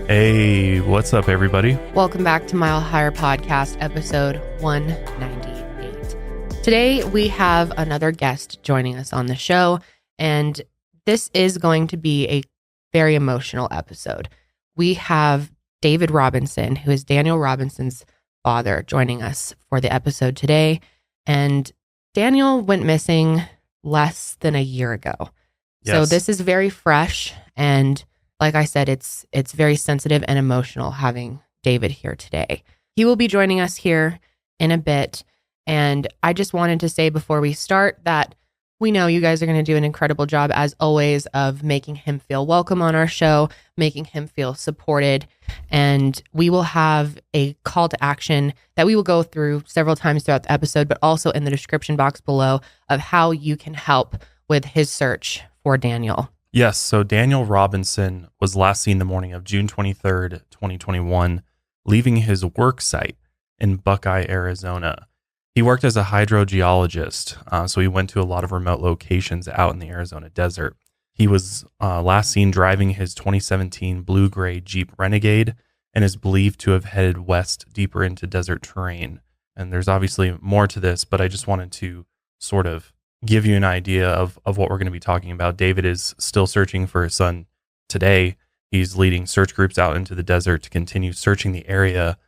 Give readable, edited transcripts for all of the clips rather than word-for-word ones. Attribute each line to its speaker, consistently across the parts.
Speaker 1: Hey, what's up, everybody?
Speaker 2: Welcome back to Mile Higher Podcast, episode 198. Today, we have another guest joining us on the show, and this is going to be a very emotional episode. We have David Robinson, who is Daniel Robinson's father, joining us for the episode today. And Daniel went missing less than a year ago.
Speaker 1: Yes.
Speaker 2: So this is very fresh, and like I said, it's very sensitive and emotional having David here today. He will be joining us here in a bit. And I just wanted to say before we start that we know you guys are going to do an incredible job, as always, of making him feel welcome on our show, making him feel supported. And we will have a call to action that we will go through several times throughout the episode, but also in the description box below of how you can help with his search for Daniel.
Speaker 1: Yes, so Daniel Robinson was last seen the morning of June 23rd, 2021, leaving his work site in Buckeye, Arizona. He worked as a hydrogeologist, so he went to a lot of remote locations out in the Arizona desert. He was last seen driving his 2017 blue-gray Jeep Renegade and is believed to have headed west deeper into desert terrain. And there's obviously more to this, but I just wanted to sort of give you an idea of what we're going to be talking about. David is still searching for his son today. He's leading search groups out into the desert to continue searching the area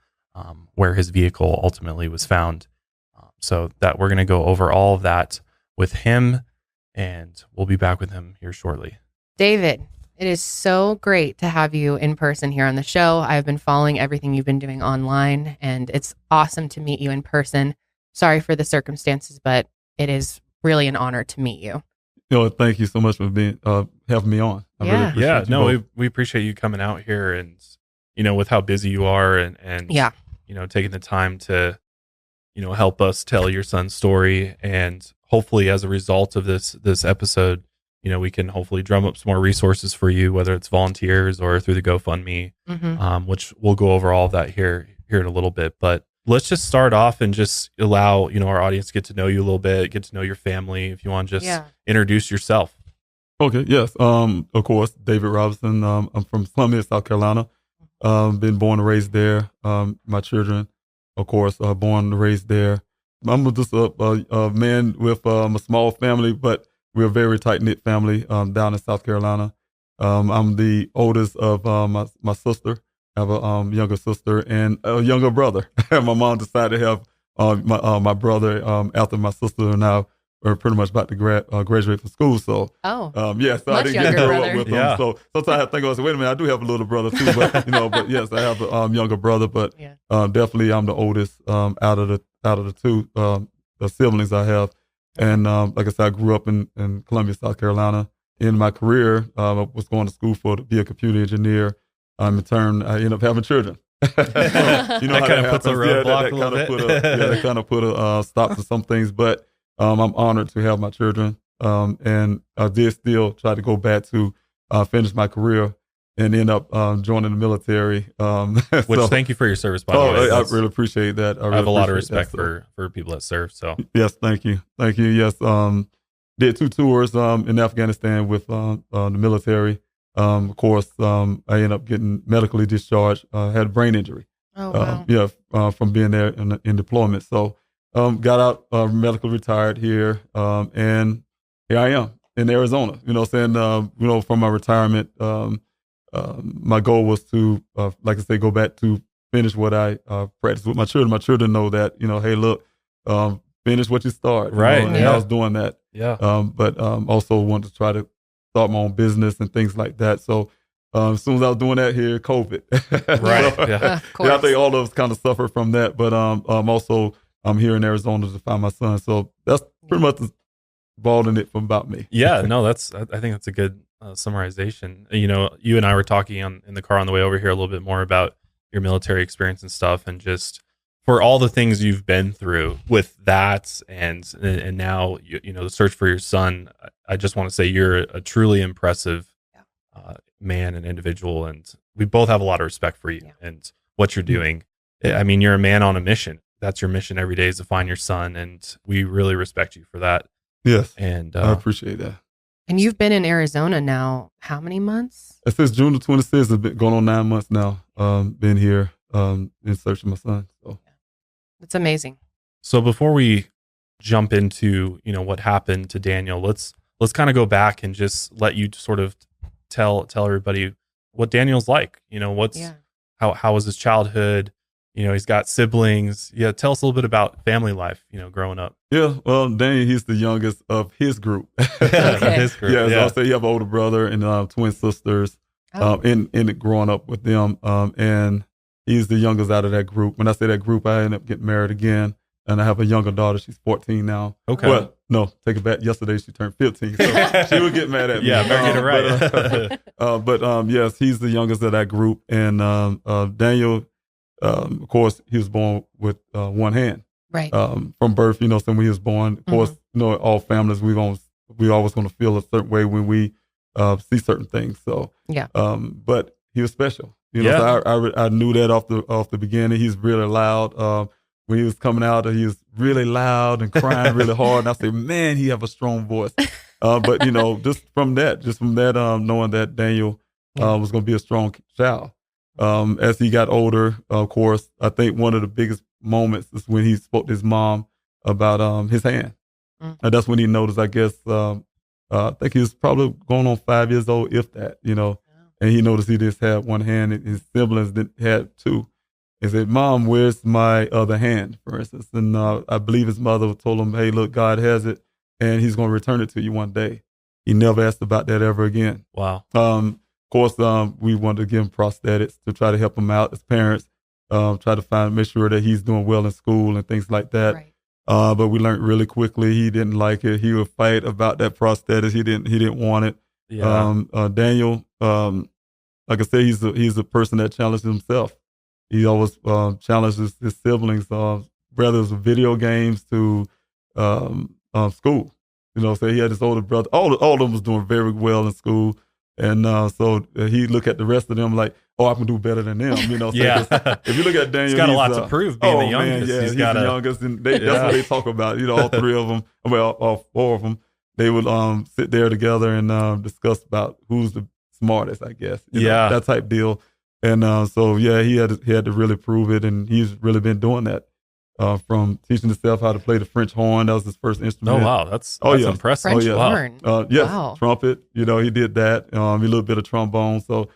Speaker 1: where his vehicle ultimately was found. So that we're going to go over all of that with him, and we'll be back with him here shortly.
Speaker 2: David, it is so great to have you in person here on the show. I've been following everything you've been doing online, and it's awesome to meet you in person. Sorry for the circumstances, but it is really an honor to meet you.
Speaker 3: Thank you so much for being having me on. I really appreciate you both.
Speaker 1: We appreciate you coming out here, and with how busy you are, and taking the time to help us tell your son's story. And hopefully, as a result of this episode, we can hopefully drum up some more resources for you, whether it's volunteers or through the GoFundMe, which we'll go over all of that here in a little bit. But let's just start off and just allow, our audience to get to know you a little bit, get to know your family. If you want to just introduce yourself.
Speaker 3: Okay. Yes. Of course, David Robinson. I'm from Columbia, South Carolina. Been born and raised there. My children, of course, born and raised there. I'm just a man with a small family, but we're a very tight-knit family down in South Carolina. I'm the oldest of my sister. I have a younger sister and a younger brother. My mom decided to have my brother after my sister and I were pretty much about to graduate from school. So, so I didn't get to grow up with them. So sometimes I think, wait a minute, I do have a little brother too, but but yes, I have a younger brother, but definitely I'm the oldest out of the two siblings I have. And like I said, I grew up in Columbia, South Carolina. In my career, I was going to school to be a computer engineer. In turn, I ended up having children.
Speaker 1: That kind of puts a roadblock a little bit.
Speaker 3: That kind of put a stop to some things. But I'm honored to have my children. And I did still try to go back to finish my career and end up joining the military.
Speaker 1: Which, thank you for your service, by the way.
Speaker 3: I really appreciate that.
Speaker 1: I have a lot of respect for people that serve. So
Speaker 3: yes, thank you. Yes, did 2 tours in Afghanistan with the military. Of course, I ended up getting medically discharged. Had a brain injury.
Speaker 2: Oh, wow.
Speaker 3: From being there in deployment. So, got out, medically retired here, and here I am in Arizona. From my retirement, my goal was to, like I say, go back to finish what I practice with my children. My children know that, hey, look, finish what you start.
Speaker 1: Right.
Speaker 3: And I was doing that.
Speaker 1: Yeah.
Speaker 3: But also wanted to try to start my own business and things like that. So as soon as I was doing that here, COVID.
Speaker 1: Right.
Speaker 3: I think all of us kind of suffered from that. But also I'm here in Arizona to find my son. So that's pretty much balling it from about me.
Speaker 1: Yeah, no, I think that's a good summarization. You and I were talking in the car on the way over here a little bit more about your military experience and stuff, and just for all the things you've been through with that, and now the search for your son. I just want to say you're a truly impressive man and individual, and we both have a lot of respect for you and what you're doing. I mean, you're a man on a mission. That's your mission every day, is to find your son, and we really respect you for that.
Speaker 3: Yes,
Speaker 1: and
Speaker 3: I appreciate that.
Speaker 2: And you've been in Arizona now, how many months?
Speaker 3: Since June the 26th, it's been going on 9 months now. Been here in search of my son. So
Speaker 2: It's amazing.
Speaker 1: So before we jump into, what happened to Daniel, let's kind of go back and just let you sort of tell everybody what Daniel's like. How was his childhood? He's got siblings. Yeah, tell us a little bit about family life, growing up.
Speaker 3: yeah, well, Daniel, he's the youngest of his group.
Speaker 2: Okay.
Speaker 1: His group.
Speaker 3: Yeah, so I'll say you have an older brother and twin sisters. In growing up with them, and he's the youngest out of that group. When I say that group, I ended up getting married again, and I have a younger daughter. She's 14 now.
Speaker 1: Okay.
Speaker 3: Well, no, take it back. Yesterday she turned 15, so she would get mad at me.
Speaker 1: Yeah, better get it right.
Speaker 3: But yes, he's the youngest of that group, and Daniel, of course, he was born with one hand.
Speaker 2: Right.
Speaker 3: From birth. So when he was born, of course, all families we always going to feel a certain way when we see certain things. So
Speaker 2: Yeah.
Speaker 3: But he was special.
Speaker 1: Yeah.
Speaker 3: So I knew that off the beginning. He's really loud. When he was coming out, he was really loud and crying really hard. And I said, man, he have a strong voice. But just from that, knowing that Daniel was going to be a strong child. As he got older, of course, I think one of the biggest moments is when he spoke to his mom about his hand. And that's when he noticed, I guess, I think he was probably going on 5 years old, if that, and he noticed he just had one hand and his siblings had two. He said, Mom, where's my other hand, for instance? And I believe his mother told him, hey, look, God has it, and he's going to return it to you one day. He never asked about that ever again.
Speaker 1: Wow.
Speaker 3: Of course, we wanted to give him prosthetics to try to help him out as parents, try to make sure that he's doing well in school and things like that.
Speaker 2: Right.
Speaker 3: But we learned really quickly he didn't like it. He would fight about that prosthetics. He didn't want it.
Speaker 1: Yeah.
Speaker 3: Daniel, like I said, he's a person that challenges himself. He always challenges his siblings, whether it's video games to school. So he had his older brother. All of them was doing very well in school, and so he looked at the rest of them like, oh, I can do better than them. So
Speaker 1: Yeah.
Speaker 3: if you look at Daniel,
Speaker 1: He's got a lot to prove being the youngest.
Speaker 3: Man, yeah, he's
Speaker 1: the
Speaker 3: youngest, and that's what they talk about. All three of them, well, all four of them, they would sit there together and discuss about who's the smartest, I guess. That type deal. And so yeah, he had to really prove it, and he's really been doing that. From teaching himself how to play the French horn. That was his first instrument.
Speaker 1: Oh wow, that's impressive.
Speaker 2: French
Speaker 1: Wow.
Speaker 2: horn.
Speaker 3: Yes,
Speaker 2: Wow.
Speaker 3: trumpet. He did that. A little bit of trombone. So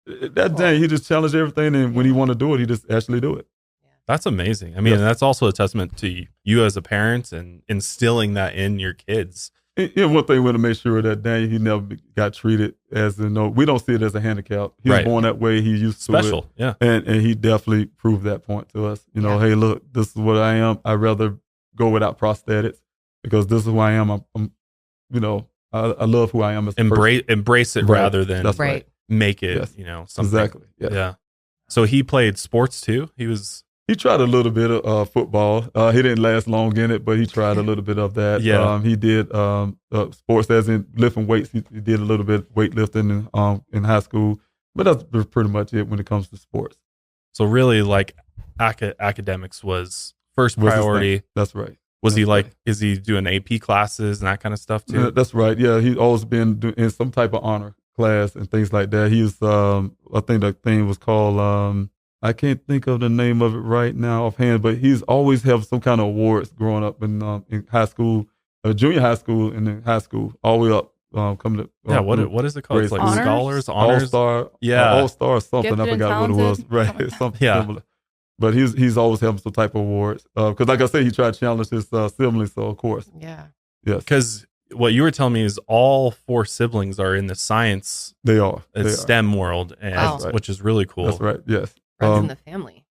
Speaker 3: that day, he just challenged everything, and when he wanted to do it, he just actually do it.
Speaker 1: That's amazing. I mean, that's also a testament to you as a parent and instilling that in your kids.
Speaker 3: And one thing we want to make sure that Daniel, he never got treated as we don't see it as a handicap. He was born that way. He used to
Speaker 1: Special,
Speaker 3: it.
Speaker 1: yeah.
Speaker 3: And he definitely proved that point to us. Hey, look, this is what I am. I'd rather go without prosthetics because this is who I am. I'm I love who I am as a person.
Speaker 1: Embrace it
Speaker 3: Right.
Speaker 1: rather than
Speaker 3: That's right.
Speaker 1: make it,
Speaker 3: Yes.
Speaker 1: something.
Speaker 3: Exactly. Yes.
Speaker 1: Yeah. So he played sports too.
Speaker 3: He tried a little bit of football. He didn't last long in it, but he tried a little bit of that.
Speaker 1: Yeah.
Speaker 3: He did sports, as in lifting weights. He did a little bit of weightlifting in high school, but that's pretty much it when it comes to sports.
Speaker 1: So really, like academics was first priority.
Speaker 3: That's right.
Speaker 1: Was he is he doing AP classes and that kind of stuff too?
Speaker 3: Yeah, that's right. Yeah, he's always been in some type of honor class and things like that. He was, I think the thing was called, I can't think of the name of it right now offhand, but he's always had some kind of awards growing up in high school, junior high school, and then high school, all the way up, coming to
Speaker 1: what is it called? It's like
Speaker 2: Honors?
Speaker 1: scholars, honors,
Speaker 3: all-star,
Speaker 1: yeah,
Speaker 3: all-star or something.
Speaker 2: Gifted
Speaker 3: I forgot what it was.
Speaker 2: talented,
Speaker 3: Right, something
Speaker 1: Yeah.
Speaker 3: similar. But he's always having some type of awards because, like I said, he tried to challenge his siblings. So of course,
Speaker 2: Yeah.
Speaker 3: yes,
Speaker 1: because what you were telling me is all four siblings are in the science,
Speaker 3: they are.
Speaker 1: STEM world, and
Speaker 2: Wow.
Speaker 1: which is really cool.
Speaker 3: That's right. Yes.
Speaker 2: Runs in the family.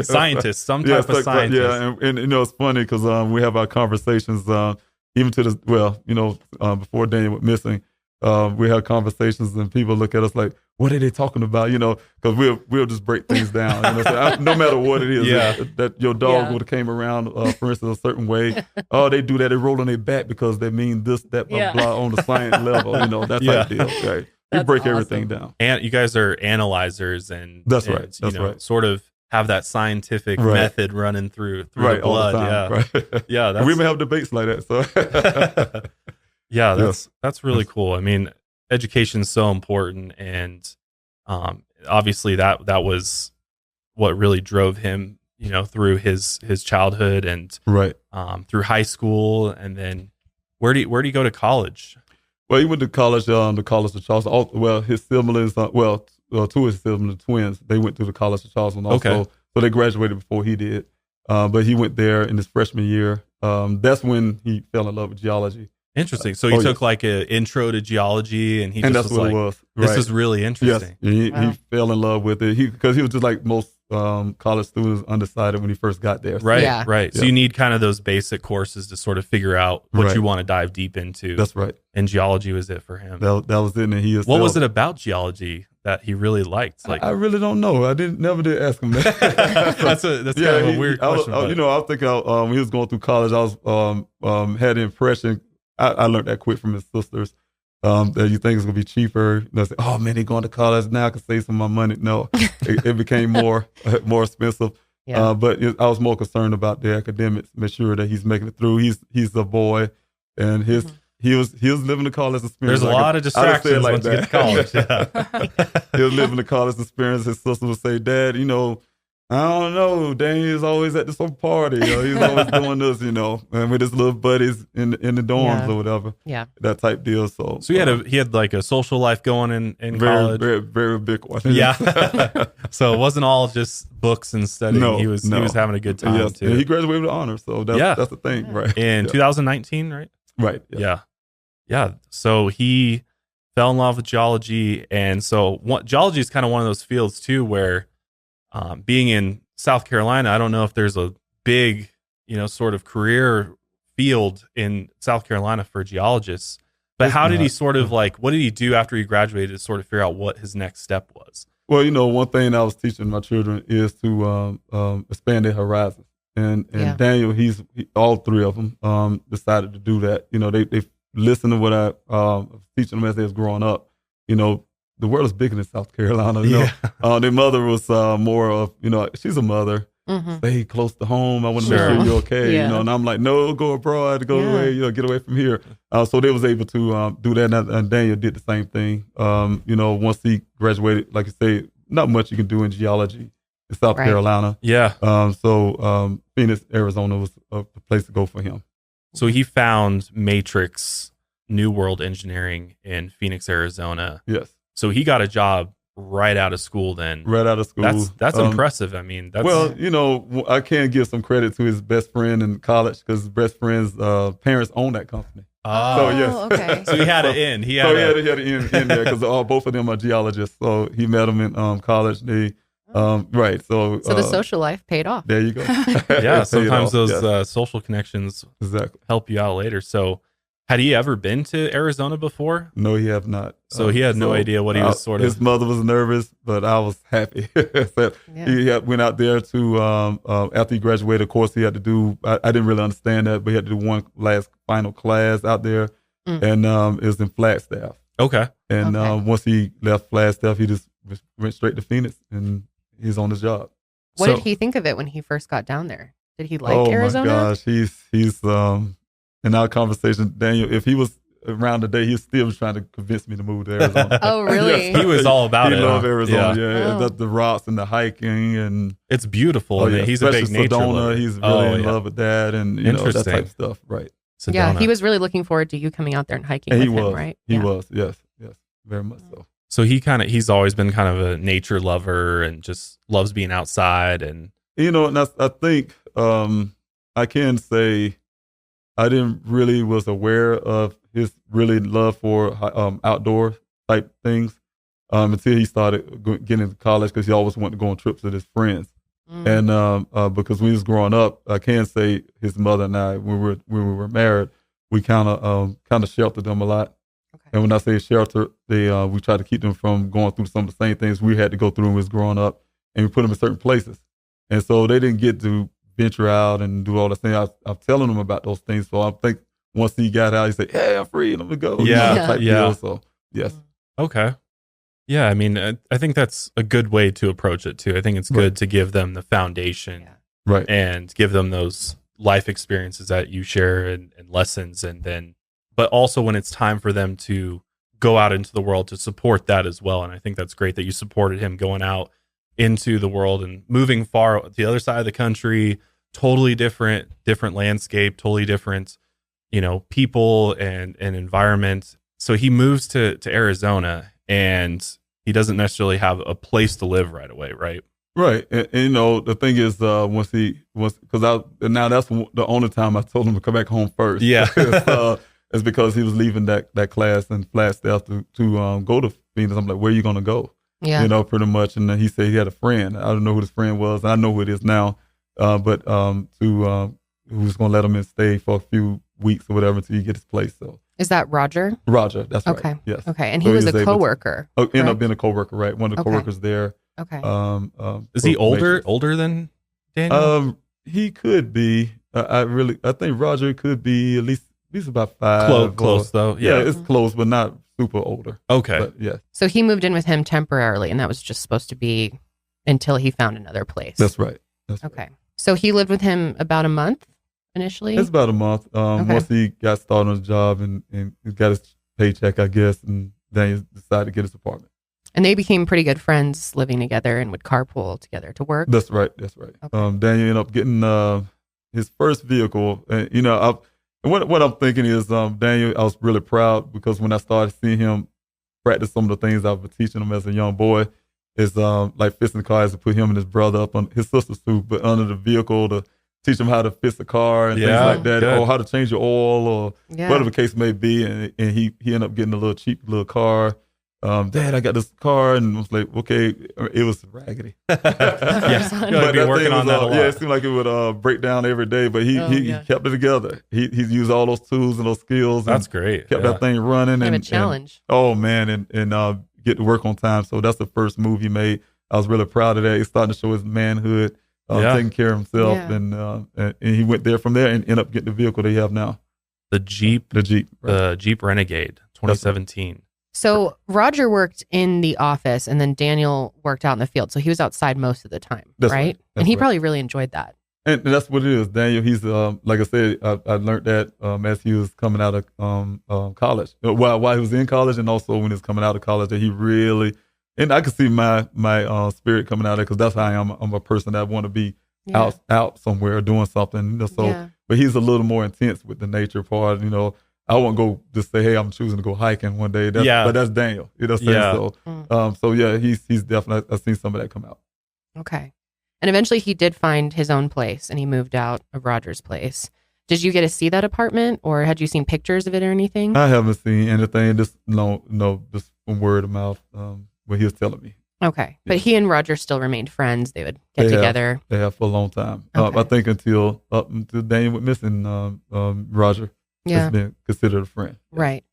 Speaker 1: Scientists, some type of scientist.
Speaker 3: Yeah, and it's funny because we have our conversations even to this. Before Daniel went missing, we have conversations and people look at us like, "What are they talking about?" Because we'll just break things down. So no matter what it is,
Speaker 1: Yeah.
Speaker 3: that your dog
Speaker 2: Yeah.
Speaker 3: would have came around, for instance, a certain way. Oh, they do that. They roll on their back because they mean this, that, blah,
Speaker 2: Yeah.
Speaker 3: blah on the science level. That
Speaker 1: Yeah.
Speaker 3: type deal. Right? We
Speaker 2: That's
Speaker 3: break
Speaker 2: awesome.
Speaker 3: everything down.
Speaker 1: And you guys are analyzers, and
Speaker 3: That's right.
Speaker 1: you
Speaker 3: That's
Speaker 1: know,
Speaker 3: right.
Speaker 1: sort of have that scientific
Speaker 3: Right.
Speaker 1: method running through
Speaker 3: Right,
Speaker 1: the
Speaker 3: all the
Speaker 1: blood.
Speaker 3: time.
Speaker 1: Yeah,
Speaker 3: Right.
Speaker 1: yeah.
Speaker 3: we may have debates like that. So
Speaker 1: Yeah,
Speaker 3: Yes.
Speaker 1: that's really
Speaker 3: Yes.
Speaker 1: cool. I mean, education's so important, and obviously that was what really drove him, through his childhood and
Speaker 3: Right.
Speaker 1: through high school, and then where do you go to college?
Speaker 3: Well, he went to college, the College of Charleston. Well, his siblings, two of his siblings, twins, they went to the College of Charleston also.
Speaker 1: Okay.
Speaker 3: So they graduated before he did. But he went there in his freshman year. That's when he fell in love with geology.
Speaker 1: Interesting. So he took like an intro to geology, and
Speaker 3: And
Speaker 1: just
Speaker 3: that's
Speaker 1: was
Speaker 3: what
Speaker 1: like,
Speaker 3: it was.
Speaker 1: "This
Speaker 3: Right.
Speaker 1: is really
Speaker 3: Yes.
Speaker 1: interesting."
Speaker 3: He
Speaker 2: Wow.
Speaker 3: fell in love with it. Because he was just like most college students, undecided when he first got there.
Speaker 1: Right,
Speaker 2: Yeah.
Speaker 1: right. So
Speaker 3: Yeah.
Speaker 1: you need kind of those basic courses to sort of figure out what
Speaker 3: Right.
Speaker 1: you want to dive deep into.
Speaker 3: That's right.
Speaker 1: And geology was it for him.
Speaker 3: That was it. And he
Speaker 1: What was it about geology that he really liked? Like,
Speaker 3: I really don't know. I never did ask him that.
Speaker 1: that's kind of a weird question.
Speaker 3: I was thinking when he was going through college, I was had the impression I learned that quick from his sisters that you think it's gonna be cheaper. They say, "Oh man, he going to college now. I can save some of my money." No, it became more expensive.
Speaker 2: Yeah.
Speaker 3: But I was more concerned about the academics, make sure that he's making it through. He's a boy, and he was living the college experience.
Speaker 1: There's a lot of distractions once you get to college. Yeah.
Speaker 3: He was living the college experience. His sister would say, "Dad, I don't know. Daniel's always at this party. He's always doing this, and with his little buddies in the dorms
Speaker 2: Yeah.
Speaker 3: or whatever.
Speaker 2: Yeah.
Speaker 3: That type deal." So
Speaker 1: he had like a social life going in
Speaker 3: very,
Speaker 1: college.
Speaker 3: very, very big one.
Speaker 1: Yeah. So it wasn't all just books and studying.
Speaker 3: No,
Speaker 1: he was
Speaker 3: no.
Speaker 1: having a good time
Speaker 3: Yes,
Speaker 1: too.
Speaker 3: and he graduated with honors. So that's the thing, right?
Speaker 1: In
Speaker 3: Yeah.
Speaker 1: 2019, right?
Speaker 3: Right.
Speaker 1: Yeah. So he fell in love with geology, and so geology is kind of one of those fields too, where being in South Carolina, I don't know if there's a big, sort of career field in South Carolina for geologists. But how did he sort of what did he do after he graduated to sort of figure out what his next step was?
Speaker 3: Well, one thing I was teaching my children is to expand their horizons. And
Speaker 2: Yeah.
Speaker 3: Daniel, all three of them decided to do that. They listened to what I was teaching them as they was growing up. The world is bigger than South Carolina. Their mother was more of, she's a mother.
Speaker 2: Mhm.
Speaker 3: Stay close to home. I want to
Speaker 1: Sure.
Speaker 3: make sure you're okay.
Speaker 2: Yeah.
Speaker 3: And I'm like, no, go abroad, go away, get away from here. So they was able to do that. And Daniel did the same thing. Once he graduated, like you say, not much you can do in geology in South
Speaker 2: Right.
Speaker 3: Carolina.
Speaker 1: Yeah.
Speaker 3: So Phoenix, Arizona was the place to go for him.
Speaker 1: So he found Matrix New World Engineering in Phoenix, Arizona.
Speaker 3: Yes.
Speaker 1: So he got a job right out of school then.
Speaker 3: Right out of school.
Speaker 1: That's impressive. I mean, that's
Speaker 3: I can give some credit to his best friend in college because his best friend's parents own that company.
Speaker 1: Oh,
Speaker 3: yes.
Speaker 2: Okay.
Speaker 1: So he had it in. He had
Speaker 3: So
Speaker 1: it.
Speaker 3: he had it in there because both of them are geologists. So he met them in college. They right. So
Speaker 2: So the social life paid off.
Speaker 3: there you go.
Speaker 1: Yeah,
Speaker 3: It paid
Speaker 1: sometimes
Speaker 3: off.
Speaker 1: those
Speaker 3: Yes,
Speaker 1: social connections
Speaker 3: exactly.
Speaker 1: help you out later. So had he ever been to Arizona before?
Speaker 3: No, he have not.
Speaker 1: So he had no idea what he was sort of.
Speaker 3: His mother was nervous, but I was happy. So
Speaker 2: Yeah.
Speaker 3: He went out there to after he graduated. Of course, he had to do. I didn't really understand that, but he had to do one last final class out there, and it was in Flagstaff.
Speaker 1: Okay.
Speaker 3: And
Speaker 2: Okay.
Speaker 3: once he left Flagstaff, he just went straight to Phoenix, and he's on his job.
Speaker 2: What
Speaker 1: So-
Speaker 2: did he think of it when he first got down there? Did he like
Speaker 3: oh
Speaker 2: Arizona?
Speaker 3: my gosh, he's in our conversation, Daniel. If he was around today, he still was trying to convince me to move to Arizona.
Speaker 2: Oh, really?
Speaker 1: He was all about it.
Speaker 3: He loved
Speaker 1: huh?
Speaker 3: Arizona.
Speaker 1: Yeah.
Speaker 3: Yeah,
Speaker 2: Oh.
Speaker 3: the rocks and the hiking and
Speaker 1: It's beautiful. I mean, he's a big
Speaker 3: especially
Speaker 1: nature
Speaker 3: Sedona.
Speaker 1: lover.
Speaker 3: He's really in
Speaker 1: yeah.
Speaker 3: love with that and that
Speaker 1: Interesting.
Speaker 3: type of stuff. Right.
Speaker 2: Yeah,
Speaker 1: Sedona.
Speaker 2: he was really looking forward to you coming out there and hiking
Speaker 3: And
Speaker 2: with
Speaker 3: he
Speaker 2: him,
Speaker 3: was.
Speaker 2: right?
Speaker 3: He
Speaker 2: Yeah.
Speaker 3: was. Yes. Very much so.
Speaker 1: So he's always been kind of a nature lover and just loves being outside and
Speaker 3: And I think I can say I didn't really was aware of his really love for outdoor type things until he started getting into college because he always wanted to go on trips with his friends.
Speaker 2: Mm.
Speaker 3: And because when he was growing up, I can say his mother and I, when we were married, we kind of sheltered them a lot.
Speaker 2: Okay.
Speaker 3: And when I say shelter, we try to keep them from going through some of the same things we had to go through when we was growing up, and we put them in certain places. And so they didn't get to venture out and do all the things. I'm telling them about those things. So I think once he got out, he said, "Hey, I'm free. Let me go."
Speaker 1: Yeah,
Speaker 3: that type
Speaker 1: yeah.
Speaker 3: deal. So yes,
Speaker 1: okay. Yeah, I mean, I think that's a good way to approach it too. I think it's good
Speaker 3: Right.
Speaker 1: to give them the foundation
Speaker 2: Yeah.
Speaker 3: right.
Speaker 1: and give them those life experiences that you share and lessons, and then but also when it's time for them to go out into the world to support that as well. And I think that's great that you supported him going out into the world and moving far to the other side of the country, totally different landscape, totally different, people and environment. So he moves to Arizona, and he doesn't necessarily have a place to live right away, right?
Speaker 3: Right. And the thing is, now that's the only time I told him to come back home first.
Speaker 1: Yeah.
Speaker 3: It's because he was leaving that class in Flagstaff to go to Phoenix. I'm like, where are you going to go?
Speaker 2: Yeah.
Speaker 3: Pretty much. And then he said he had a friend. I don't know who his friend was. I know who it is now. But who was going to let him in stay for a few weeks or whatever until he get his place. So.
Speaker 2: Is that Roger?
Speaker 3: Roger, that's right.
Speaker 2: Okay.
Speaker 3: Yes.
Speaker 2: Okay. And he was a coworker.
Speaker 3: Ended up being a coworker, right? One of the coworkers there.
Speaker 2: Okay.
Speaker 1: Is he older than Daniel?
Speaker 3: He could be. I think Roger could be at least about 5.
Speaker 1: Close though. Yeah,
Speaker 3: it's close, but not super older.
Speaker 1: Okay.
Speaker 3: But, yeah.
Speaker 2: So he moved in with him temporarily, and that was just supposed to be until he found another place.
Speaker 3: That's right.
Speaker 2: Okay. So he lived with him about a month initially?
Speaker 3: It's about a month. Once he got started on his job and got his paycheck, I guess, and then he decided to get his apartment.
Speaker 2: And they became pretty good friends living together and would carpool together to work?
Speaker 3: That's right.
Speaker 2: Okay.
Speaker 3: Daniel ended up getting his first vehicle. What I'm thinking is, Daniel, I was really proud because when I started seeing him practice some of the things I was teaching him as a young boy, is like fixing the cars to put him and his brother up on his sisters too, but under the vehicle to teach him how to fix the car and things like that,
Speaker 1: good.
Speaker 3: or how to change your oil or whatever the case may be. And he ended up getting a little cheap little car. Dad, I got this car, and I was like, okay, it was raggedy.
Speaker 1: Yeah,
Speaker 3: but
Speaker 1: be working on that a lot.
Speaker 3: Yeah, it seemed like it would break down every day, but he kept it together. He used all those tools and those skills.
Speaker 1: That's great.
Speaker 3: Kept that thing running.
Speaker 2: Kind of a challenge.
Speaker 3: And get to work on time. So that's the first move he made. I was really proud of that. He's starting to show his manhood, taking care of himself, and he went there from there and ended up getting the vehicle they have now.
Speaker 1: The Jeep Renegade 2017.
Speaker 2: So Roger worked in the office, and then Daniel worked out in the field. So he was outside most of the time, right? And he probably really enjoyed that.
Speaker 3: And that's what it is. Daniel, he's like I said, I learned that as he was coming out of college, while he was in college, and also when he was coming out of college, that he really, and I could see my spirit coming out of it because that's how I am. I'm a person that want to be out somewhere doing something. But he's a little more intense with the nature part. I won't go just say, hey, I'm choosing to go hiking one day. But that's Daniel. You know what I'm saying? So he's definitely, I've seen some of that come out.
Speaker 2: Okay. And eventually he did find his own place, and he moved out of Roger's place. Did you get to see that apartment, or had you seen pictures of it or anything?
Speaker 3: I haven't seen anything. Just just from word of mouth, what he was telling me.
Speaker 2: Okay. But he and Roger still remained friends. They would get together.
Speaker 3: They have for a long time.
Speaker 2: Okay.
Speaker 3: I think until Daniel went missing, Roger has been considered a friend.
Speaker 2: Right.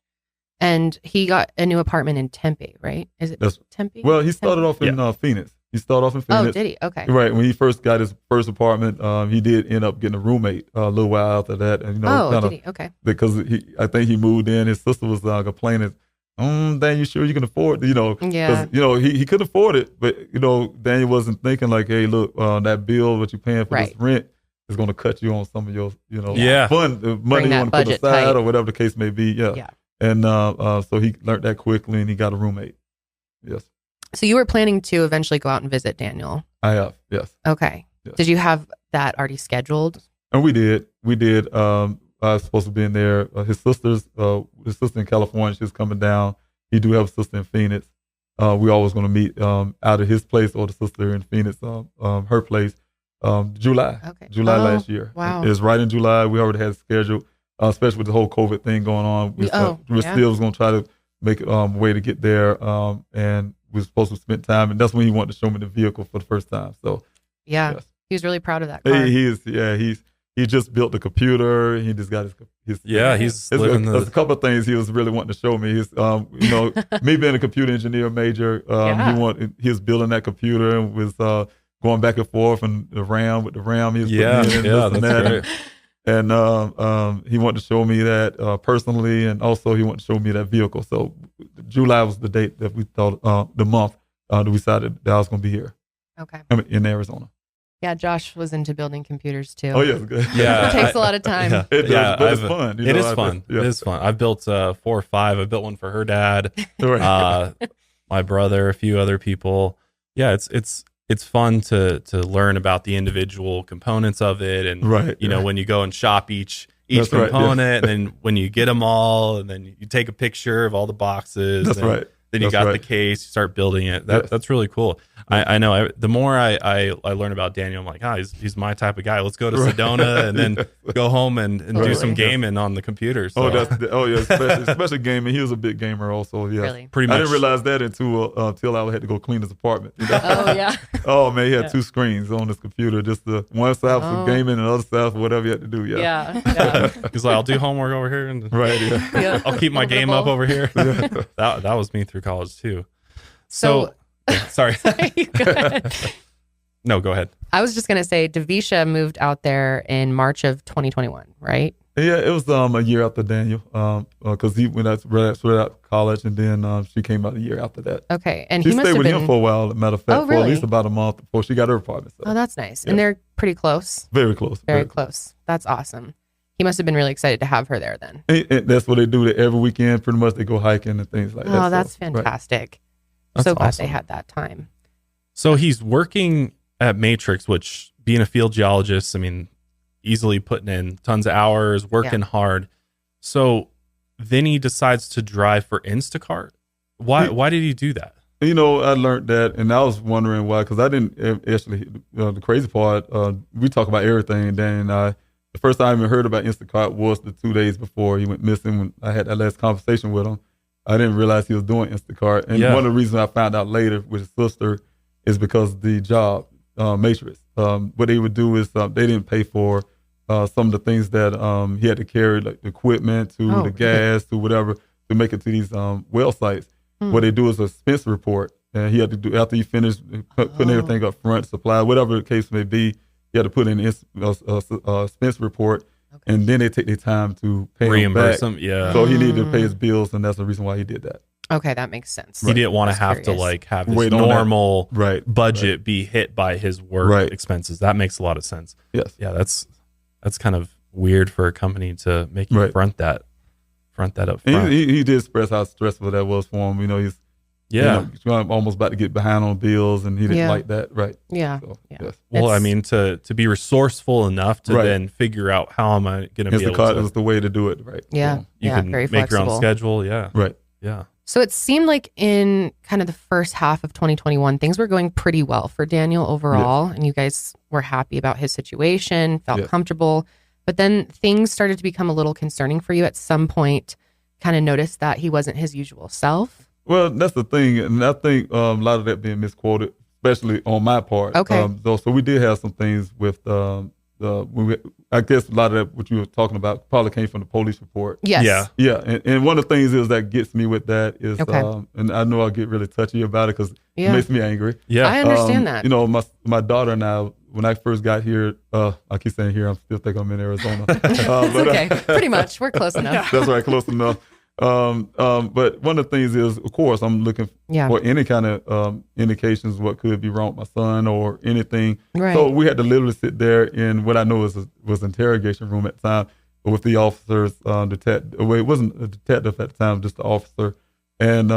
Speaker 2: And he got a new apartment in Tempe, right? Is it Tempe?
Speaker 3: Well, he started off in Phoenix. He started off in Phoenix.
Speaker 2: Oh, did he? Okay.
Speaker 3: Right. When he first got his first apartment, he did end up getting a roommate a little while after that. And,
Speaker 2: did he? Okay.
Speaker 3: Because I think he moved in. His sister was complaining, Dan, you sure you can afford it? Because, he couldn't afford it. But, Daniel wasn't thinking like, hey, look, that bill, what you're paying for this rent is going to cut you on some of your, fun, money you want to put aside or whatever the case may be. Yeah. And so he learned that quickly, and he got a roommate. Yes.
Speaker 2: So you were planning to eventually go out and visit Daniel?
Speaker 3: I have, yes.
Speaker 2: Okay. Yes. Did you have that already scheduled?
Speaker 3: And we did. I was supposed to be in there. His sister in California, she was coming down. He do have a sister in Phoenix. We always going to meet out of his place or the sister in Phoenix, her place, July. Okay. July last year.
Speaker 2: Wow.
Speaker 3: It was right in July. We already had it scheduled, especially with the whole COVID thing going on. We still was going to try to make a way to get there, and we were supposed to spend time, and that's when he wanted to show me the vehicle for the first time. So yes.
Speaker 2: He was really proud of that car.
Speaker 3: He just built the computer. He just got his there's a couple of things he was really wanting to show me. He's me being a computer engineer major, he was building that computer and was going back and forth, and the RAM he was putting in that's great. And he wanted to show me that personally, and also he wanted to show me that vehicle. So July was the date that we thought, the month that we decided that I was going to be here.
Speaker 2: Okay.
Speaker 3: In Arizona.
Speaker 2: Yeah, Josh was into building computers too.
Speaker 3: Oh yeah, it's good.
Speaker 1: Yeah,
Speaker 2: It takes a lot of time.
Speaker 1: Yeah,
Speaker 3: It does,
Speaker 1: yeah,
Speaker 3: but it's fun.
Speaker 1: It is fun.
Speaker 3: Yeah.
Speaker 1: It is fun. I've built 4 or 5. I built one for her dad,
Speaker 3: Right.
Speaker 1: my brother, a few other people. Yeah, it's fun to learn about the individual components of it, and
Speaker 3: Right,
Speaker 1: you know,
Speaker 3: right.
Speaker 1: when you go and shop each
Speaker 3: That's right, yeah.
Speaker 1: component, and then when you get them all, and then you take a picture of all the boxes.
Speaker 3: That's
Speaker 1: and
Speaker 3: right.
Speaker 1: Then you
Speaker 3: That's
Speaker 1: got
Speaker 3: right.
Speaker 1: the case, you start building it.
Speaker 3: Yes.
Speaker 1: That's really cool. I know. The more I learn about Daniel, I'm like, he's my type of guy. Let's go to
Speaker 3: Right.
Speaker 1: Sedona and then go home and do
Speaker 2: Totally.
Speaker 1: some gaming on the computer. So
Speaker 3: Yeah, especially gaming. He was a big gamer also. Yeah,
Speaker 2: Really?
Speaker 1: pretty
Speaker 3: I
Speaker 1: much.
Speaker 3: didn't realize that until I had to go clean his apartment. You know?
Speaker 2: Oh yeah.
Speaker 3: Oh man, he had
Speaker 2: Yeah.
Speaker 3: 2 screens on his computer. Just the one side for
Speaker 2: Oh.
Speaker 3: gaming and the other side for whatever you had to do. Yeah.
Speaker 2: Yeah.
Speaker 1: He's like, I'll do homework over here and
Speaker 3: Right. Yeah.
Speaker 2: Yeah.
Speaker 1: I'll keep my game up over here. That was me through college too. So sorry.
Speaker 2: Go ahead.
Speaker 1: No, go ahead.
Speaker 2: I was just gonna say, Davisha moved out there in March of 2021, right?
Speaker 3: Yeah, it was a year after Daniel, because he went right out of college, and then she came out a year after that.
Speaker 2: Okay, and
Speaker 3: She
Speaker 2: he must
Speaker 3: stayed
Speaker 2: have
Speaker 3: with
Speaker 2: been.
Speaker 3: him for a while. As a matter of fact,
Speaker 2: Oh,
Speaker 3: for at
Speaker 2: really?
Speaker 3: least about a month before she got her apartment. So
Speaker 2: Oh, that's nice.
Speaker 3: Yeah.
Speaker 2: And they're pretty close.
Speaker 3: very close.
Speaker 2: Very close. That's awesome. He must have been really excited to have her there then.
Speaker 3: And that's what they do. Every weekend, pretty much, they go hiking and things like that.
Speaker 2: Oh,
Speaker 3: So,
Speaker 2: that's
Speaker 3: right.
Speaker 2: fantastic.
Speaker 1: That's
Speaker 2: So glad
Speaker 1: awesome.
Speaker 2: they had that time.
Speaker 1: So he's working at Matrix, which being a field geologist, I mean, easily putting in tons of hours, working hard. So then he decides to drive for Instacart. Why did he do that?
Speaker 3: You know, I learned that, and I was wondering why, because I didn't actually. The crazy part, we talk about everything, Dan and I. The first time I even heard about Instacart was the 2 days before he went missing. When I had that last conversation with him, I didn't realize he was doing Instacart. And
Speaker 1: Yeah.
Speaker 3: one of the reasons I found out later with his sister is because of the job, Matrix. What they would do is they didn't pay for some of the things that he had to carry, like the equipment to the gas to whatever, to make it to these well sites. What they do is a expense report, and he had to do after he finished putting everything up front, supply, whatever the case may be. He had to put in an expense report, and then they take their time to pay
Speaker 1: Reimburse
Speaker 3: him
Speaker 1: him.
Speaker 3: back.
Speaker 1: Yeah.
Speaker 3: So he needed to pay his bills, and that's the reason why he did that.
Speaker 2: Okay, that makes sense.
Speaker 1: He didn't want to
Speaker 2: Just
Speaker 1: have to
Speaker 2: curious.
Speaker 1: like have his
Speaker 3: Wait on that.
Speaker 1: normal
Speaker 3: Right.
Speaker 1: budget be hit by his work
Speaker 3: Right.
Speaker 1: expenses. That makes a lot of sense.
Speaker 3: Yes.
Speaker 1: Yeah, that's kind of weird for a company to make you
Speaker 3: Right.
Speaker 1: front that up
Speaker 3: And
Speaker 1: front.
Speaker 3: he did express how stressful that was for him. You know, he's
Speaker 1: Yeah.
Speaker 3: almost about to get behind on bills, and he didn't
Speaker 2: Yeah.
Speaker 3: like that. Right.
Speaker 2: Yeah.
Speaker 3: So,
Speaker 2: Yeah.
Speaker 3: yes.
Speaker 1: Well, I
Speaker 2: It's-
Speaker 1: mean, to be resourceful enough to
Speaker 3: Right.
Speaker 1: then figure out how am I going to be able
Speaker 3: Instacart
Speaker 1: to.
Speaker 3: was the way to do it. Right.
Speaker 2: Yeah.
Speaker 3: So,
Speaker 1: You
Speaker 2: yeah.
Speaker 1: can
Speaker 2: Very
Speaker 1: make your own
Speaker 2: flexible.
Speaker 1: schedule. Yeah.
Speaker 3: right.
Speaker 1: Yeah.
Speaker 2: So it seemed like in kind of the first half of 2021, things were going pretty well for Daniel overall. And you guys were happy about his situation, felt
Speaker 3: Yes.
Speaker 2: comfortable. But then things started to become a little concerning for you at some point, kind of noticed that he wasn't his usual self.
Speaker 3: Well, that's the thing, and I think a lot of that being misquoted, especially on my part.
Speaker 2: Okay.
Speaker 3: So we did have some things with I guess a lot of that what you were talking about probably came from the police report.
Speaker 2: Yes.
Speaker 1: Yeah.
Speaker 3: Yeah, and one of the things is that gets me with that is,
Speaker 2: Okay.
Speaker 3: and I know I'll get really touchy about it because
Speaker 2: Yeah.
Speaker 3: it makes me angry.
Speaker 1: Yeah.
Speaker 2: I understand that.
Speaker 3: You know, my daughter and I, when I first got here, I keep saying here, I'm still think I'm in Arizona.
Speaker 2: It's okay. Pretty much. We're close enough.
Speaker 3: That's right, close enough. But one of the things is, of course, I'm looking
Speaker 2: Yeah.
Speaker 3: for any kind of indications what could be wrong with my son or anything.
Speaker 2: Right.
Speaker 3: So we had to literally sit there in what I know was interrogation room at the time with the officers, detective. Well, it wasn't a detective at the time, just the officer, and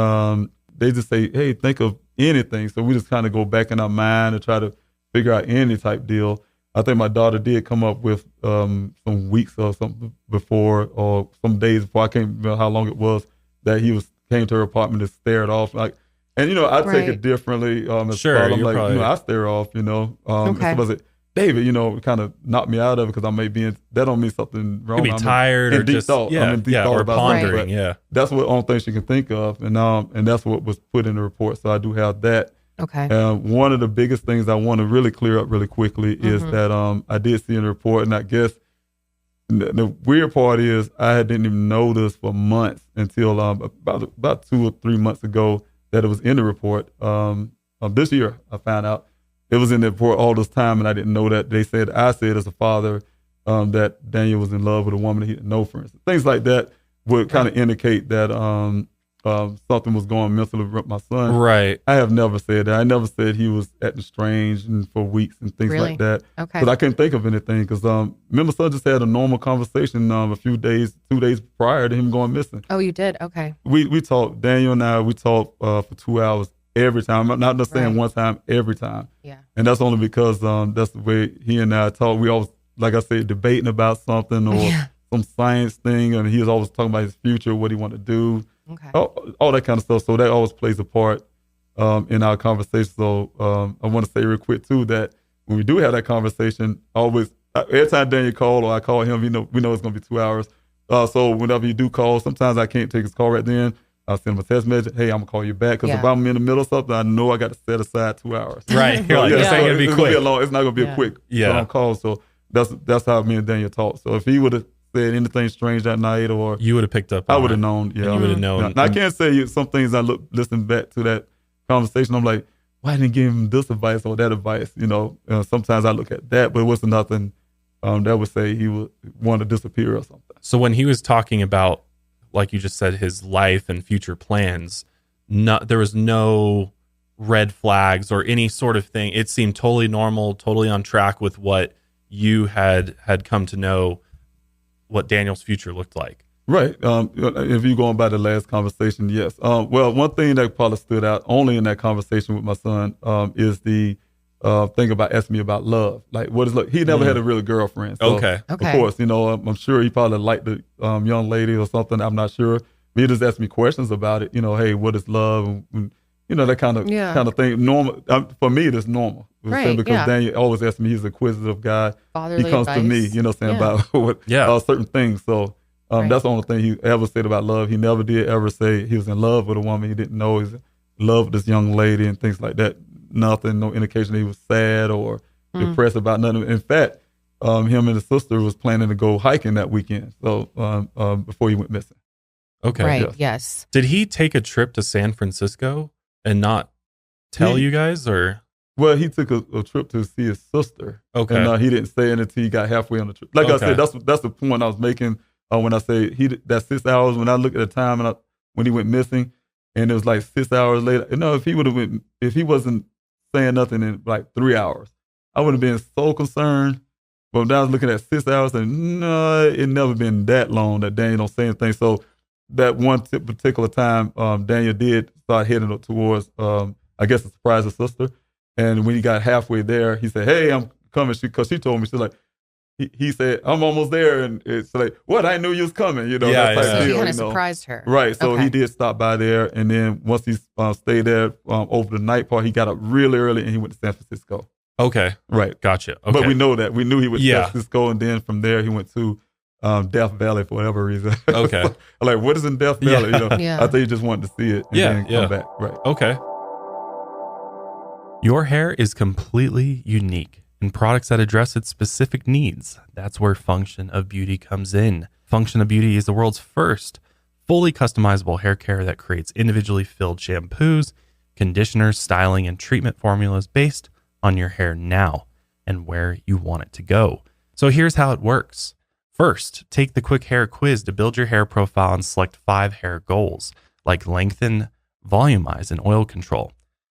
Speaker 3: they just say, "Hey, think of anything." So we just kind of go back in our mind and try to figure out any type deal. I think my daughter did come up with some weeks or something before, or some days before. I can't remember how long it was that he came to her apartment and stared off. Like, and I take
Speaker 2: Right.
Speaker 3: it differently. As
Speaker 1: Sure,
Speaker 3: far, I'm
Speaker 1: you're
Speaker 3: like,
Speaker 1: probably-
Speaker 3: I stare off.
Speaker 2: Okay.
Speaker 3: Was it David? Kind of knocked me out of it because I may be in. That don't mean something wrong.
Speaker 1: Could be
Speaker 3: I'm
Speaker 1: tired
Speaker 3: in
Speaker 1: or
Speaker 3: deep
Speaker 1: just
Speaker 3: thought.
Speaker 1: yeah,
Speaker 3: I'm in deep
Speaker 1: yeah,
Speaker 3: thought
Speaker 1: or
Speaker 3: about something,
Speaker 1: pondering.
Speaker 3: but
Speaker 1: Yeah.
Speaker 3: that's what only thing she can think of, and that's what was put in the report. So I do have that.
Speaker 2: Okay.
Speaker 3: One of the biggest things I want to really clear up really quickly is that I did see in the report, and I guess the weird part is I didn't even know this for months until about 2 or 3 months ago that it was in the report. This year I found out it was in the report all this time, and I didn't know that. I said as a father that Daniel was in love with a woman that he didn't know, for instance. Things like that would kind of indicate that something was going mentally with my son.
Speaker 1: Right.
Speaker 3: I have never said that. I never said he was acting strange and for weeks and things
Speaker 2: Really?
Speaker 3: like that.
Speaker 2: Okay.
Speaker 3: Because I couldn't think of anything. Because me and my son just had a normal conversation a few days, 2 days prior to him going missing.
Speaker 2: Oh, you did? Okay.
Speaker 3: We talked, Daniel and I, we talked for 2 hours every time. I'm not just saying one time, every time.
Speaker 2: Yeah.
Speaker 3: And that's only because that's the way he and I talk. We always, like I said, debating about something or some science thing. And he was always talking about his future, what he wanted to do.
Speaker 2: Okay.
Speaker 3: All that kind of stuff. So that always plays a part in our conversation. So I want to say real quick too that when we do have that conversation, always every time Daniel call or I call him, we know it's going to be 2 hours. So whenever you do call, sometimes I can't take his call right then. I'll send him a text message. Hey, I'm gonna call you back because if I'm in the middle of something, I know I got to set aside 2 hours.
Speaker 1: Right. You're like, this ain't gonna be quick.
Speaker 3: It's not gonna be a quick long call. So that's how me and Daniel talk. So if he would have said anything strange that night, or
Speaker 1: you would have picked up.
Speaker 3: I would have known. Yeah,
Speaker 1: you would have known.
Speaker 3: Now, I can't say some things. Listen back to that conversation. I'm like, why didn't I give him this advice or that advice? Sometimes I look at that, but it wasn't nothing that would say he would want to disappear or something.
Speaker 1: So when he was talking about, like you just said, his life and future plans, there was no red flags or any sort of thing. It seemed totally normal, totally on track with what you had come to know what Daniel's future looked like.
Speaker 3: Right. If you're going by the last conversation, yes. Well, one thing that probably stood out only in that conversation with my son is the thing about asking me about love. Like, what is love? He never had a real girlfriend. So
Speaker 1: Okay.
Speaker 3: Of course, I'm sure he probably liked the young lady or something. I'm not sure. But he just asked me questions about it. Hey, what is love? And, that kind of thing. Normal for me. It's normal.
Speaker 2: Right.
Speaker 3: Because Daniel always asks me. He's an inquisitive guy.
Speaker 2: Fatherly
Speaker 3: he comes
Speaker 2: advice.
Speaker 3: to me. About what certain things. So that's the only thing he ever said about love. He never did ever say he was in love with a woman. He didn't know he was in love with this young lady and things like that. Nothing, no indication that he was sad or depressed about nothing. In fact, him and his sister was planning to go hiking that weekend. So before he went missing.
Speaker 1: Okay.
Speaker 2: Right. Yes.
Speaker 1: Did he take a trip to San Francisco and not tell you guys, or?
Speaker 3: Well, he took a trip to see his sister.
Speaker 1: Okay.
Speaker 3: And he didn't stay in until he got halfway on the trip. Like I said, that's the point I was making when I say that 6 hours. When I look at the time and when he went missing, and it was like 6 hours later. If he wasn't saying nothing in like 3 hours, I would have been so concerned. But when I was looking at 6 hours, and no, it never been that long that Daniel don't say anything. So that one particular time, Daniel did start heading up towards, I guess, to surprise his sister. And when he got halfway there, he said, "Hey, I'm coming." Because she told me, she's like, he said, "I'm almost there," and it's like, "What? I knew you was coming."
Speaker 2: So he kind of surprised her,
Speaker 3: right? So he did stop by there, and then once he stayed there over the night part, he got up really early and he went to San Francisco.
Speaker 1: Okay,
Speaker 3: right,
Speaker 1: gotcha. Okay.
Speaker 3: But we know that we knew he went to San Francisco, and then from there he went to Death Valley for whatever reason.
Speaker 1: Okay,
Speaker 3: so, like, what is in Death Valley? I think he just wanted to see it, and then come back. Right.
Speaker 1: Okay. Your hair is completely unique, and products that address its specific needs. That's where Function of Beauty comes in. Function of Beauty is the world's first fully customizable hair care that creates individually filled shampoos, conditioners, styling, and treatment formulas based on your hair now and where you want it to go. So here's how it works. First, take the quick hair quiz to build your hair profile and select 5 hair goals, like lengthen, volumize, and oil control.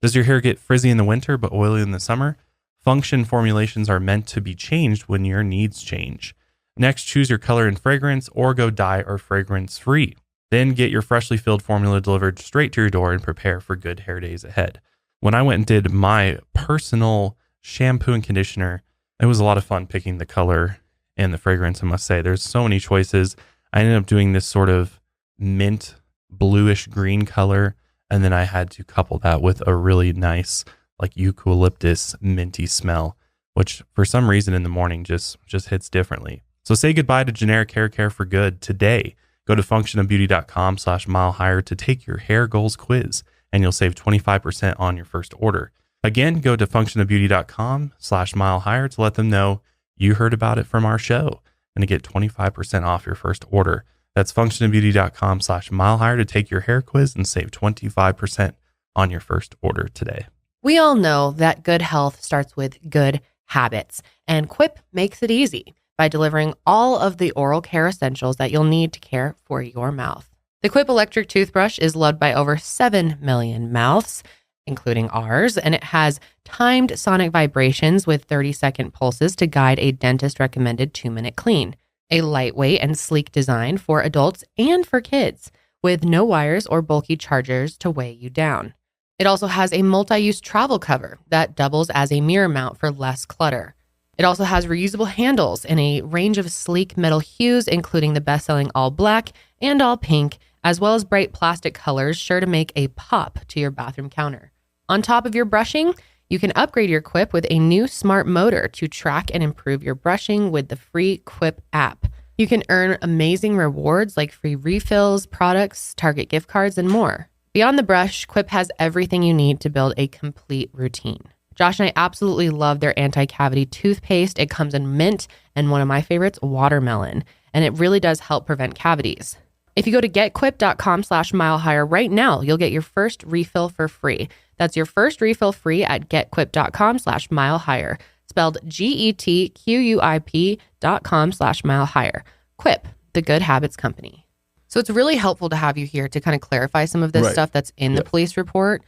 Speaker 1: Does your hair get frizzy in the winter but oily in the summer? Function formulations are meant to be changed when your needs change. Next, choose your color and fragrance, or go dye or fragrance free. Then get your freshly filled formula delivered straight to your door and prepare for good hair days ahead. When I went and did my personal shampoo and conditioner, it was a lot of fun picking the color and the fragrance, I must say. There's so many choices. I ended up doing this sort of mint bluish green color, and then I had to couple that with a really nice like eucalyptus minty smell, which for some reason in the morning just hits differently. So say goodbye to generic hair care for good today. Go to functionofbeauty.com/milehigher to take your hair goals quiz, and you'll save 25% on your first order. Again, go to functionofbeauty.com/milehigher to let them know you heard about it from our show and to get 25% off your first order. That's functionofbeauty.com/milehigher to take your hair quiz and save 25% on your first order today.
Speaker 2: We all know that good health starts with good habits, and Quip makes it easy by delivering all of the oral care essentials that you'll need to care for your mouth. The Quip electric toothbrush is loved by over 7 million mouths, including ours, and it has timed sonic vibrations with 30-second pulses to guide a dentist-recommended 2-minute clean. A lightweight and sleek design for adults and for kids, with no wires or bulky chargers to weigh you down. It also has a multi-use travel cover that doubles as a mirror mount for less clutter. It also has reusable handles in a range of sleek metal hues, including the best-selling all black and all pink, as well as bright plastic colors sure to make a pop to your bathroom counter. On top of your brushing, you can upgrade your Quip with a new smart motor to track and improve your brushing with the free Quip app. You can earn amazing rewards like free refills, products, Target gift cards, and more. Beyond the brush, Quip has everything you need to build a complete routine. Josh and I absolutely love their anti-cavity toothpaste. It comes in mint and one of my favorites, watermelon, and it really does help prevent cavities. If you go to getquip.com/milehigher right now, you'll get your first refill for free. That's your first refill free at getquip.com/milehigher, spelled GETQUIP.com/milehigher. Quip, the good habits company. So it's really helpful to have you here to kind of clarify some of this stuff that's in the police report.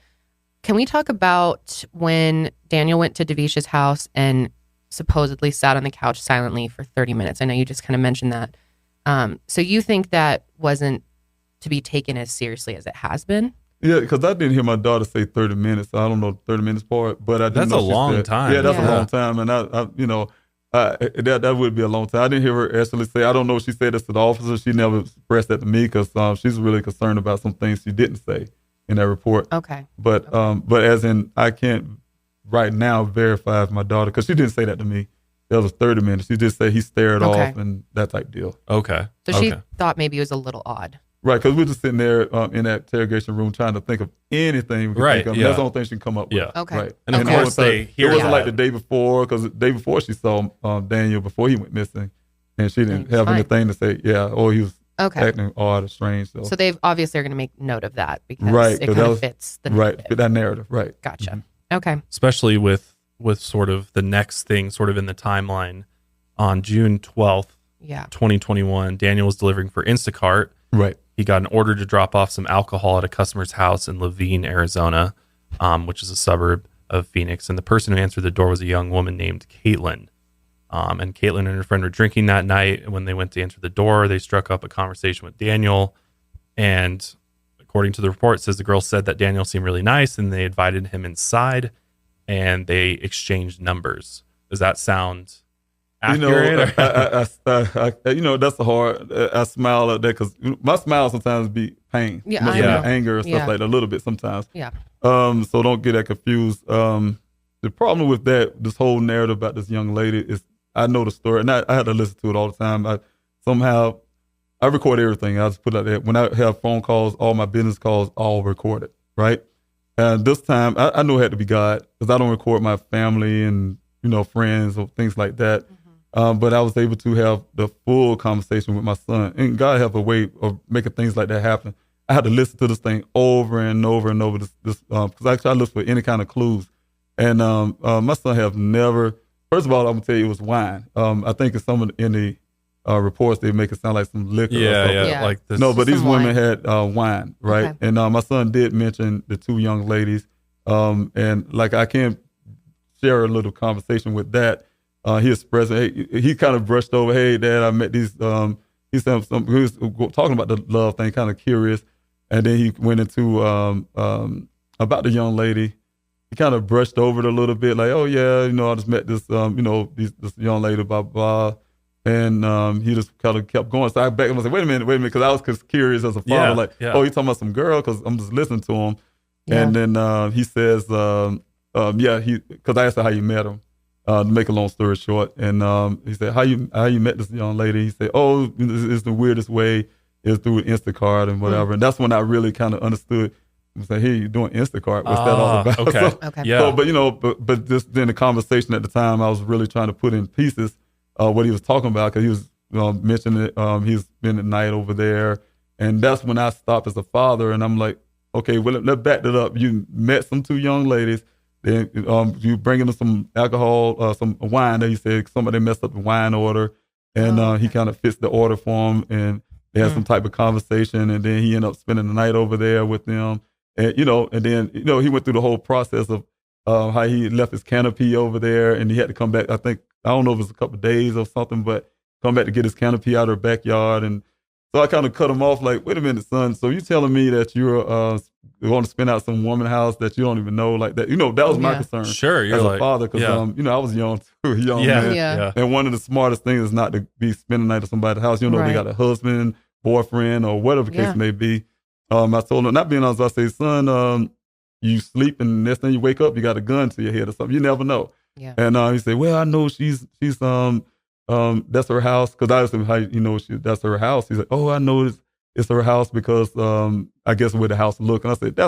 Speaker 2: Can we talk about when Daniel went to Davisha's house and supposedly sat on the couch silently for 30 minutes? I know you just kind of mentioned that. So you think that wasn't to be taken as seriously as it has been?
Speaker 3: Yeah, because I didn't hear my daughter say 30 minutes. So I don't know the 30 minutes part, but I didn't know
Speaker 1: That's a long time.
Speaker 3: Yeah, that's a long time. And that would be a long time. I didn't hear her actually say, I don't know if she said this to the officer. She never expressed that to me because she's really concerned about some things she didn't say in that report.
Speaker 2: Okay.
Speaker 3: But as in, I can't right now verify if my daughter, because she didn't say that to me. That was 30 minutes. She just said he stared off and that type deal.
Speaker 1: Okay.
Speaker 2: So she thought maybe it was a little odd.
Speaker 3: Right, because we're just sitting there in that interrogation room trying to think of anything we can think of. That's the only thing she can come up with.
Speaker 1: Yeah.
Speaker 2: Okay.
Speaker 3: Right.
Speaker 1: And of course they hear
Speaker 3: it wasn't
Speaker 1: that.
Speaker 3: like the day before, because the day before she saw Daniel before he went missing, and she didn't have anything to say. Yeah, or he was acting odd or strange. So
Speaker 2: they obviously are going to make note of that because it kind of fits the narrative.
Speaker 3: Fit that narrative. Right.
Speaker 2: Gotcha.
Speaker 3: Mm-hmm.
Speaker 2: Okay.
Speaker 1: Especially with sort of the next thing sort of in the timeline. On June 12th, 2021, Daniel was delivering for Instacart.
Speaker 3: Right.
Speaker 1: He got an order to drop off some alcohol at a customer's house in Laveen, Arizona, which is a suburb of Phoenix. And the person who answered the door was a young woman named Caitlin. And Caitlin and her friend were drinking that night. And when they went to answer the door, they struck up a conversation with Daniel. And according to the report, it says the girl said that Daniel seemed really nice and they invited him inside and they exchanged numbers. Does that sound accurate?
Speaker 3: That's a hard. I smile at that because my smile sometimes be pain, anger and stuff like that, a little bit sometimes.
Speaker 2: Yeah.
Speaker 3: So don't get that confused. The problem with this whole narrative about this young lady is I know the story, and I had to listen to it all the time. I record everything. I just put it out there. When I have phone calls, all my business calls, all recorded, right? And this time, I know it had to be God because I don't record my family and friends or things like that. But I was able to have the full conversation with my son, and God have a way of making things like that happen. I had to listen to this thing over and over and over because I try to look for any kind of clues. And my son have never. First of all, I'm gonna tell you it was wine. I think in some of the reports they make it sound like some liquor.
Speaker 1: Yeah. Like this.
Speaker 3: No, but these women had wine, right?
Speaker 2: Okay.
Speaker 3: And my son did mention the two young ladies, and like I can't share a little conversation with that. He expressed, he kind of brushed over, hey, Dad, I met these, he said he was talking about the love thing, kind of curious. And then he went into about the young lady. He kind of brushed over it a little bit, like, oh, yeah, I just met this, this young lady, blah, blah. And he just kind of kept going. So I backed him and said, wait a minute, because I was curious as a father, oh, you talking about some girl? Because I'm just listening to him. Yeah. And then he says, because I asked her how you met him. To make a long story short, and he said, "How you met this young lady?" He said, "Oh, it's the weirdest way. It's through Instacart and whatever." And that's when I really kind of understood. I said, "Hey, you're doing Instacart? What's that all about?"
Speaker 1: Okay,
Speaker 2: okay.
Speaker 1: Yeah.
Speaker 3: So, but just then the conversation at the time, I was really trying to put in pieces what he was talking about because he was mentioning it. He's been at night over there, and that's when I stopped as a father, and I'm like, "Okay, well, let's back that up. You met some two young ladies." Then you bringing them some alcohol, some wine. He said somebody messed up the wine order, and he kind of fits the order for him. And They had some type of conversation, and then he ended up spending the night over there with them. And, and then, he went through the whole process of how he left his canopy over there, and he had to come back. I don't know if it was a couple of days or something, but come back to get his canopy out of her backyard. And so I kind of cut him off like, wait a minute, son. So you telling me that you're going to spend out some woman house that you don't even know like that? That was my concern.
Speaker 1: Sure, you're
Speaker 3: as
Speaker 1: like,
Speaker 3: a father, because I was young too, man. And one of the smartest things is not to be spending the night at somebody's house. They got a husband, boyfriend, or whatever the case may be. I told him, not being honest, I say, son, you sleep and next thing you wake up, you got a gun to your head or something. You never know. Yeah. And he said, well, I know she's that's her house. Because I asked him, how that's her house. He's like, oh, I know it's her house because I guess where the house look. And I said,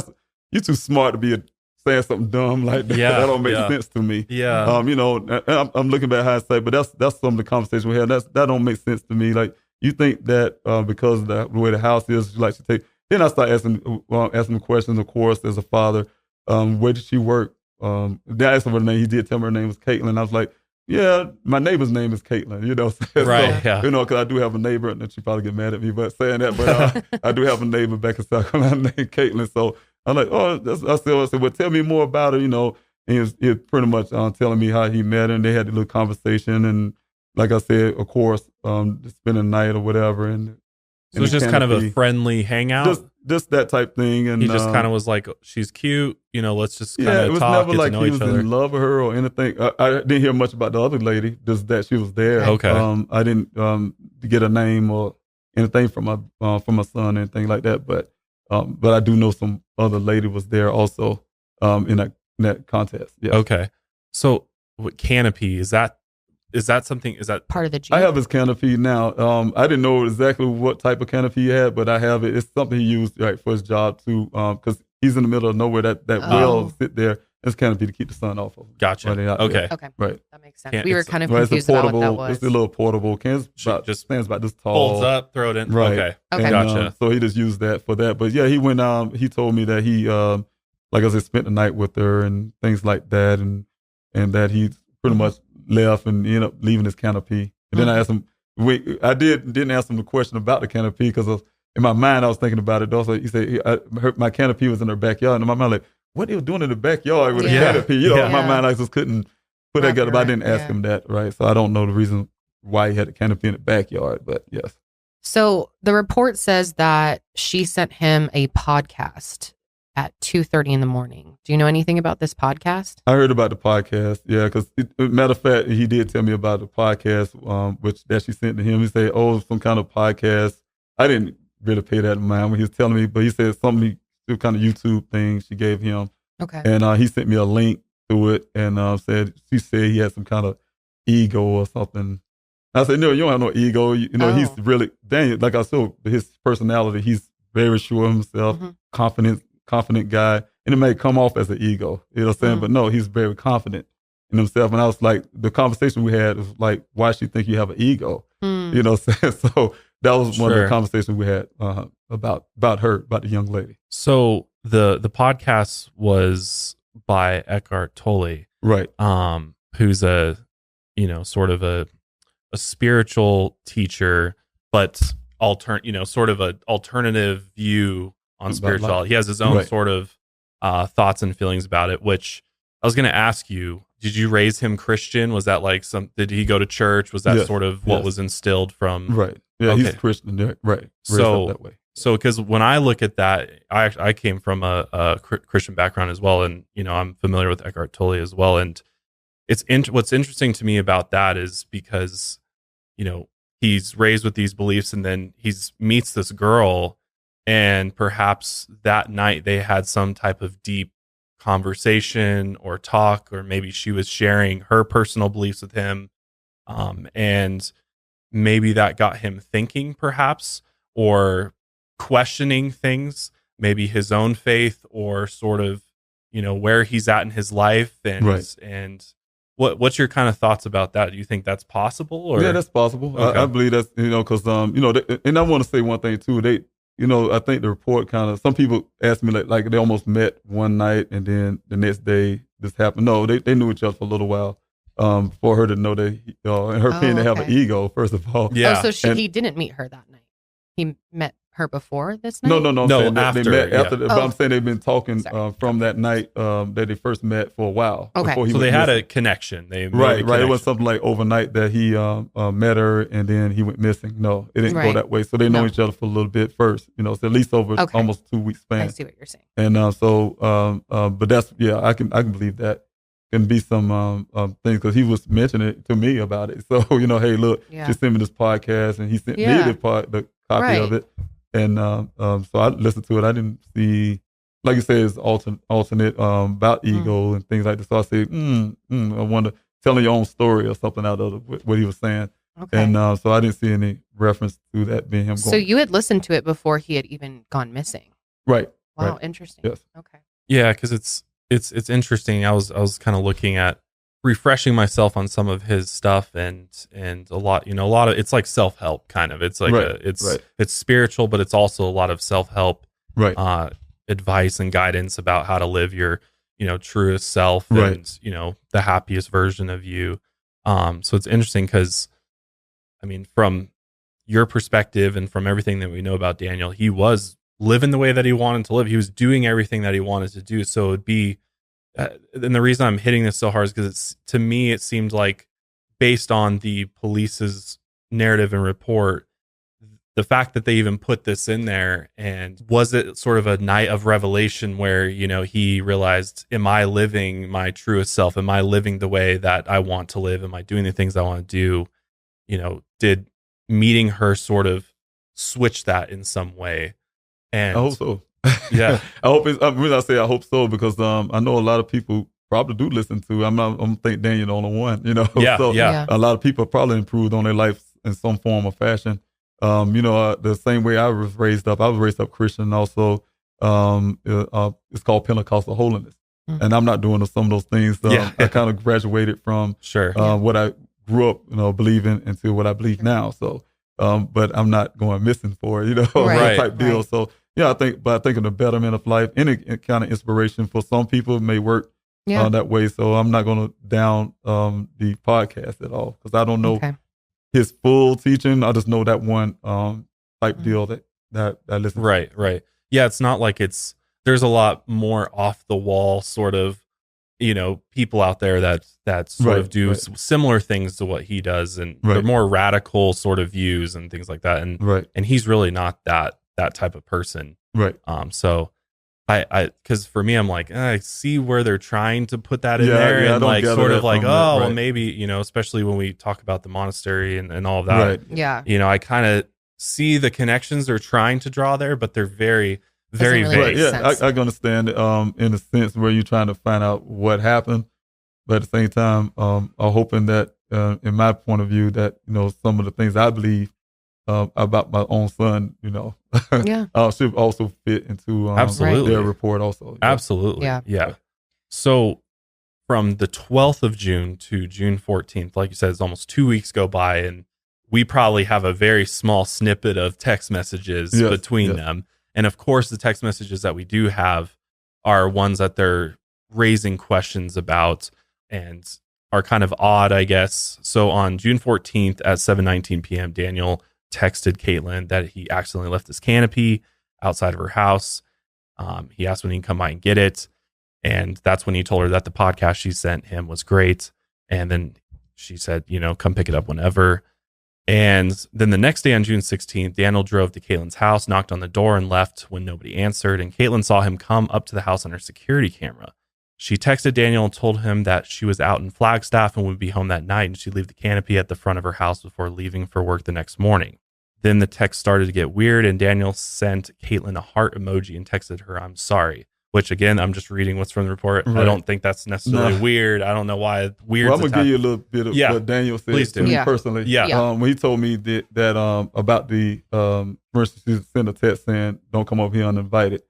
Speaker 3: you're too smart to be saying something dumb like that. That don't make sense to me.
Speaker 1: Yeah.
Speaker 3: I'm looking back hindsight, but that's some of the conversation we had. That don't make sense to me. Like, you think that because of the way the house is, you like to take. Then I start asking questions, of course, as a father. Where did she work? Then I asked him her name. He did tell me her name was Caitlin. I was like, yeah, my neighbor's name is Caitlin,
Speaker 1: Right,
Speaker 3: so, because I do have a neighbor, and she probably get mad at me but saying that, but I do have a neighbor back in South Carolina named Caitlin. So I'm like, I said, well, tell me more about her, and he was pretty much telling me how he met her, and they had a little conversation, and like I said, of course, spending the night or whatever, and
Speaker 1: so it's just kind of a friendly hangout,
Speaker 3: just that type thing. And
Speaker 1: he just kind of was like, she's cute, let's just kind of talk, get to know each other. It was never like he was in love with her or anything. I didn't hear much about the other lady, just that she was there. Okay.
Speaker 3: I didn't get a name or anything from my son or anything like that, but I do know some other lady was there also in that contest. Yeah.
Speaker 1: Okay. So what canopy is that? Is that
Speaker 2: part of the Jeep?
Speaker 3: I have his canopy now. I didn't know exactly what type of canopy he had, but I have it. It's something he used for his job too, because he's in the middle of nowhere. That well sit there. It's canopy to keep the sun off of him.
Speaker 1: Gotcha.
Speaker 2: Okay.
Speaker 3: Right.
Speaker 2: That makes sense. We were kind of confused about what that was.
Speaker 3: It's a little portable. Just stands about this tall.
Speaker 1: Folds up, throw it in.
Speaker 3: Right.
Speaker 1: Okay.
Speaker 3: And,
Speaker 1: Gotcha.
Speaker 3: So he just used that for that. But yeah, he went. He told me that he, like I said, spent the night with her and things like that, and that he pretty much left and ended up leaving his canopy. And then I asked him, I didn't ask him the question about the canopy because in my mind I was thinking about it also. He said, my canopy was in her backyard. And in my mind, like, what he was doing in the backyard with a canopy? In my mind I just couldn't put that together, but I didn't ask him that, right? So I don't know the reason why he had a canopy in the backyard, but yes.
Speaker 2: So the report says that she sent him a podcast at 2:30 in the morning. Do you know anything about this podcast?
Speaker 3: I heard about the podcast, yeah, because matter of fact, he did tell me about the podcast, that she sent to him. He said, some kind of podcast. I didn't really pay that in mind when he was telling me, but he said some kind of YouTube thing she gave him.
Speaker 2: Okay.
Speaker 3: And he sent me a link to it and she said he had some kind of ego or something. I said, no, you don't have no ego. He's really, like I said, his personality, he's very sure of himself, confident guy, and it may come off as an ego, you know what I'm saying? But no, he's very confident in himself. And I was like, the conversation we had was like, why she think you have an ego? You know what I'm saying? So that was one of the conversations we had about her, about the young lady.
Speaker 1: So the podcast was by Eckhart Tolle,
Speaker 3: right?
Speaker 1: Who's a sort of a spiritual teacher, but sort of an alternative view on spirituality. He has his own sort of thoughts and feelings about it, which I was going to ask you, did you raise him Christian? Was that like did he go to church? Was that sort of what was instilled from?
Speaker 3: Right. Yeah, he's Christian. Right.
Speaker 1: So
Speaker 3: that way.
Speaker 1: So, because when I look at that, I came from a Christian background as well. And, I'm familiar with Eckhart Tolle as well. And what's interesting to me about that is because, he's raised with these beliefs and then he meets this girl. And perhaps that night they had some type of deep conversation or talk, or maybe she was sharing her personal beliefs with him. And maybe that got him thinking perhaps, or questioning things, maybe his own faith, or sort of, where he's at in his life. And what's your kind of thoughts about that? Do you think that's possible? Or?
Speaker 3: Yeah, that's possible. Okay. I believe that's, because, and I want to say one thing too. I think the report some people asked me like they almost met one night and then the next day this happened. No, they knew each other for a little while for her to know that, in her opinion, they have an ego, first of all.
Speaker 1: Yeah.
Speaker 2: So he didn't meet her that night. he met her before this night?
Speaker 3: No, I'm
Speaker 1: No,
Speaker 3: saying that they
Speaker 1: after,
Speaker 3: met after.
Speaker 1: yeah.
Speaker 3: But I'm saying they've been talking
Speaker 2: Sorry.
Speaker 3: from that night that they first met for a while.
Speaker 2: Okay.
Speaker 3: Before he
Speaker 1: So
Speaker 3: went
Speaker 1: they had
Speaker 3: missing.
Speaker 1: a connection. They made a
Speaker 3: Right. It was
Speaker 1: connection.
Speaker 3: something like overnight that he met her and then he went missing. No, it didn't go
Speaker 2: Right.
Speaker 3: that way. So they know
Speaker 2: No.
Speaker 3: each other for a little bit first. So at least over
Speaker 2: Okay.
Speaker 3: almost 2 weeks
Speaker 2: I
Speaker 3: span.
Speaker 2: see what you're saying.
Speaker 3: And but that's I can believe that can be some things because he was mentioning it to me about it. So hey, look,
Speaker 2: Yeah.
Speaker 3: just send me this podcast, and he sent me
Speaker 2: Yeah.
Speaker 3: the copy
Speaker 2: Right.
Speaker 3: of it, and so I listened to it. I didn't see, like you said, it's alternate about ego and things like that. So I said, I wonder telling your own story or something out of what he was saying,
Speaker 2: Okay.
Speaker 3: and so I didn't see any reference to that being him.
Speaker 2: So
Speaker 3: going.
Speaker 2: you had listened to it before he had even gone missing.
Speaker 3: Right.
Speaker 2: Wow,
Speaker 3: Right.
Speaker 2: interesting.
Speaker 3: Yes.
Speaker 2: Okay.
Speaker 1: Yeah, because it's interesting. I was kind of looking at refreshing myself on some of his stuff and a lot of it's like self-help kind of. It's like
Speaker 3: Right,
Speaker 1: it's spiritual, but it's also a lot of self-help
Speaker 3: Right.
Speaker 1: advice and guidance about how to live your truest self
Speaker 3: Right.
Speaker 1: and the happiest version of you. So it's interesting because I mean, from your perspective and from everything that we know about Daniel, he was living the way that he wanted to live. He was doing everything that he wanted to do. So it'd be, and the reason I'm hitting this so hard is because to me, it seemed like based on the police's narrative and report, the fact that they even put this in there, and was it sort of a night of revelation where, he realized, am I living my truest self? Am I living the way that I want to live? Am I doing the things I want to do? Did meeting her sort of switch that in some way? And
Speaker 3: I hope so.
Speaker 1: Yeah.
Speaker 3: I hope it's. I say I hope so because I know a lot of people probably do listen to. I'm think Daniel the only one.
Speaker 1: Yeah,
Speaker 3: So
Speaker 1: yeah.
Speaker 3: a lot of people probably improved on their life in some form or fashion. The same way I was raised up. I was raised up Christian. Also, it's called Pentecostal holiness, and I'm not doing some of those things. I kind of graduated from
Speaker 1: Sure.
Speaker 3: what I grew up, believing into what I believe now. So, but I'm not going missing for it,
Speaker 2: Right,
Speaker 3: type deal.
Speaker 2: right.
Speaker 3: So. Yeah, I think of the betterment of life, any kind of inspiration for some people may work
Speaker 2: Yeah.
Speaker 3: that way. So I'm not going to down the podcast at all because I don't know
Speaker 2: Okay.
Speaker 3: his full teaching. I just know that one type deal that I listen to.
Speaker 1: Right. Yeah, it's not like there's a lot more off the wall sort of, people out there that sort of do similar things to what he does, and they're more radical sort of views and things like that. And he's really not that type of person.
Speaker 3: Right.
Speaker 1: So I because for me, I'm like, I see where they're trying to put that in there, and like sort of like, well, maybe, especially when we talk about the monastery and all of that.
Speaker 3: Right.
Speaker 2: Yeah.
Speaker 1: I kind of see the connections they're trying to draw there, but they're very, very
Speaker 2: Doesn't really
Speaker 1: vague.
Speaker 2: make
Speaker 3: Right. Yeah,
Speaker 2: sense.
Speaker 3: I can understand in a sense where you're trying to find out what happened, but at the same time, I'm hoping that in my point of view that some of the things I believe about my own son,
Speaker 2: Yeah.
Speaker 3: should also fit into
Speaker 1: Absolutely.
Speaker 3: their report also. Yeah.
Speaker 1: Absolutely.
Speaker 2: Yeah.
Speaker 1: Yeah. So from the 12th of June to June 14th, like you said, it's almost 2 weeks go by, and we probably have a very small snippet of text messages between them. And of course, the text messages that we do have are ones that they're raising questions about and are kind of odd, I guess. So on June 14th at 7:19 p.m., Daniel texted Caitlin that he accidentally left his canopy outside of her house. He asked when he can come by and get it. And that's when he told her that the podcast she sent him was great. And then she said, come pick it up whenever. And then the next day on June 16th, Daniel drove to Caitlin's house, knocked on the door, and left when nobody answered. And Caitlin saw him come up to the house on her security camera. She texted Daniel and told him that she was out in Flagstaff and would be home that night, and she'd leave the canopy at the front of her house before leaving for work the next morning. Then the text started to get weird, and Daniel sent Caitlin a heart emoji and texted her, "I'm sorry." Which, again, I'm just reading what's from the report.
Speaker 3: Right.
Speaker 1: I don't think that's necessarily weird. I don't know why weird.
Speaker 3: Well, I'm gonna give you a little bit of what Daniel said
Speaker 1: Please
Speaker 3: to
Speaker 1: do.
Speaker 3: me
Speaker 2: Yeah.
Speaker 3: personally.
Speaker 1: Yeah.
Speaker 3: When he told me that about the for instance, he sent a text saying, "Don't come up here uninvited."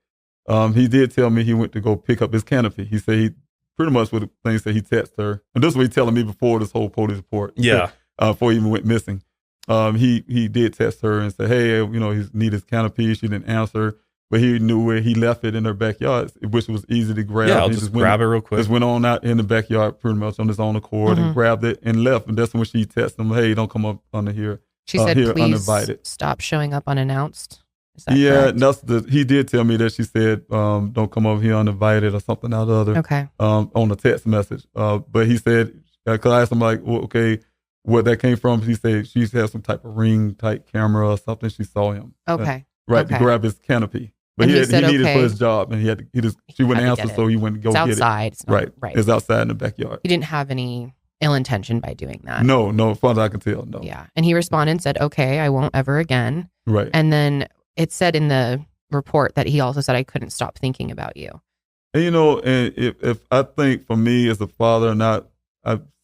Speaker 3: He did tell me he went to go pick up his canopy. He said he pretty much with the things that he texted her, and this is what he telling me before this whole police report.
Speaker 1: Yeah.
Speaker 3: Before he even went missing. He did text her and say, "Hey, he need his canopy." She didn't answer. But he knew where he left it in her backyard, which was easy to grab.
Speaker 1: Yeah, I'll
Speaker 3: He
Speaker 1: just grab it real quick.
Speaker 3: Just went on out in the backyard pretty much on his own accord and grabbed it and left. And that's when she texted him, "Hey, don't come up under here
Speaker 2: She said,
Speaker 3: here
Speaker 2: please
Speaker 3: uninvited.
Speaker 2: stop showing up unannounced. Is that
Speaker 3: Yeah,
Speaker 2: correct?
Speaker 3: he did tell me that. She said, don't come over here uninvited or something or the other.
Speaker 2: Okay.
Speaker 3: On a text message. But he said, because I asked him like, well, okay, where that came from. He said she had some type of ring type camera or something. She saw him.
Speaker 2: Okay.
Speaker 3: Right, to grab his canopy. But
Speaker 2: And
Speaker 3: he
Speaker 2: said,
Speaker 3: needed it for
Speaker 2: okay.
Speaker 3: his job, and she wouldn't
Speaker 2: Had to
Speaker 3: answer,
Speaker 2: get
Speaker 3: so
Speaker 2: it.
Speaker 3: he went to go
Speaker 2: It's
Speaker 3: get
Speaker 2: outside.
Speaker 3: it.
Speaker 2: It's not, right.
Speaker 3: It's outside in the backyard.
Speaker 2: He didn't have any ill intention by doing that.
Speaker 3: No, as far as I can tell, no.
Speaker 2: Yeah. And he responded and said, okay, I won't ever again.
Speaker 3: Right.
Speaker 2: And then it said in the report that he also said, I couldn't stop thinking about you.
Speaker 3: And and if I think for me as a father,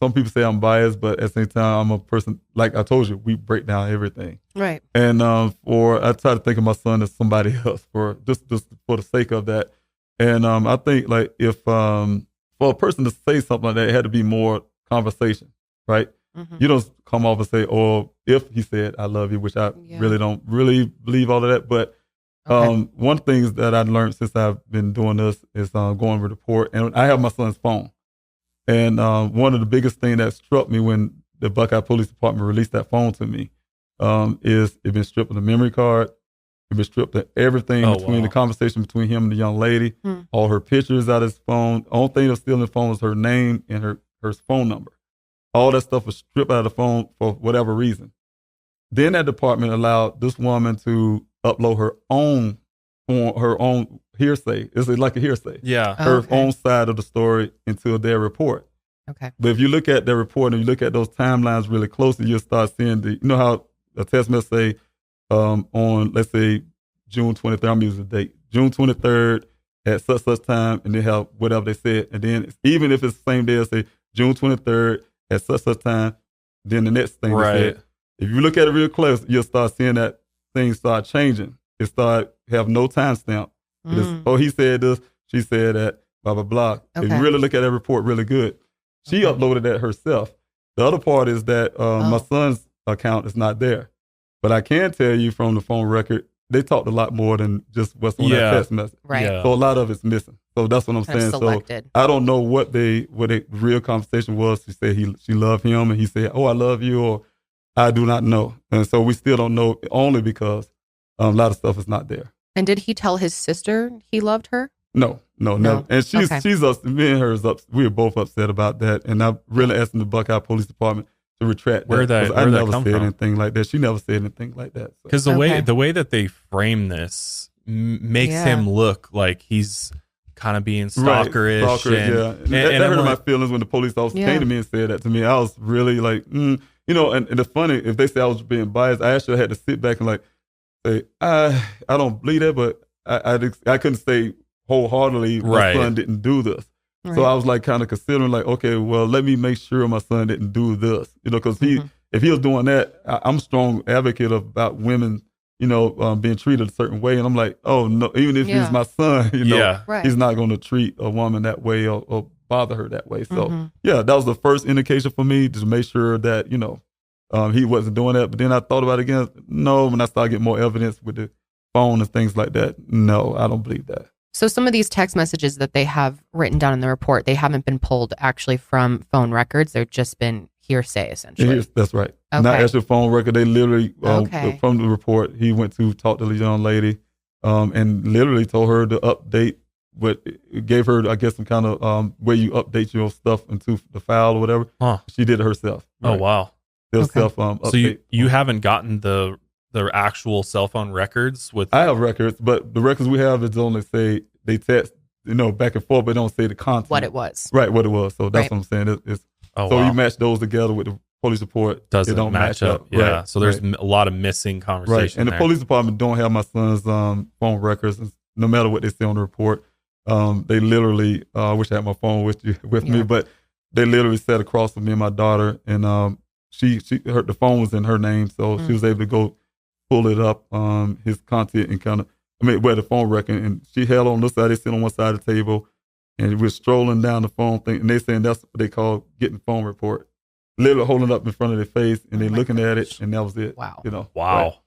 Speaker 3: some people say I'm biased, but at the same time, I'm a person, like I told you, we break down everything.
Speaker 2: Right.
Speaker 3: And I try to think of my son as somebody else for just for the sake of that. And I think like if for a person to say something like that, it had to be more conversation, right?
Speaker 2: Mm-hmm.
Speaker 3: You don't come off and say, "Oh, if he said I love you," which I really don't really believe all of that. But one thing that I learned since I've been doing this is going with the report, and I have my son's phone. And one of the biggest things that struck me when the Buckeye Police Department released that phone to me is it been stripped of the memory card. It been stripped of everything between the conversation between him and the young lady. All her pictures out of his phone. The only thing that's still in the phone was her name and her phone number. All that stuff was stripped out of the phone for whatever reason. Then that department allowed this woman to upload her own hearsay. It's like a hearsay.
Speaker 1: Yeah.
Speaker 3: Her own side of the story into their report.
Speaker 2: Okay.
Speaker 3: But if you look at their report and you look at those timelines really closely, you'll start seeing how a text message say on, let's say, June 23rd, I'm using the date, June 23rd at such time, and they have whatever they said. And then even if it's the same day, it'll say June 23rd at such time, then the next thing they said. If you look at it real close, you'll start seeing that things start changing. It start have no timestamp. He said this, she said that, blah, blah, blah. If you really look at that report really good, she uploaded that herself. The other part is that my son's account is not there. But I can tell you from the phone record, they talked a lot more than just what's on that text message.
Speaker 2: Right.
Speaker 1: Yeah.
Speaker 3: So a lot of it's missing. So that's what I'm saying.
Speaker 2: Selected.
Speaker 3: So I don't know what the real conversation was. She said she loved him, and he said, "Oh, I love you," or I do not know. And so we still don't know, only because a lot of stuff is not there.
Speaker 2: And did he tell his sister he loved her?
Speaker 3: No, never. And she's me and her we were both upset about that. And I really asked the Buckeye Police Department to retract
Speaker 1: where
Speaker 3: that.
Speaker 1: I
Speaker 3: never
Speaker 1: come
Speaker 3: said
Speaker 1: from?
Speaker 3: anything like that. She never said anything like that.
Speaker 1: Because the way that they frame this makes him look like he's kind of being stalkerish.
Speaker 3: And that hurt my feelings when the police officer came to me and said that to me. I was really like, and it's funny, if they say I was being biased, I actually had to sit back and like say, I don't believe that, but I couldn't say wholeheartedly my son didn't do this. Right. So I was like kind of considering like, okay, well, let me make sure my son didn't do this, because if he was doing that, I'm a strong advocate about women, being treated a certain way. And I'm like, oh no, even if he's my son, he's not going to treat a woman that way or bother her that way. So that was the first indication for me to make sure that, he wasn't doing that. But then I thought about it again. No, when I started getting more evidence with the phone and things like that, no, I don't believe that.
Speaker 2: So some of these text messages that they have written down in the report, they haven't been pulled actually from phone records. They've just been hearsay, essentially.
Speaker 3: That's right.
Speaker 2: Okay.
Speaker 3: Not actual phone record. They literally, from the report, he went to talk to the young lady and literally told her to update, but it gave her, I guess, some kind of where you update your stuff into the file or whatever.
Speaker 1: Huh.
Speaker 3: She did it herself.
Speaker 1: Right? Oh, wow.
Speaker 3: Update.
Speaker 1: So you haven't gotten the actual cell phone records with?
Speaker 3: I have records, but the records we have is only say they text, back and forth, but don't say the content.
Speaker 2: What it was.
Speaker 3: Right, what it was. So that's what I'm saying. You match those together with the police report. It don't match up.
Speaker 1: Yeah.
Speaker 3: Right.
Speaker 1: So there's a lot of missing conversation.
Speaker 3: Right. And the police department don't have my son's phone records, no matter what they say on the report. They literally, I wish I had my phone with me, but they literally sat across from me and my daughter, and the phone was in her name, so she was able to go pull it up, his content, and where the phone record, and she held on this side, they sit on one side of the table, and we're strolling down the phone thing, and they saying that's what they call getting the phone report. Literally holding it up in front of their face, and they looking at it, and that was it.
Speaker 2: Wow.
Speaker 1: Wow.
Speaker 3: Right.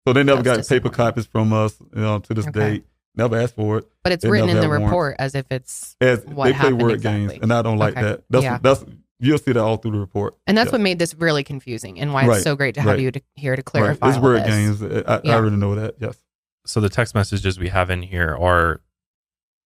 Speaker 3: So they never got paper copies from us to this date. Never asked for it.
Speaker 2: But it's written in the report as if it's
Speaker 3: as
Speaker 2: what
Speaker 3: they play
Speaker 2: happened
Speaker 3: word
Speaker 2: exactly.
Speaker 3: games, and I don't like that. That's You'll see that all through the report.
Speaker 2: And that's what made this really confusing and why it's so great to have you here to clarify.
Speaker 3: It's word games. I already know that. Yes.
Speaker 1: So the text messages we have in here are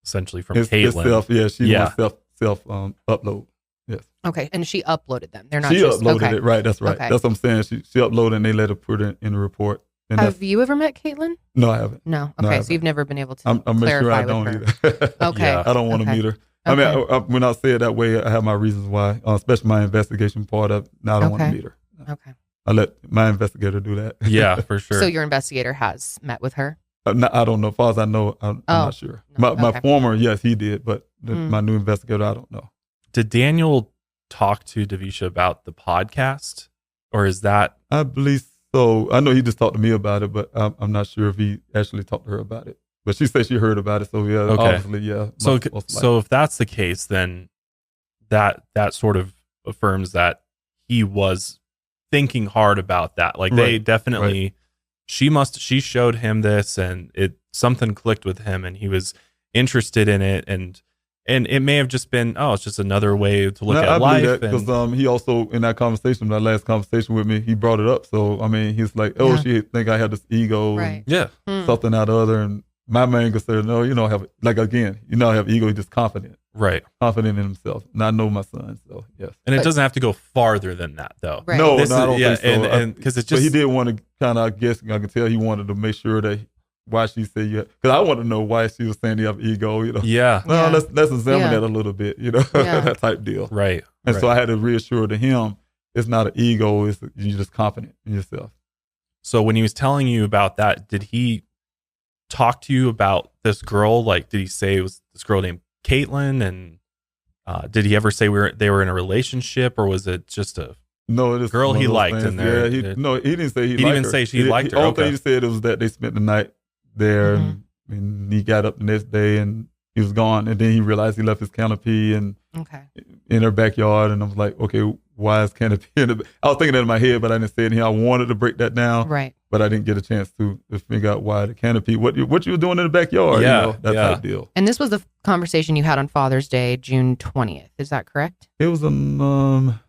Speaker 1: essentially from Caitlin.
Speaker 3: She wants self upload. Yes.
Speaker 2: Okay, and she uploaded them. They're not.
Speaker 3: She uploaded it. Right. That's right.
Speaker 2: Okay.
Speaker 3: That's what I'm saying. She uploaded and they let her put it in the report. And
Speaker 2: have you ever met Caitlin?
Speaker 3: No, I haven't.
Speaker 2: No. Okay, so you've never been able to.
Speaker 3: I'm
Speaker 2: clarify
Speaker 3: sure I
Speaker 2: with
Speaker 3: don't
Speaker 2: her.
Speaker 3: either.
Speaker 2: Okay.
Speaker 3: I don't want to meet her.
Speaker 2: Okay.
Speaker 3: I mean, when I say it that way, I have my reasons why, especially my investigation part of. Now I don't want to meet her.
Speaker 2: Okay.
Speaker 3: I let my investigator do that.
Speaker 1: Yeah, for sure.
Speaker 2: So your investigator has met with her?
Speaker 3: I don't know. As far as I know, I'm not sure.
Speaker 2: No,
Speaker 3: my former, yes, he did, but my new investigator, I don't know.
Speaker 1: Did Daniel talk to Davisha about the podcast, or is that?
Speaker 3: I believe so. I know he just talked to me about it, but I'm not sure if he actually talked to her about it. But she said she heard about it, so yeah, obviously, yeah.
Speaker 1: So if that's the case, then that sort of affirms that he was thinking hard about that. Like they definitely, she showed him this, and something clicked with him, and he was interested in it, and it may have just been, it's just another way to look at life.
Speaker 3: Because he also, in that conversation, that last conversation with me, he brought it up. So I mean, he's like, she think I had this ego,
Speaker 2: right?
Speaker 3: Something out of other, and my main concern, no, you don't have, like, again, you don't have ego, he's just confident.
Speaker 1: Right.
Speaker 3: Confident in himself. And I know my son, so yes.
Speaker 1: And it doesn't have to go farther than that, though.
Speaker 2: Right.
Speaker 3: No, I don't think so.
Speaker 1: And because it's just.
Speaker 3: But he did want to kind of, I guess, I could tell he wanted to make sure that why she said, because I want to know why she was saying you have ego, you know.
Speaker 1: Yeah.
Speaker 3: No, let's examine that a little bit, you know, that type deal.
Speaker 1: Right.
Speaker 3: And so I had to reassure to him, it's not an ego, you're just confident in yourself.
Speaker 1: So when he was telling you about that, did he talk to you about this girl? Like, did he say it was this girl named Caitlin? And did he ever say they were in a relationship, or was it just a girl he liked in there?
Speaker 3: He didn't say he liked her.
Speaker 1: He didn't even say she liked her.
Speaker 3: The only thing he said was that they spent the night there, and he got up the next day and he was gone. And then he realized he left his canopy in her backyard. And I was like, okay, why is canopy I was thinking that in my head, but I didn't say it here. I wanted to break that down.
Speaker 2: Right.
Speaker 3: But I didn't get a chance to figure out why the canopy, what you were doing in the backyard, that type deal.
Speaker 2: And this was the conversation you had on Father's Day, June 20th. Is that correct?
Speaker 3: It was on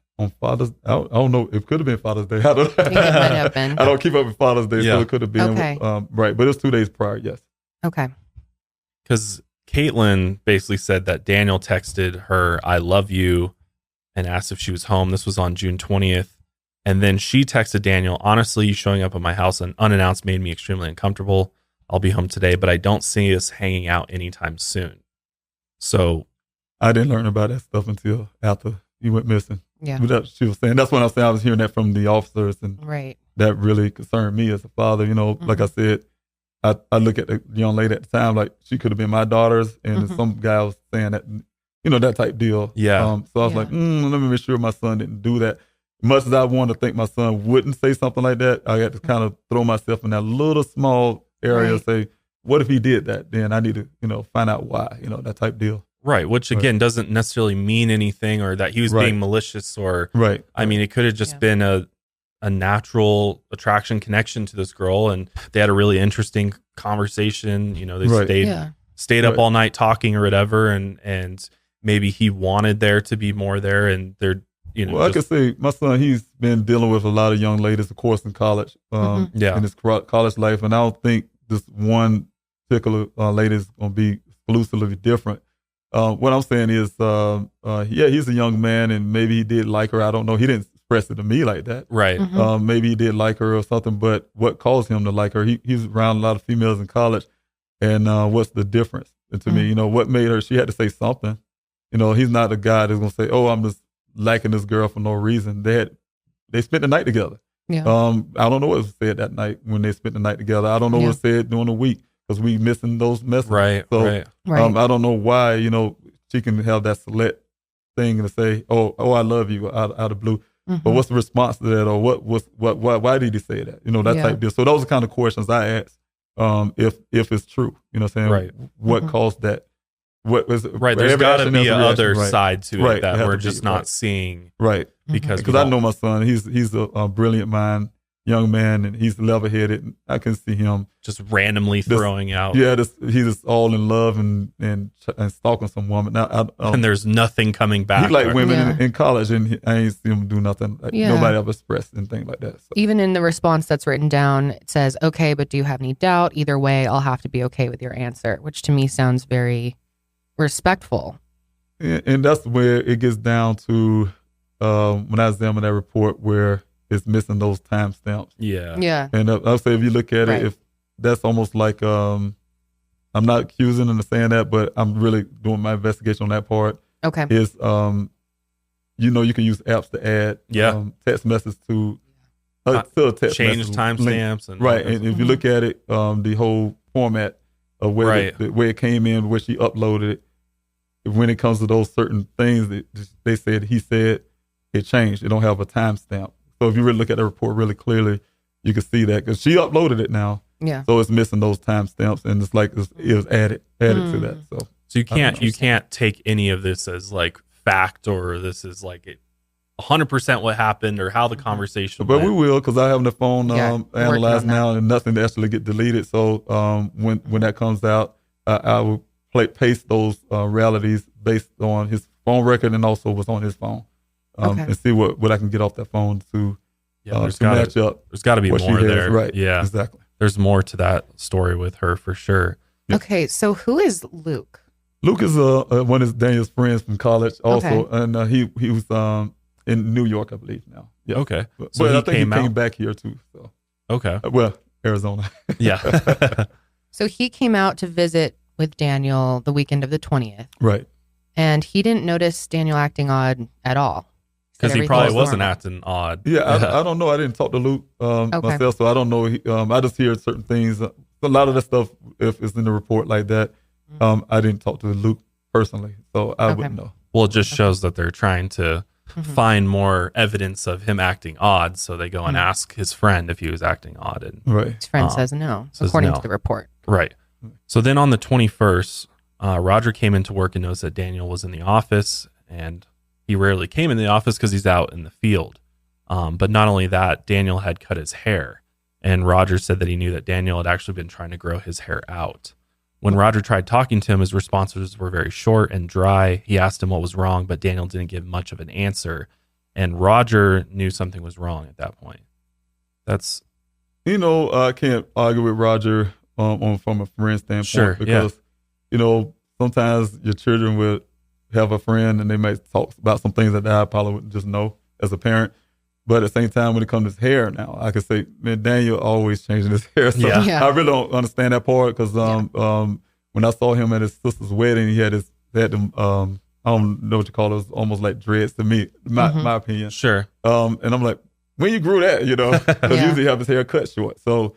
Speaker 3: Father's, I don't know, it could have been Father's Day. I don't know.
Speaker 2: It might have been.
Speaker 3: I don't keep up with Father's Day, so it could have been.
Speaker 2: Okay.
Speaker 3: Right, but it was 2 days prior, yes.
Speaker 2: Okay.
Speaker 1: Because Caitlin basically said that Daniel texted her, "I love you," and asked if she was home. This was on June 20th. And then she texted Daniel, "Honestly, you showing up at my house unannounced made me extremely uncomfortable. I'll be home today, but I don't see us hanging out anytime soon." So
Speaker 3: I didn't learn about that stuff until after he went missing.
Speaker 2: Yeah.
Speaker 3: That she was saying. That's when I was hearing that from the officers, and that really concerned me as a father. You know, like I said, I look at the young lady at the time like she could have been my daughter's, and some guy was saying that, you know, that type deal.
Speaker 1: Yeah.
Speaker 3: So I was like, let me make sure my son didn't do that. Much as I wanted to think my son wouldn't say something like that, I had to kind of throw myself in that little small area and say, what if he did that? Then I need to, you know, find out why, you know, that type deal.
Speaker 1: Right, which again doesn't necessarily mean anything, or that he was being malicious, or I mean, it could have just been a natural attraction connection to this girl, and they had a really interesting conversation. You know, they stayed up all night talking or whatever, and maybe he wanted there to be more there, and they're, you know.
Speaker 3: Well, I could say my son, he's been dealing with a lot of young ladies, of course, in college, in his college life, and I don't think this one particular lady is going to be exclusively different. What I'm saying is, he's a young man, and maybe he did like her. I don't know. He didn't express it to me like that.
Speaker 1: Right.
Speaker 3: Maybe he did like her or something, but what caused him to like her? He's around a lot of females in college, and what's the difference? And to me, you know, what made her? She had to say something. You know, he's not a guy that's gonna say, "Oh, I'm just liking this girl for no reason." They spent the night together.
Speaker 2: Yeah.
Speaker 3: I don't know what was said that night when they spent the night together. I don't know what was said during the week, because we missing those messages.
Speaker 1: Right.
Speaker 3: So, I don't know why, you know, she can have that select thing to say, oh, I love you out of blue. But what's the response to that? Or why did he say that? You know, that type deal. So those are kind of questions I ask, if it's true, you know what I'm saying?
Speaker 1: Right.
Speaker 3: What caused that? What was
Speaker 1: right? There's got to be another side to it that we're just not seeing.
Speaker 3: Right.
Speaker 1: Because
Speaker 3: I know my son, he's a brilliant mind. young man, and he's level-headed. I can see him
Speaker 1: just randomly throwing out.
Speaker 3: Yeah, he's just all in love and stalking some woman. Now,
Speaker 1: and there's nothing coming back.
Speaker 3: He like women in college, and I ain't see him do nothing. Like, nobody ever expressed anything like that. So.
Speaker 2: Even in the response that's written down, it says, "Okay, but do you have any doubt? Either way, I'll have to be okay with your answer," which to me sounds very respectful.
Speaker 3: And that's where it gets down to when I examine that report where it's missing those timestamps.
Speaker 2: Yeah.
Speaker 3: And I'll say if you look at it, if that's almost like I'm not accusing him of saying that, but I'm really doing my investigation on that part.
Speaker 2: Okay.
Speaker 3: Is you can use apps to add text messages to a text
Speaker 1: change timestamps and
Speaker 3: right. And if you look at it, the whole format of where the way it came in, where she uploaded it. When it comes to those certain things that they said, he said, it changed. It don't have a timestamp. So if you really look at the report really clearly, you can see that because she uploaded it now.
Speaker 2: Yeah.
Speaker 3: So it's missing those timestamps, and it's like it was added to that. So
Speaker 1: you can't take any of this as like fact or this is like 100% what happened or how the conversation
Speaker 3: but
Speaker 1: went.
Speaker 3: we will, because I have the phone analyzed now, and nothing actually get deleted. So when that comes out, I will paste those realities based on his phone record and also what's on his phone, and see what I can get off that phone to match up.
Speaker 1: There's got to be more there,
Speaker 3: right?
Speaker 1: Yeah,
Speaker 3: exactly.
Speaker 1: There's more to that story with her for sure.
Speaker 2: Yep. Okay, so who is Luke?
Speaker 3: Luke is one of Daniel's friends from college, also, and he was in New York, I believe now. Yeah.
Speaker 1: Okay,
Speaker 3: but I think he came back here too. So well, Arizona.
Speaker 1: Yeah.
Speaker 2: So he came out to visit with Daniel the weekend of the 20th.
Speaker 3: Right.
Speaker 2: And he didn't notice Daniel acting odd at all.
Speaker 1: Because he probably wasn't acting odd.
Speaker 3: Yeah, I don't know. I didn't talk to Luke myself, so I don't know. I just hear certain things. A lot of that stuff, if it's in the report like that, I didn't talk to Luke personally, so I wouldn't know.
Speaker 1: Well, it just shows that they're trying to find more evidence of him acting odd, so they go and ask his friend if he was acting odd. And
Speaker 2: his friend says no, according to the report.
Speaker 1: Right. So then on the 21st, Roger came into work and noticed that Daniel was in the office, and he rarely came in the office because he's out in the field. But not only that, Daniel had cut his hair, and Roger said that he knew that Daniel had actually been trying to grow his hair out. When Roger tried talking to him, his responses were very short and dry. He asked him what was wrong, but Daniel didn't give much of an answer, and Roger knew something was wrong at that point. That's...
Speaker 3: I can't argue with Roger from a friend standpoint, because sometimes your children will have a friend and they might talk about some things that I probably wouldn't just know as a parent. But at the same time, when it comes to his hair now, I could say, man, Daniel always changing his hair. So I really don't understand that part, because when I saw him at his sister's wedding, he had them I don't know what you call those, almost like dreads to me, my opinion.
Speaker 1: Sure.
Speaker 3: And I'm like, when you grew that, because usually have his hair cut short. So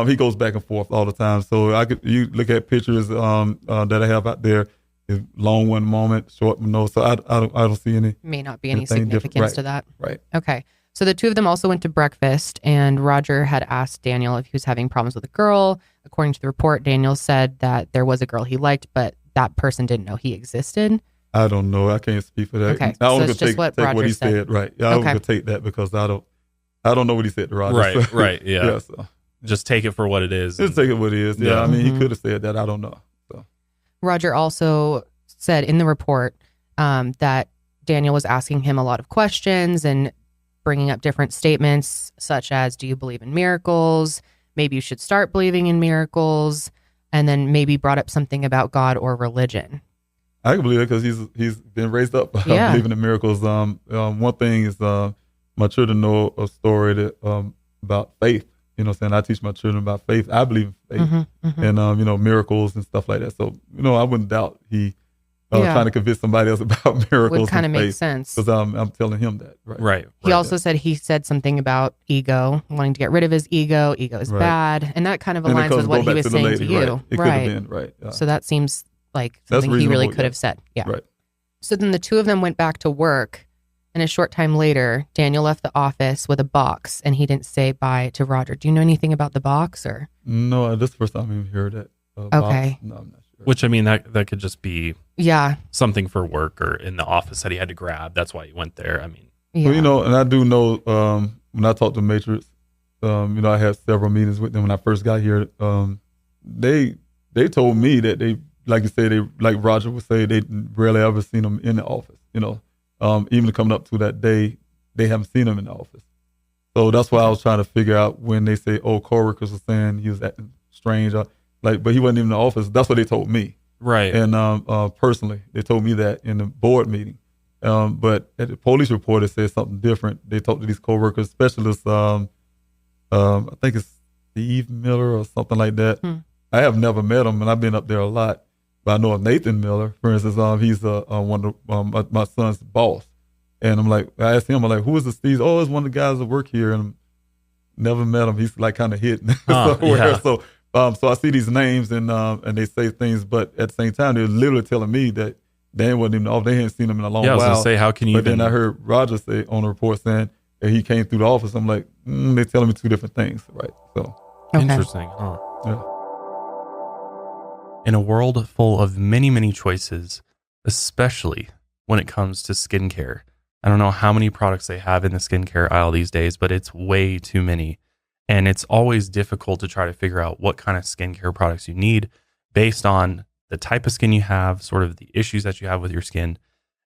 Speaker 3: he goes back and forth all the time. So you look at pictures that I have out there, is long one moment, short one no. So I don't see any.
Speaker 2: May not be any significance to that.
Speaker 3: Right.
Speaker 2: Okay. So the two of them also went to breakfast, and Roger had asked Daniel if he was having problems with a girl. According to the report, Daniel said that there was a girl he liked, but that person didn't know he existed.
Speaker 3: I don't know. I can't speak for that.
Speaker 2: Okay.
Speaker 3: I only
Speaker 2: so
Speaker 3: take what he said. Right. I only take that because I don't know what he said to Roger.
Speaker 1: Right,
Speaker 3: so.
Speaker 1: right, yeah.
Speaker 3: Yeah, so.
Speaker 1: Just take it for what it is.
Speaker 3: Just take it what it is. Yeah, I mean, he could have said that. I don't know. So.
Speaker 2: Roger also said in the report that Daniel was asking him a lot of questions and bringing up different statements, such as, do you believe in miracles? Maybe you should start believing in miracles. And then maybe brought up something about God or religion.
Speaker 3: I can believe it because he's been raised up believing in miracles. One thing is my children know a story that about faith. You know what I'm saying? I teach my children about faith. I believe in faith and, miracles and stuff like that. So, I wouldn't doubt he trying to convince somebody else about miracles.
Speaker 2: Would kind of make sense.
Speaker 3: Because I'm telling him that.
Speaker 1: Right.
Speaker 2: He also said something about ego, wanting to get rid of his ego. Ego is bad. And that kind of aligns with what he was saying to you.
Speaker 3: It could have been, yeah.
Speaker 2: So that seems like something he really could have said. Yeah.
Speaker 3: Right.
Speaker 2: So then the two of them went back to work. And a short time later, Daniel left the office with a box, and he didn't say bye to Roger. Do you know anything about the box, or?
Speaker 3: No, this is the first time I've even heard that.
Speaker 2: Okay.
Speaker 3: Box. No, I'm not sure.
Speaker 1: Which, I mean, that could just be something for work or in the office that he had to grab. That's why he went there. I mean.
Speaker 3: Yeah. Well, and I do know when I talk to Matrix, I had several meetings with them when I first got here. They told me that they, like you say, like Roger would say, they rarely ever seen him in the office. Even coming up to that day, they haven't seen him in the office. So that's why I was trying to figure out when they say, coworkers were saying he was acting strange, but he wasn't even in the office. That's what they told me.
Speaker 1: Right.
Speaker 3: And personally, they told me that in the board meeting. But at the police report, it said something different. They talked to these coworkers, specialists. I think it's Steve Miller or something like that. I have never met him, and I've been up there a lot. But I know of Nathan Miller, for instance. He's one of my son's boss. And I asked him, who is this Steve? Oh, it's one of the guys that work here, and never met him. He's like kind of hidden somewhere.
Speaker 1: Yeah.
Speaker 3: So I see these names and they say things, but at the same time, they're literally telling me that Dan wasn't even off. They hadn't seen him in a long while.
Speaker 1: I was gonna say, how can you?
Speaker 3: But then I heard Roger say on the report saying that he came through the office. I'm like, they're telling me two different things, right? So
Speaker 1: interesting, huh?
Speaker 3: Yeah.
Speaker 1: In a world full of many, many choices, especially when it comes to skincare, I don't know how many products they have in the skincare aisle these days, but it's way too many. And it's always difficult to try to figure out what kind of skincare products you need based on the type of skin you have, sort of the issues that you have with your skin.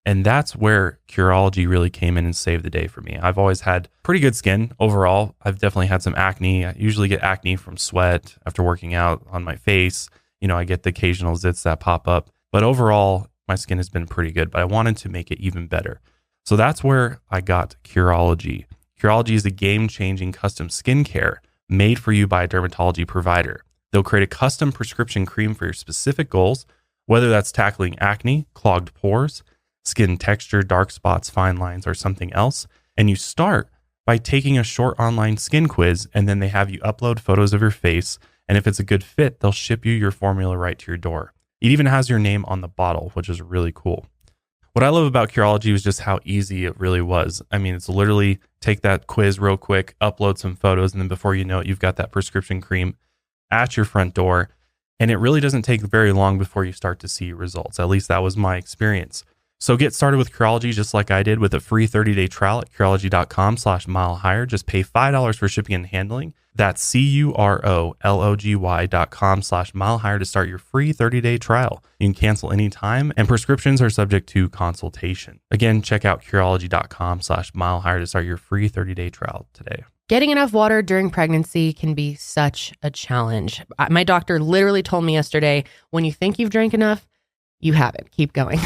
Speaker 1: And that's where Curology really came in and saved the day for me. I've always had pretty good skin overall. I've definitely had some acne. I usually get acne from sweat after working out on my face. I get the occasional zits that pop up. But overall, my skin has been pretty good, but I wanted to make it even better. So that's where I got Curology. Curology is a game-changing custom skincare made for you by a dermatology provider. They'll create a custom prescription cream for your specific goals, whether that's tackling acne, clogged pores, skin texture, dark spots, fine lines, or something else. And you start by taking a short online skin quiz, and then they have you upload photos of your face. And if it's a good fit, they'll ship you your formula right to your door. It even has your name on the bottle, which is really cool. What I love about Curology was just how easy it really was. I mean, it's literally take that quiz real quick, upload some photos, and then before you know it, you've got that prescription cream at your front door. And it really doesn't take very long before you start to see results. At least that was my experience. So get started with Curology just like I did with a free 30-day trial at Curology.com/milehigher. Just pay $5 for shipping and handling. That's CUROLOGY.com/milehigher to start your free 30-day trial. You can cancel anytime, and prescriptions are subject to consultation. Again, check out Curology.com/milehigher to start your free 30-day trial today.
Speaker 2: Getting enough water during pregnancy can be such a challenge. My doctor literally told me yesterday, when you think you've drank enough, you haven't. Keep going.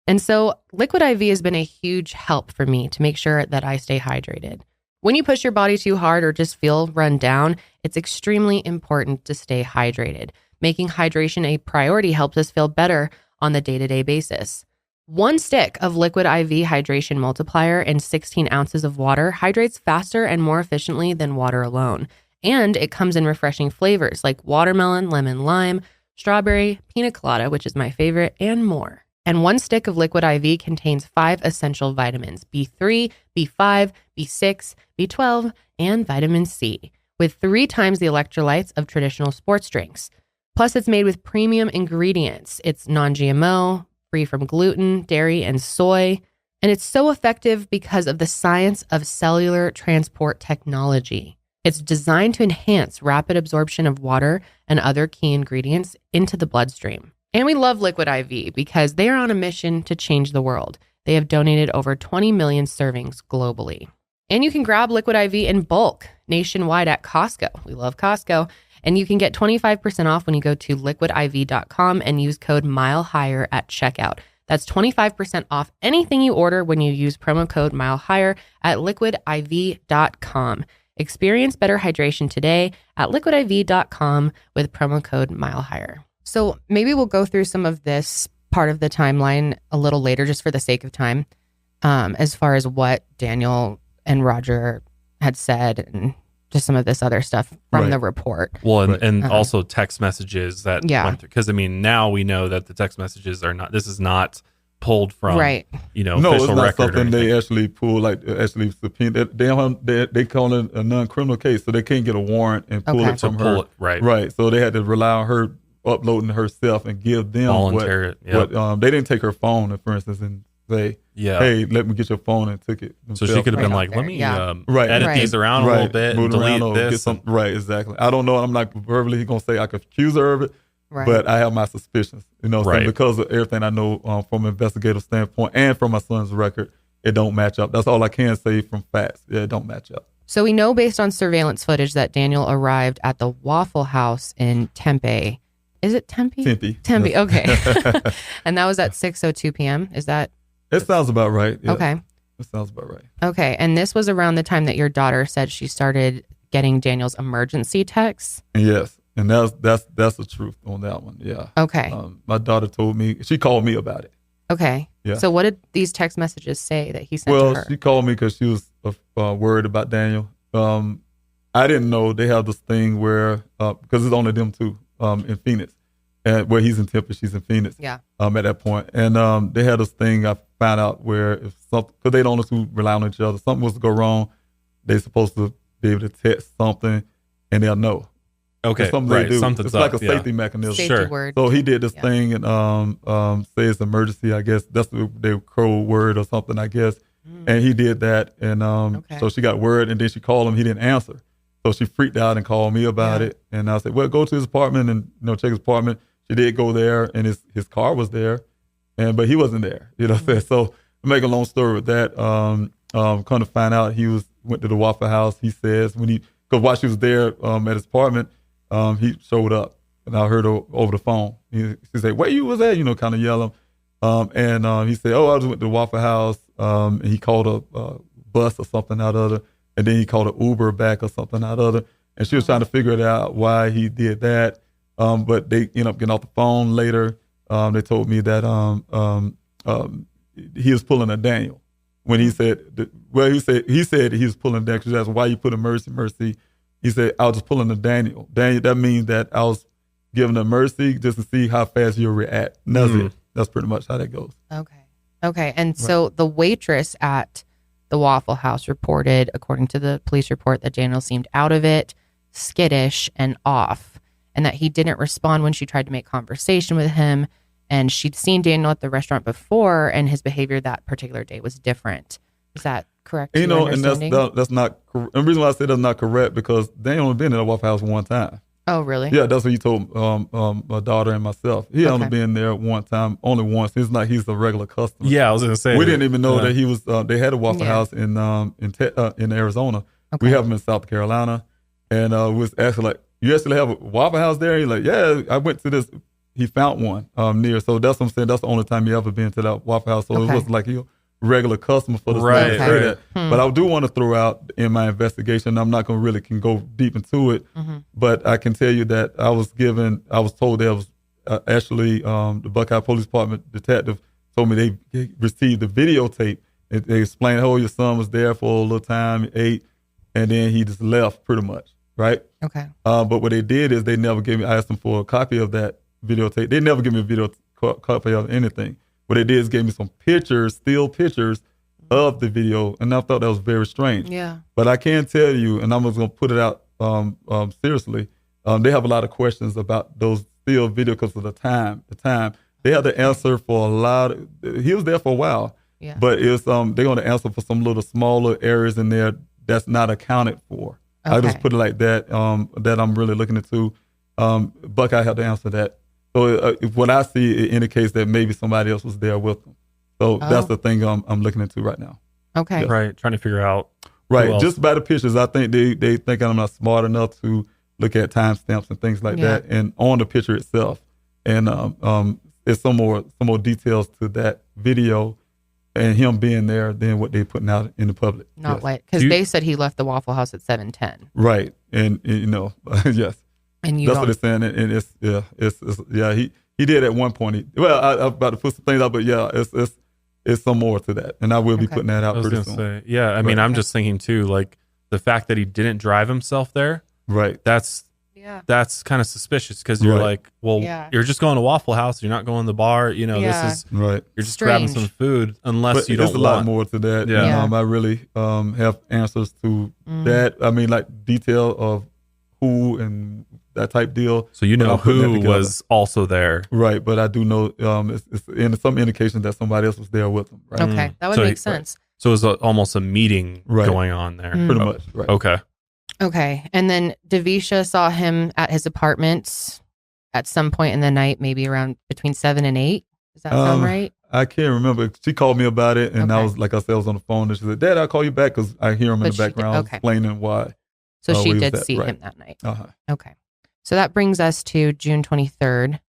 Speaker 2: And so Liquid IV has been a huge help for me to make sure that I stay hydrated. When you push your body too hard or just feel run down, it's extremely important to stay hydrated. Making hydration a priority helps us feel better on the day-to-day basis. 1 stick of Liquid IV Hydration Multiplier and 16 ounces of water hydrates faster and more efficiently than water alone. And it comes in refreshing flavors like watermelon, lemon, lime, strawberry, pina colada, which is my favorite, and more. And 1 stick of Liquid IV contains 5 essential vitamins, B3, B5, B6, B12, and vitamin C, with 3 times the electrolytes of traditional sports drinks. Plus, it's made with premium ingredients. It's non-GMO, free from gluten, dairy, and soy. And it's so effective because of the science of cellular transport technology. It's designed to enhance rapid absorption of water and other key ingredients into the bloodstream. And we love Liquid IV because they are on a mission to change the world. They have donated over 20 million servings globally. And you can grab Liquid IV in bulk nationwide at Costco. We love Costco. And you can get 25% off when you go to liquidiv.com and use code MILEHIGHER at checkout. That's 25% off anything you order when you use promo code MILEHIGHER at liquidiv.com. Experience better hydration today at liquidiv.com with promo code MILEHIGHER. So maybe we'll go through some of this part of the timeline a little later, just for the sake of time, as far as what Daniel and Roger had said and just some of this other stuff from the report.
Speaker 1: Well, and also text messages that went through. Because, I mean, now we know that the text messages are not, this is not pulled from,
Speaker 3: no,
Speaker 1: official
Speaker 3: it's not
Speaker 1: record.
Speaker 3: Something they actually pull, actually subpoena. They call it a non-criminal case, so they can't get a warrant and pull it from her. Right. So they had to rely on her uploading herself and give them
Speaker 1: Volunteer,
Speaker 3: what they didn't take her phone, for instance, and say,
Speaker 1: Yeah.
Speaker 3: hey, let me get your phone, and took it.
Speaker 1: So she could have been
Speaker 2: Right
Speaker 1: like,
Speaker 2: out
Speaker 1: let
Speaker 2: there.
Speaker 1: me
Speaker 2: Yeah.
Speaker 1: edit
Speaker 2: Right.
Speaker 1: these around a little bit and
Speaker 3: move it around
Speaker 1: delete
Speaker 3: or
Speaker 1: this.
Speaker 3: get some, right, exactly. I don't know. I'm not verbally going to say I could accuse her of it,
Speaker 2: Right.
Speaker 3: but I have my suspicions, you know,
Speaker 1: Right.
Speaker 3: so because of everything I know from an investigative standpoint and from my son's record, it don't match up. That's all I can say from facts. Yeah, it don't match up.
Speaker 2: So we know based on surveillance footage that Daniel arrived at the Waffle House in Tempe. Is it Tempe?
Speaker 3: Tempe.
Speaker 2: Yes. Okay. And that was at 6:02 p.m. Is that?
Speaker 3: It sounds about right. Yeah.
Speaker 2: Okay.
Speaker 3: It sounds about right.
Speaker 2: Okay. And this was around the time that your daughter said she started getting Daniel's emergency texts.
Speaker 3: Yes. And that's the truth on that one. Yeah.
Speaker 2: Okay.
Speaker 3: My daughter told me, she called me about it.
Speaker 2: Okay.
Speaker 3: Yeah.
Speaker 2: So what did these text messages say that he sent to her?
Speaker 3: She called me because she was worried about Daniel. I didn't know they have this thing where, because it's only them two in Phoenix, and where he's in Tempe, she's in Phoenix.
Speaker 2: Yeah.
Speaker 3: At that point. And they had this thing I found out where if something, because they don't know who rely on each other, something was to go wrong, they're supposed to be able to text something and they'll know.
Speaker 1: Okay,
Speaker 3: It's something
Speaker 1: right.
Speaker 3: they do.
Speaker 1: Something's
Speaker 3: it's like
Speaker 1: up,
Speaker 3: a
Speaker 1: yeah.
Speaker 3: safety mechanism.
Speaker 2: Safety
Speaker 1: Sure.
Speaker 2: word.
Speaker 3: So he did this
Speaker 2: Yeah.
Speaker 3: thing and say it's emergency, I guess. That's their code word or something, I guess. And he did that. And
Speaker 2: Okay.
Speaker 3: so she got word and then she called him. He didn't answer. So she freaked out and called me about
Speaker 2: Yeah.
Speaker 3: it. And I said, well, go to his apartment and check his apartment. She did go there and his car was there. But he wasn't there. You know what I'm saying? So to make a long story with that, come to find out he went to the Waffle House. He says because while she was there at his apartment, he showed up, and I heard her over the phone. She said, "Where you was at?" Kind of yelling. And he said, "Oh, I just went to the Waffle House." And he called a bus or something out of it, and then he called an Uber back or something out of it. And she was trying to figure it out why he did that. But they ended up getting off the phone later. They told me that he was pulling a Daniel when he said, he said he was pulling a Daniel. She asked, "Why you putting mercy?" He said, "I was just pulling a Daniel. Daniel, that means that I was giving a mercy just to see how fast you'll react." And that's it. That's pretty much how that goes.
Speaker 2: Okay. And so the waitress at the Waffle House reported, according to the police report, that Daniel seemed out of it, skittish, and off, and that he didn't respond when she tried to make conversation with him. And she'd seen Daniel at the restaurant before, and his behavior that particular day was different. Is that correct? to your
Speaker 3: And
Speaker 2: understanding?
Speaker 3: that's not. And the reason why I say that's not correct because Daniel only been in the Waffle House one time.
Speaker 2: Oh, really?
Speaker 3: Yeah, that's what he told my daughter and myself. He only
Speaker 2: Okay.
Speaker 3: been there one time, only once. It's like he's a regular customer.
Speaker 1: Yeah, I was gonna say
Speaker 3: We didn't even know
Speaker 1: yeah.
Speaker 3: that he was. They had a Waffle
Speaker 2: Yeah.
Speaker 3: House in Arizona.
Speaker 2: Okay.
Speaker 3: We have them in South Carolina, and was actually like, "You actually have a Waffle House there?" He's like, "Yeah, I went to this." He found one near. So that's what I'm saying. That's the only time he ever been to that Waffle House. So
Speaker 2: Okay.
Speaker 3: it wasn't like he a regular customer for this
Speaker 1: Right,
Speaker 3: man to
Speaker 2: Okay.
Speaker 3: say
Speaker 1: right.
Speaker 3: that. But I do want to throw out in my investigation. I'm not going to can go deep into it, but I can tell you that I was told there was actually the Buckeye Police Department detective told me they received the videotape. They explained, "Oh, your son was there for a little time, ate, and then he just left pretty much." Right.
Speaker 2: Okay.
Speaker 3: But what they did is they never gave me. I asked them for a copy of that videotape. They never give me a copy of anything. What they did is gave me some pictures, still pictures of the video, and I thought that was very strange.
Speaker 2: Yeah.
Speaker 3: But I can tell you, and I'm just gonna put it out seriously. They have a lot of questions about those still video because of the time. They had to answer for a lot. He was there for a while,
Speaker 2: Yeah.
Speaker 3: but it's they're going to answer for some little smaller areas in there that's not accounted for. I just
Speaker 2: Okay.
Speaker 3: put it like that. That I'm really looking into. Buckeye had to answer that. So what I see, it indicates that maybe somebody else was there with them. So that's the thing I'm looking into right now.
Speaker 2: Okay.
Speaker 3: Yeah.
Speaker 1: Right, trying to figure out
Speaker 3: Right,
Speaker 1: who else.
Speaker 3: just by the pictures, I think they think I'm not smart enough to look at timestamps and things like
Speaker 2: Yeah.
Speaker 3: that, and on the picture itself. And there's some more details to that video and him being there than what they're putting out in the public.
Speaker 2: Not
Speaker 3: Yes.
Speaker 2: what, because
Speaker 1: Do you-
Speaker 2: they said he left the Waffle House at 7:10,
Speaker 3: Right, and yes.
Speaker 2: and you
Speaker 3: That's
Speaker 2: don't.
Speaker 3: what it's saying, and it's he did at one point. I'm about to put some things out, but yeah, it's some more to that, and I will be
Speaker 2: Okay.
Speaker 3: putting that
Speaker 1: I
Speaker 3: out
Speaker 1: was
Speaker 3: pretty
Speaker 1: gonna
Speaker 3: soon.
Speaker 1: say, yeah. I mean,
Speaker 3: Right.
Speaker 1: I'm just thinking too, like the fact that he didn't drive himself there.
Speaker 3: Right,
Speaker 1: That's
Speaker 2: Yeah.
Speaker 1: kind of suspicious because you're
Speaker 3: Right.
Speaker 1: like, well,
Speaker 2: Yeah.
Speaker 1: you're just going to Waffle House. You're not going to the bar.
Speaker 2: Yeah.
Speaker 1: This is
Speaker 3: right.
Speaker 1: you're just grabbing
Speaker 2: Strange.
Speaker 1: some food unless
Speaker 3: But
Speaker 1: you
Speaker 3: there's
Speaker 1: don't
Speaker 3: a lot
Speaker 1: want.
Speaker 3: more to that.
Speaker 1: Yeah.
Speaker 2: Yeah.
Speaker 3: I really have answers to that. I mean, like detail of who and that type deal.
Speaker 1: So you
Speaker 3: But
Speaker 1: know
Speaker 3: I'm putting that
Speaker 1: who
Speaker 3: together.
Speaker 1: was also there.
Speaker 3: Right, but I do know it's in some indication that somebody else was there with them. Right,
Speaker 2: Okay, that would
Speaker 1: So-
Speaker 2: make sense.
Speaker 1: So it was almost a meeting
Speaker 3: Right.
Speaker 1: going on there.
Speaker 2: Mm.
Speaker 3: pretty much. Right.
Speaker 1: Okay.
Speaker 2: Okay, and then Davisha saw him at his apartment at some point in the night, maybe around between 7 and 8. Does that sound right?
Speaker 3: I can't remember. She called me about it, and I
Speaker 2: Okay.
Speaker 3: was like I said, I was on the phone, and she said, "Dad, I'll call you back," because I hear him in
Speaker 2: But
Speaker 3: the
Speaker 2: she did-
Speaker 3: background
Speaker 2: okay.
Speaker 3: explaining why.
Speaker 2: So she
Speaker 3: we was
Speaker 2: did
Speaker 3: at-
Speaker 2: see
Speaker 3: right.
Speaker 2: him that night.
Speaker 3: Uh-huh.
Speaker 2: Okay. So that brings us to June 23rd.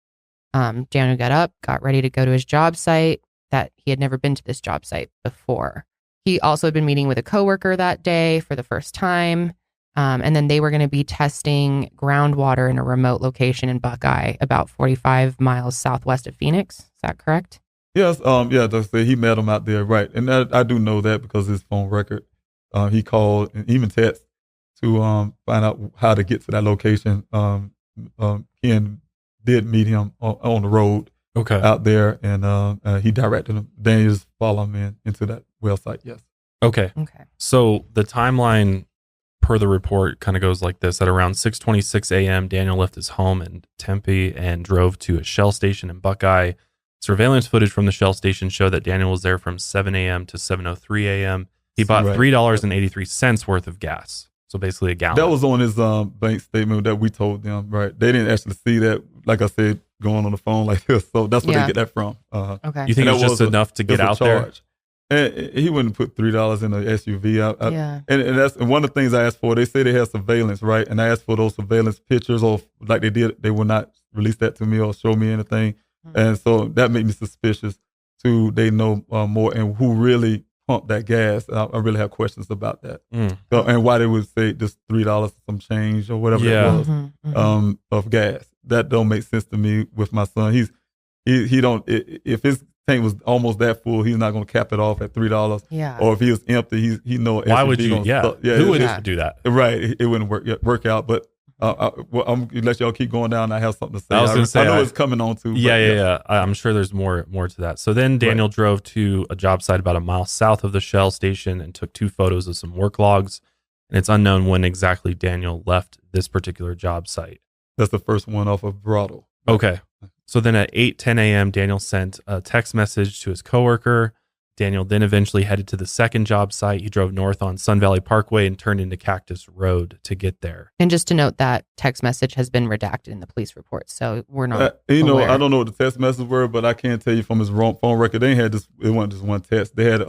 Speaker 2: Daniel got up, got ready to go to his job site, that he had never been to this job site before. He also had been meeting with a coworker that day for the first time. And then they were going to be testing groundwater in a remote location in Buckeye, about 45 miles southwest of Phoenix. Is that correct?
Speaker 3: Yes. Yeah. They say he met him out there, right? And I do know that because his phone record. He called and even text to find out how to get to that location. Ken did meet him on the road
Speaker 1: Okay.
Speaker 3: out there, and he directed him. Daniel just followed him into that well site. Yes.
Speaker 1: Okay.
Speaker 2: Okay.
Speaker 1: So the timeline per the report kind of goes like this. At around 6:26 a.m., Daniel left his home in Tempe and drove to a Shell station in Buckeye. Surveillance footage from the Shell station showed that Daniel was there from 7 a.m. to 7:03 a.m. He bought
Speaker 3: Right.
Speaker 1: $3.83 worth of gas. So basically a gallon.
Speaker 3: That was on his bank statement that we told them. Right. They didn't actually see that. Like I said, going on the phone like this. So that's where
Speaker 2: Yeah.
Speaker 3: they get that from. Uh-huh.
Speaker 2: Okay.
Speaker 1: You think
Speaker 3: And
Speaker 1: it's
Speaker 3: that
Speaker 1: just
Speaker 3: was
Speaker 1: enough to get
Speaker 3: It's a
Speaker 1: out there?
Speaker 3: charge. And he wouldn't put $3 in an SUV.
Speaker 2: Yeah.
Speaker 3: And that's one of the things I asked for. They say they have surveillance, right? And I asked for those surveillance pictures, or like they did, they would not release that to me or show me anything. And so that made me suspicious. Too, they know more, and who really pumped that gas. I really have questions about that. So, and why they would say just $3 some change or whatever
Speaker 1: Yeah.
Speaker 3: it was of gas. That don't make sense to me with my son. He don't, if his tank was almost that full, he's not going to cap it off at $3.
Speaker 2: Yeah.
Speaker 3: Or if he was empty, he know.
Speaker 1: Why would you?
Speaker 3: gonna
Speaker 1: Yeah.
Speaker 3: suck.
Speaker 1: Who would
Speaker 2: Yeah.
Speaker 1: do that?
Speaker 3: Right, it wouldn't work out. But well, I'm gonna let y'all keep going down. I have something to say.
Speaker 1: I was gonna say,
Speaker 3: I know it's coming on too.
Speaker 1: Yeah. I'm sure there's more to that. So then Daniel drove to a job site about a mile south of the Shell station and took 2 photos of some work logs. And it's unknown when exactly Daniel left this particular job site.
Speaker 3: That's the first one off of Brado.
Speaker 1: Okay. So then at 8:10 a.m., Daniel sent a text message to his coworker. Daniel then eventually headed to the second job site. He drove north on Sun Valley Parkway and turned into Cactus Road to get there.
Speaker 2: And just to note, that text message has been redacted in the police report, so we're not.
Speaker 3: I
Speaker 2: aware.
Speaker 3: don't know what the text messages were, but I can tell you from his phone record, they had this. It wasn't just one text. They had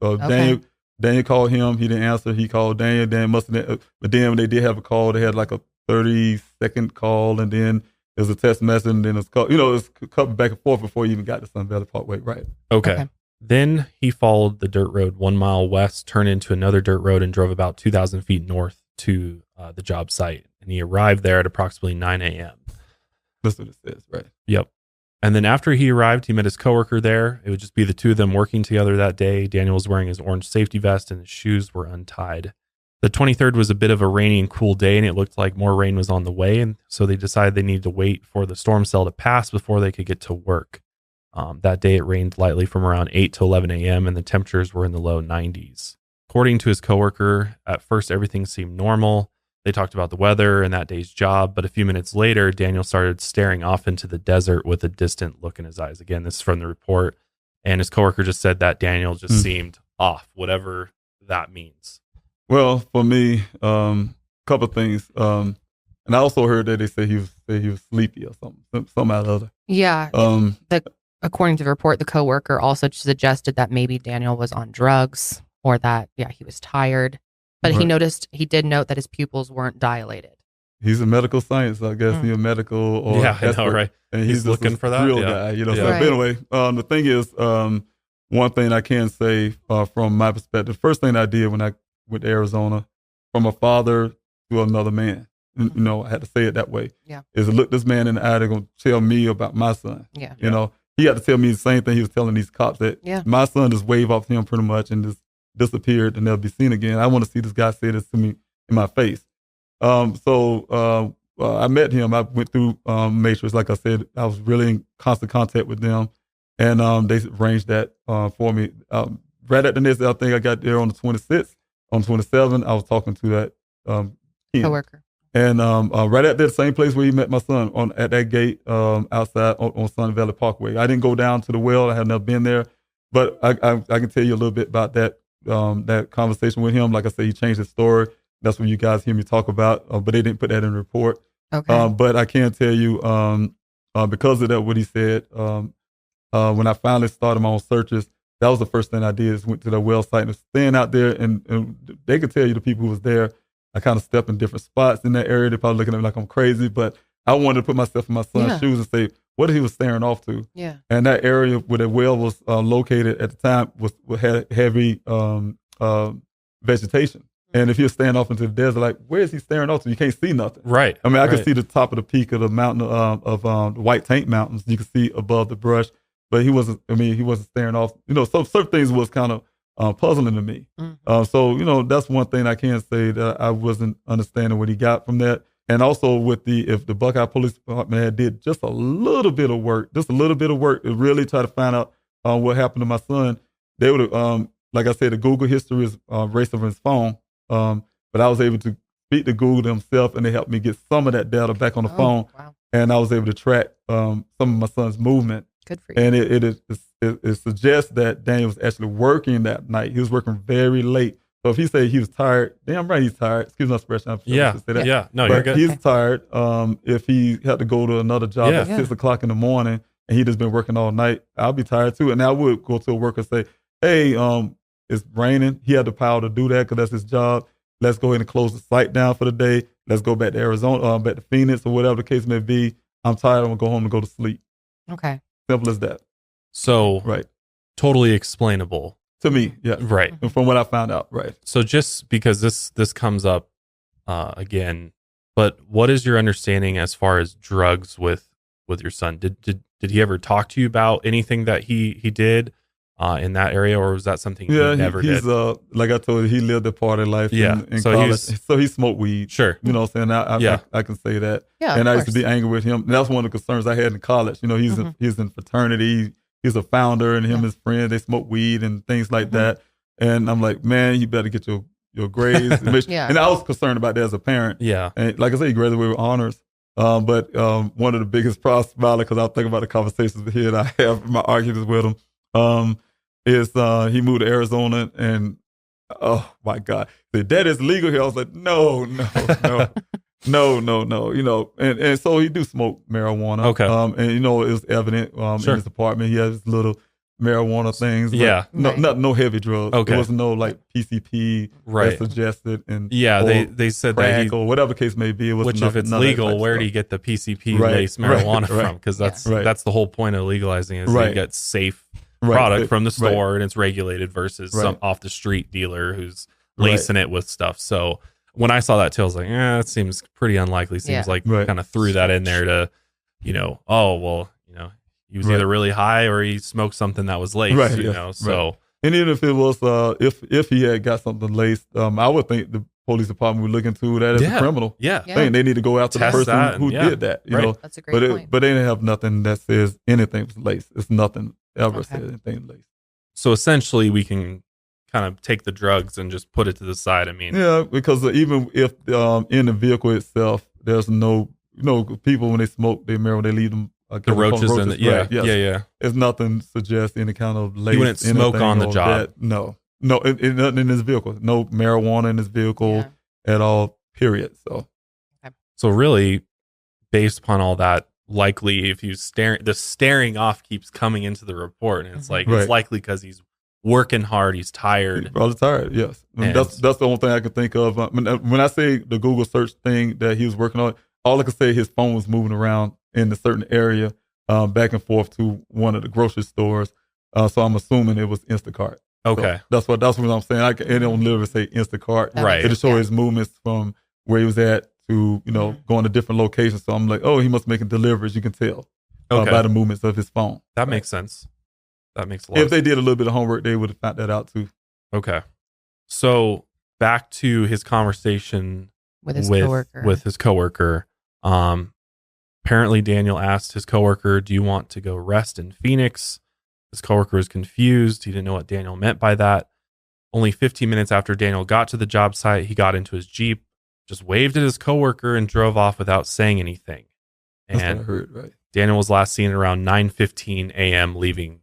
Speaker 3: Daniel. Daniel called him. He didn't answer. He called Daniel. Dan must have. But then when they did have a call, they had like a 30-second call, and then there's a text message, and then it's called. It's cut back and forth before you even got to Sun Valley Parkway. Right.
Speaker 1: Okay. Then he followed the dirt road 1 mile west, turned into another dirt road, and drove about 2,000 feet north to the job site. And he arrived there at approximately 9 a.m.
Speaker 3: That's what it says. Right.
Speaker 1: Yep. And then after he arrived, he met his coworker there. It would just be the two of them working together that day. Daniel was wearing his orange safety vest and his shoes were untied. The 23rd was a bit of a rainy and cool day, and it looked like more rain was on the way. And so they decided they needed to wait for the storm cell to pass before they could get to work. That day, it rained lightly from around 8 to 11 a.m., and the temperatures were in the low 90s. According to his coworker, at first, everything seemed normal. They talked about the weather and that day's job, but a few minutes later, Daniel started staring off into the desert with a distant look in his eyes. Again, this is from the report, and his coworker just said that Daniel just seemed off, whatever that means.
Speaker 3: Well, for me, couple of things. And I also heard that they say he was sleepy or something out of other.
Speaker 2: Yeah. According to the report, the coworker also suggested that maybe Daniel was on drugs, or that, he was tired. But he did note that his pupils weren't dilated.
Speaker 3: He's a medical science, I guess. He's a medical or
Speaker 1: I know, right?
Speaker 3: And
Speaker 1: He's
Speaker 3: just
Speaker 1: looking
Speaker 3: a
Speaker 1: for that,
Speaker 3: real
Speaker 1: yeah.
Speaker 3: guy,
Speaker 1: Yeah.
Speaker 3: So, but anyway, the thing is, one thing I can say from my perspective, first thing I did when I went to Arizona, from a father to another man, I had to say it that way.
Speaker 2: Yeah.
Speaker 3: Is to look this man in the eye, they're going to tell me about my son.
Speaker 2: Yeah.
Speaker 3: He had to tell me the same thing he was telling these cops, that my son just waved off him pretty much and just disappeared and never be seen again. I want to see this guy say this to me in my face. So I met him. I went through Matrix. Like I said, I was really in constant contact with them, and they arranged that for me. Right at the next day, I think I got there on the 26th. On 27th, I was talking to that Ken.
Speaker 2: Coworker.
Speaker 3: And right at that same place where he met my son, at that gate outside on Sun Valley Parkway. I didn't go down to the well. I had never been there, but I can tell you a little bit about that conversation with him. Like I said, he changed his story. That's what you guys hear me talk about, but they didn't put that in the report.
Speaker 2: Okay.
Speaker 3: But I can tell you, because of that, what he said, when I finally started my own searches, that was the first thing I did is went to the well site and staying out there, and they could tell you the people who was there. I kind of stepped in different spots in that area. They're probably looking at me like I'm crazy, but I wanted to put myself in my son's shoes and say, what he was staring off to.
Speaker 2: Yeah.
Speaker 3: And that area where the well was located at the time had heavy vegetation. And if you're staring off into the desert, like, where is he staring off to? You can't see nothing.
Speaker 1: Right.
Speaker 3: I mean, I can see the top of the peak of the mountain of the White Tank Mountains. You can see above the brush, but he wasn't staring off. Some certain things was kind of puzzling to me.
Speaker 2: Mm-hmm.
Speaker 3: So, that's one thing I can say that I wasn't understanding what he got from that. And also if the Buckeye Police Department had did just a little bit of work to really try to find out what happened to my son, they would have, like I said, the Google history is erased from his phone. But I was able to speak to Google themselves, and they helped me get some of that data back on the phone.
Speaker 2: Wow.
Speaker 3: And I was able to track some of my son's movement.
Speaker 2: Good for you.
Speaker 3: And it suggests that Daniel was actually working that night. He was working very late. So if he said he was tired, damn right he's tired. Excuse my expression. I'm sure I should say that.
Speaker 1: Yeah. No,
Speaker 3: but
Speaker 1: you're good.
Speaker 3: He's tired. If he had to go to another job at 6 o'clock in the morning and he just been working all night, I'll be tired too. And I would go to a worker and say, hey, it's raining. He had the power to do that because that's his job. Let's go ahead and close the site down for the day. Let's go back to Arizona, back to Phoenix or whatever the case may be. I'm tired. I'm going to go home and go to sleep.
Speaker 2: Okay.
Speaker 3: Simple as that.
Speaker 1: So,
Speaker 3: right.
Speaker 1: Totally explainable.
Speaker 3: To me, yeah.
Speaker 1: Right.
Speaker 3: And from what I found out, right.
Speaker 1: So just because this comes up again, but what is your understanding as far as drugs with your son? Did he ever talk to you about anything that he did in that area, or was that something he never did?
Speaker 3: Like I told you, he lived a party life in college. So he smoked weed.
Speaker 1: Sure.
Speaker 3: You know what I'm saying? I can say that.
Speaker 2: Yeah,
Speaker 3: and I used to be angry with him. And that's one of the concerns I had in college. He's in fraternity. He's a founder, and him and his friends, they smoke weed and things like that. And I'm like, man, you better get your grades. And I was concerned about that as a parent. Yeah. And like I said, he graduated with honors. But one of the biggest problems about it, because I was thinking about the conversations here that I have, my arguments with him, is he moved to Arizona, and oh my God, that is legal here. I was like, no. No. And so he do smoke marijuana. Okay. And it was evident in his apartment. He has little marijuana things. Yeah. No heavy drugs. Okay. There was no like PCP that suggested, and
Speaker 1: they said that
Speaker 3: or whatever the case may be. It was
Speaker 1: which if it's legal, where do you get the PCP laced marijuana from? Because that's the whole point of legalizing is you get safe product from the store and it's regulated versus some off the street dealer who's lacing it with stuff. So when I saw that too, I was like, it seems pretty unlikely. Seems like kind of threw that in there to, he was either really high or he smoked something that was laced, so.
Speaker 3: And even if it was, if he had got something laced, I would think the police department would look into that as a criminal. Yeah. They need to go after the person who did that, you know.
Speaker 2: That's a great point.
Speaker 3: But they didn't have nothing that says anything was laced. It's nothing ever said anything laced.
Speaker 1: So essentially we can kind of take the drugs and just put it to the side. I mean,
Speaker 3: because even if in the vehicle itself, there's no, people when they smoke their marijuana, they leave them
Speaker 1: the roaches in it. Yeah.
Speaker 3: There's nothing suggests any kind of lace.
Speaker 1: You wouldn't smoke on the job.
Speaker 3: No, nothing in his vehicle. No marijuana in his vehicle at all. Period.
Speaker 1: So really, based upon all that, likely if you the staring off keeps coming into the report, and it's like it's likely because he's working hard, he's tired.
Speaker 3: He's probably tired, yes. That's the only thing I can think of. When I say the Google search thing that he was working on, all I can say his phone was moving around in a certain area, back and forth to one of the grocery stores. So I'm assuming it was Instacart.
Speaker 1: Okay,
Speaker 3: so that's what I'm saying. It don't literally say Instacart.
Speaker 1: Right.
Speaker 3: It'll show his movements from where he was at to going to different locations. So I'm like, oh, he must be making deliveries. You can tell by the movements of his phone.
Speaker 1: That makes sense. That makes a lot.
Speaker 3: If they did a little bit of homework, they would have found that out too.
Speaker 1: Okay. So back to his conversation
Speaker 2: with his
Speaker 1: coworker. Apparently Daniel asked his coworker, "Do you want to go rest in Phoenix?" His coworker was confused. He didn't know what Daniel meant by that. Only 15 minutes after Daniel got to the job site, he got into his Jeep, just waved at his coworker and drove off without saying anything.
Speaker 3: That's
Speaker 1: And
Speaker 3: what I heard, right?
Speaker 1: Daniel was last seen around 9:15 a.m. leaving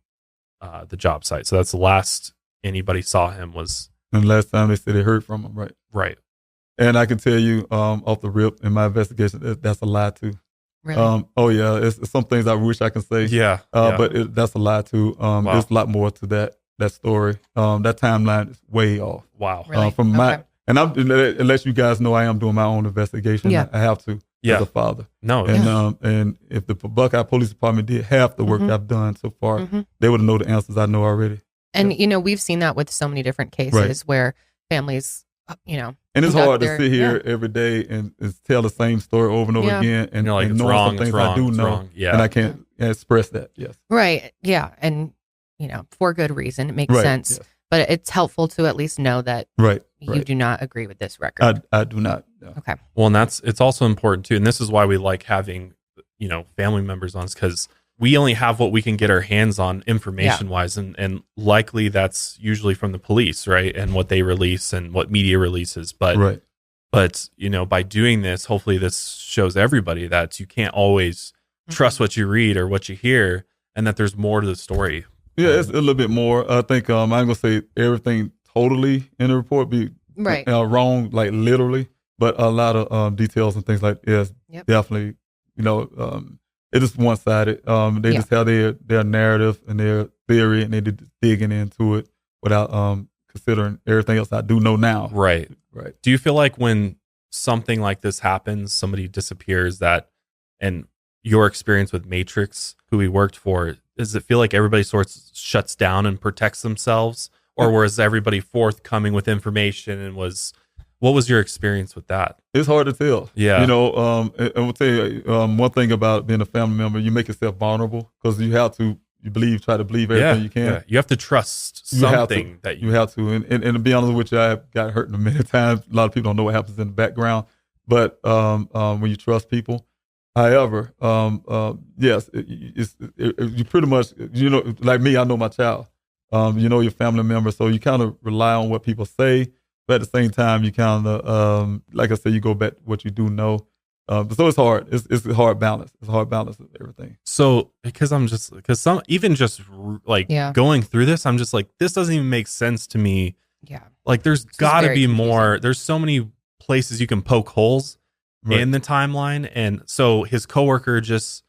Speaker 1: the job site. So that's the last anybody saw him was.
Speaker 3: And last time they said they heard from him, right?
Speaker 1: Right.
Speaker 3: And I can tell you off the rip in my investigation, that's a lie too.
Speaker 2: Really?
Speaker 3: Oh yeah, it's some things I wish I can say.
Speaker 1: Yeah.
Speaker 3: But that's a lie too.
Speaker 1: Wow.
Speaker 3: There's a lot more to that story. That timeline is way off.
Speaker 1: Wow.
Speaker 2: Really?
Speaker 3: From my
Speaker 2: Okay.
Speaker 3: and I'm unless you guys know I am doing my own investigation.
Speaker 2: Yeah.
Speaker 3: I have to as a father.
Speaker 1: No.
Speaker 3: And if the Buckeye Police Department did half the work I've done so far, they would know the answers I know already.
Speaker 2: And we've seen that with so many different cases where families,
Speaker 3: And it's
Speaker 2: conduct
Speaker 3: hard to
Speaker 2: their-
Speaker 3: sit here every day and tell the same story over and over
Speaker 2: Yeah.
Speaker 3: again, and
Speaker 1: You're like,
Speaker 3: and
Speaker 1: it's
Speaker 3: knowing
Speaker 1: wrong,
Speaker 3: some things
Speaker 1: it's wrong,
Speaker 3: I do
Speaker 1: it's
Speaker 3: know,
Speaker 1: wrong. Yeah.
Speaker 3: and I can't express that. Yes,
Speaker 2: Right. Yeah. And, for good reason. It makes
Speaker 3: right.
Speaker 2: sense.
Speaker 3: Yes.
Speaker 2: But it's helpful to at least know that
Speaker 3: Right.
Speaker 2: you
Speaker 3: Right.
Speaker 2: do not agree with this record.
Speaker 3: I do not. No.
Speaker 2: Okay.
Speaker 1: Well, and it's also important too. And this is why we like having, family members on, because we only have what we can get our hands on information wise. And likely that's usually from the police, right? And what they release and what media releases. But,
Speaker 3: Right.
Speaker 1: but, by doing this, hopefully this shows everybody that you can't always trust what you read or what you hear, and that there's more to the story.
Speaker 3: Yeah, it's a little bit more. I think I'm gonna say everything totally in the report be
Speaker 2: Right.
Speaker 3: wrong, like literally, but a lot of details and things like yes,
Speaker 2: Yep.
Speaker 3: definitely. It is one sided. They just have their narrative and their theory, and they digging into it without considering everything else I do know now.
Speaker 1: Right.
Speaker 3: Right.
Speaker 1: Do you feel like when something like this happens, somebody disappears, and your experience with Matrix, who we worked for, does it feel like everybody sort of shuts down and protects themselves? Or was everybody forthcoming with information, and what was your experience with that?
Speaker 3: It's hard to tell.
Speaker 1: Yeah.
Speaker 3: And I'll tell you one thing about being a family member, you make yourself vulnerable because you have to, try to believe everything you can.
Speaker 1: Yeah. You have to trust something that
Speaker 3: you have to. And to be honest with you, I've got hurt many times. A lot of people don't know what happens in the background. But when you trust people, however, yes, you pretty much, like me, I know my child. Your family member, so you kind of rely on what people say, but at the same time, you kind of, like I said, you go back to what you do know. So it's hard. It's a hard balance. It's a hard balance of everything.
Speaker 1: So because going through this, I'm just like, this doesn't even make sense to me.
Speaker 2: Yeah.
Speaker 1: Like there's got to be more. There's so many places you can poke holes in the timeline, and so his coworker just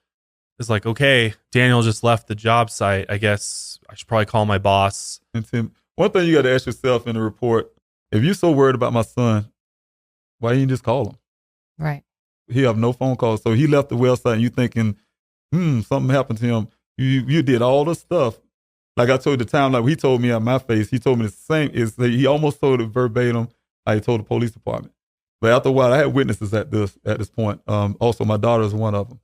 Speaker 1: is like, okay, Daniel just left the job site. I guess I should probably call my boss.
Speaker 3: And Tim, one thing you got to ask yourself in the report: if you're so worried about my son, why didn't you just call him?
Speaker 2: Right.
Speaker 3: He have no phone calls, so he left the well site. And you thinking, something happened to him. You did all the stuff. Like I told you the time, like he told me at my face, he told me the same. He almost told it verbatim. I told the police department. But after a while, I had witnesses at this point. Also, my daughter is one of them.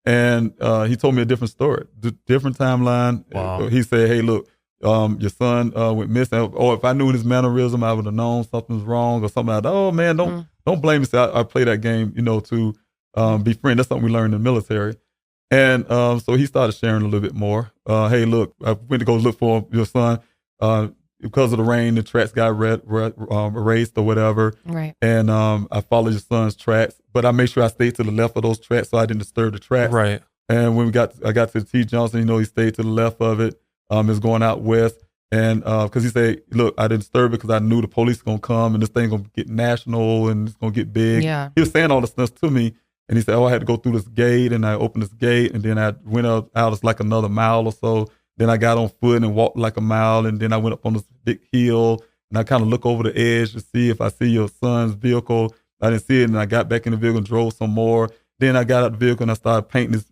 Speaker 3: And he told me a different story, different timeline.
Speaker 1: Wow.
Speaker 3: He said, hey, look, your son went missing. Or if I knew his mannerism, I would have known something's wrong or something like that. Oh, man, don't blame me. So I play that game, to be friends. That's something we learned in the military. And so he started sharing a little bit more. Hey, look, I went to go look for your son. Because of the rain, the tracks got erased or whatever.
Speaker 2: Right.
Speaker 3: And I followed your son's tracks, but I made sure I stayed to the left of those tracks so I didn't disturb the tracks. Right. And when I got to the T. Johnson, he stayed to the left of it. It's going out west. And because he said, look, I didn't disturb it because I knew the police was going to come and this thing going to get national and it's going to get big.
Speaker 2: Yeah.
Speaker 3: He was saying all this stuff to me. And he said, I had to go through this gate, and I opened this gate, and then I went out it's like another mile or so. Then I got on foot and walked like a mile, and then I went up on this big hill, and I kind of look over the edge to see if I see your son's vehicle. I didn't see it, and I got back in the vehicle and drove some more. Then I got out the vehicle, and I started painting these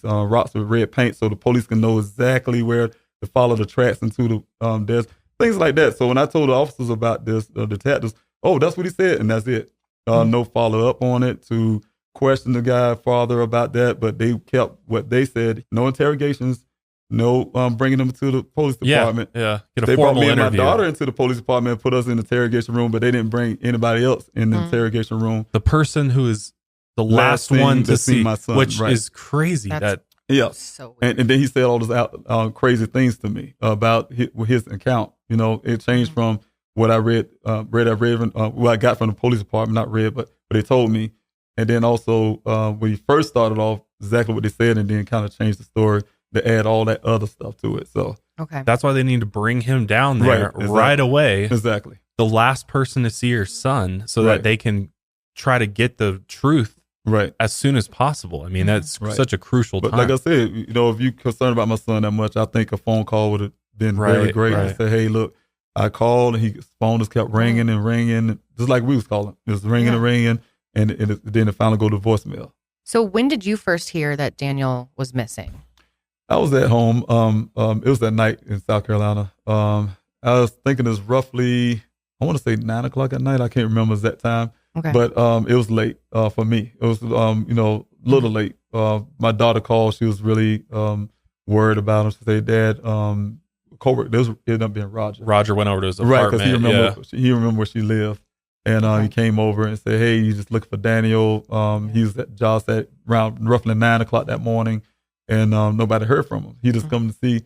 Speaker 3: rocks with red paint so the police can know exactly where to follow the tracks into the there's things like that. So when I told the officers about this, the detectives, oh, that's what he said, and that's it. No follow up on it to question the guy farther about that, but they kept what they said. No interrogations, no bringing them to the police department.
Speaker 1: Yeah. Get a
Speaker 3: they
Speaker 1: formal
Speaker 3: brought me and
Speaker 1: interview.
Speaker 3: my daughter into the police department and put us in the interrogation room, but they didn't bring anybody else in the interrogation room.
Speaker 1: The person who is the last one to see
Speaker 3: my son,
Speaker 1: which
Speaker 3: right.
Speaker 1: is crazy.
Speaker 2: So weird.
Speaker 3: And then he said all those crazy things to me about his account. It changed from what I read, what I got from the police department, not read, but they told me. And then also when he first started off, exactly what they said, and then kind of changed the story to add all that other stuff to it. So
Speaker 2: Okay.
Speaker 1: That's why they need to bring him down there right away.
Speaker 3: Exactly.
Speaker 1: The last person to see your son so that they can try to get the truth as soon as possible. I mean, that's such a crucial time.
Speaker 3: But like I said, if you're concerned about my son that much, I think a phone call would have been really great to say, hey, look, I called and his phone just kept ringing and ringing, just like we was calling. It was ringing and ringing, and then it finally go to voicemail.
Speaker 2: So when did you first hear that Daniel was missing?
Speaker 3: I was at home. It was that night in South Carolina. I was thinking it was roughly, I want to say 9 o'clock at night. I can't remember exact time.
Speaker 2: Okay.
Speaker 3: But it was late for me. It was, a little late. My daughter called. She was really worried about him. She said, Dad, coworker, this ended up being Roger.
Speaker 1: Roger went over to his apartment.
Speaker 3: Right, because he remembered where she lived. And he came over and said, hey, you just looking for Daniel. He was at Josh at around roughly 9 o'clock that morning. And nobody heard from him. He just come to see.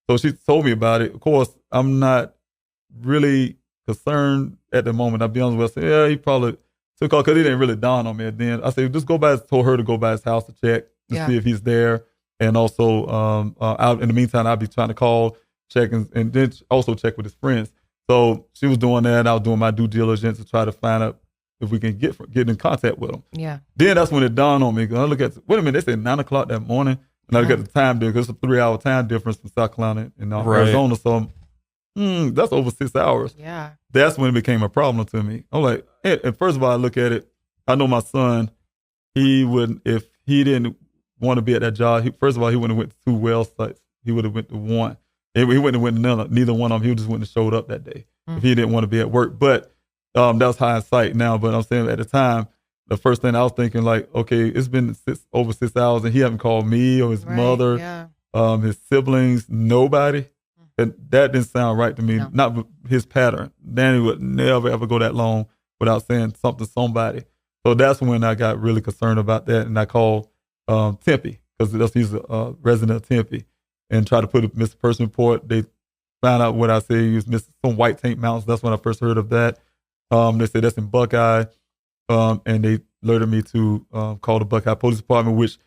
Speaker 3: So she told me about it. Of course, I'm not really concerned at the moment. I'll be honest with you. I said, yeah, he probably took off because it didn't really dawn on me. And then I said, just told her to go by his house to check to see if he's there. And also, in the meantime, I'll be trying to call, check, and then also check with his friends. So she was doing that. I was doing my due diligence to try to find out if we can get in contact with him. Yeah. Then that's when it dawned on me. Because I look at, wait a minute, they said 9 o'clock that morning. And I look at the time difference, it's a 3-hour time difference from South Carolina and Arizona. So that's over 6 hours. Yeah. That's when it became a problem to me. I'm like, and first of all, I look at it, I know my son, he wouldn't, if he didn't want to be at that job, first of all, he wouldn't have went to 2 well sites. He would have went to 1. He wouldn't have went to neither one of them. He just wouldn't have showed up that day if he didn't want to be at work. But that was hindsight now. But I'm saying at the time, the first thing I was thinking, like, okay, it's been over 6 hours and he hasn't called me or his mother, his siblings, nobody. And that didn't sound right to me. No. Not his pattern. Danny would never, ever go that long without saying something to somebody. So that's when I got really concerned about that. And I called Tempe, because he's a resident of Tempe, and tried to put a missing person report. They found out what I said. He was missing some White Tank Mountains. That's when I first heard of that. They said that's in Buckeye. And they alerted me to call the Buckeye Police Department, which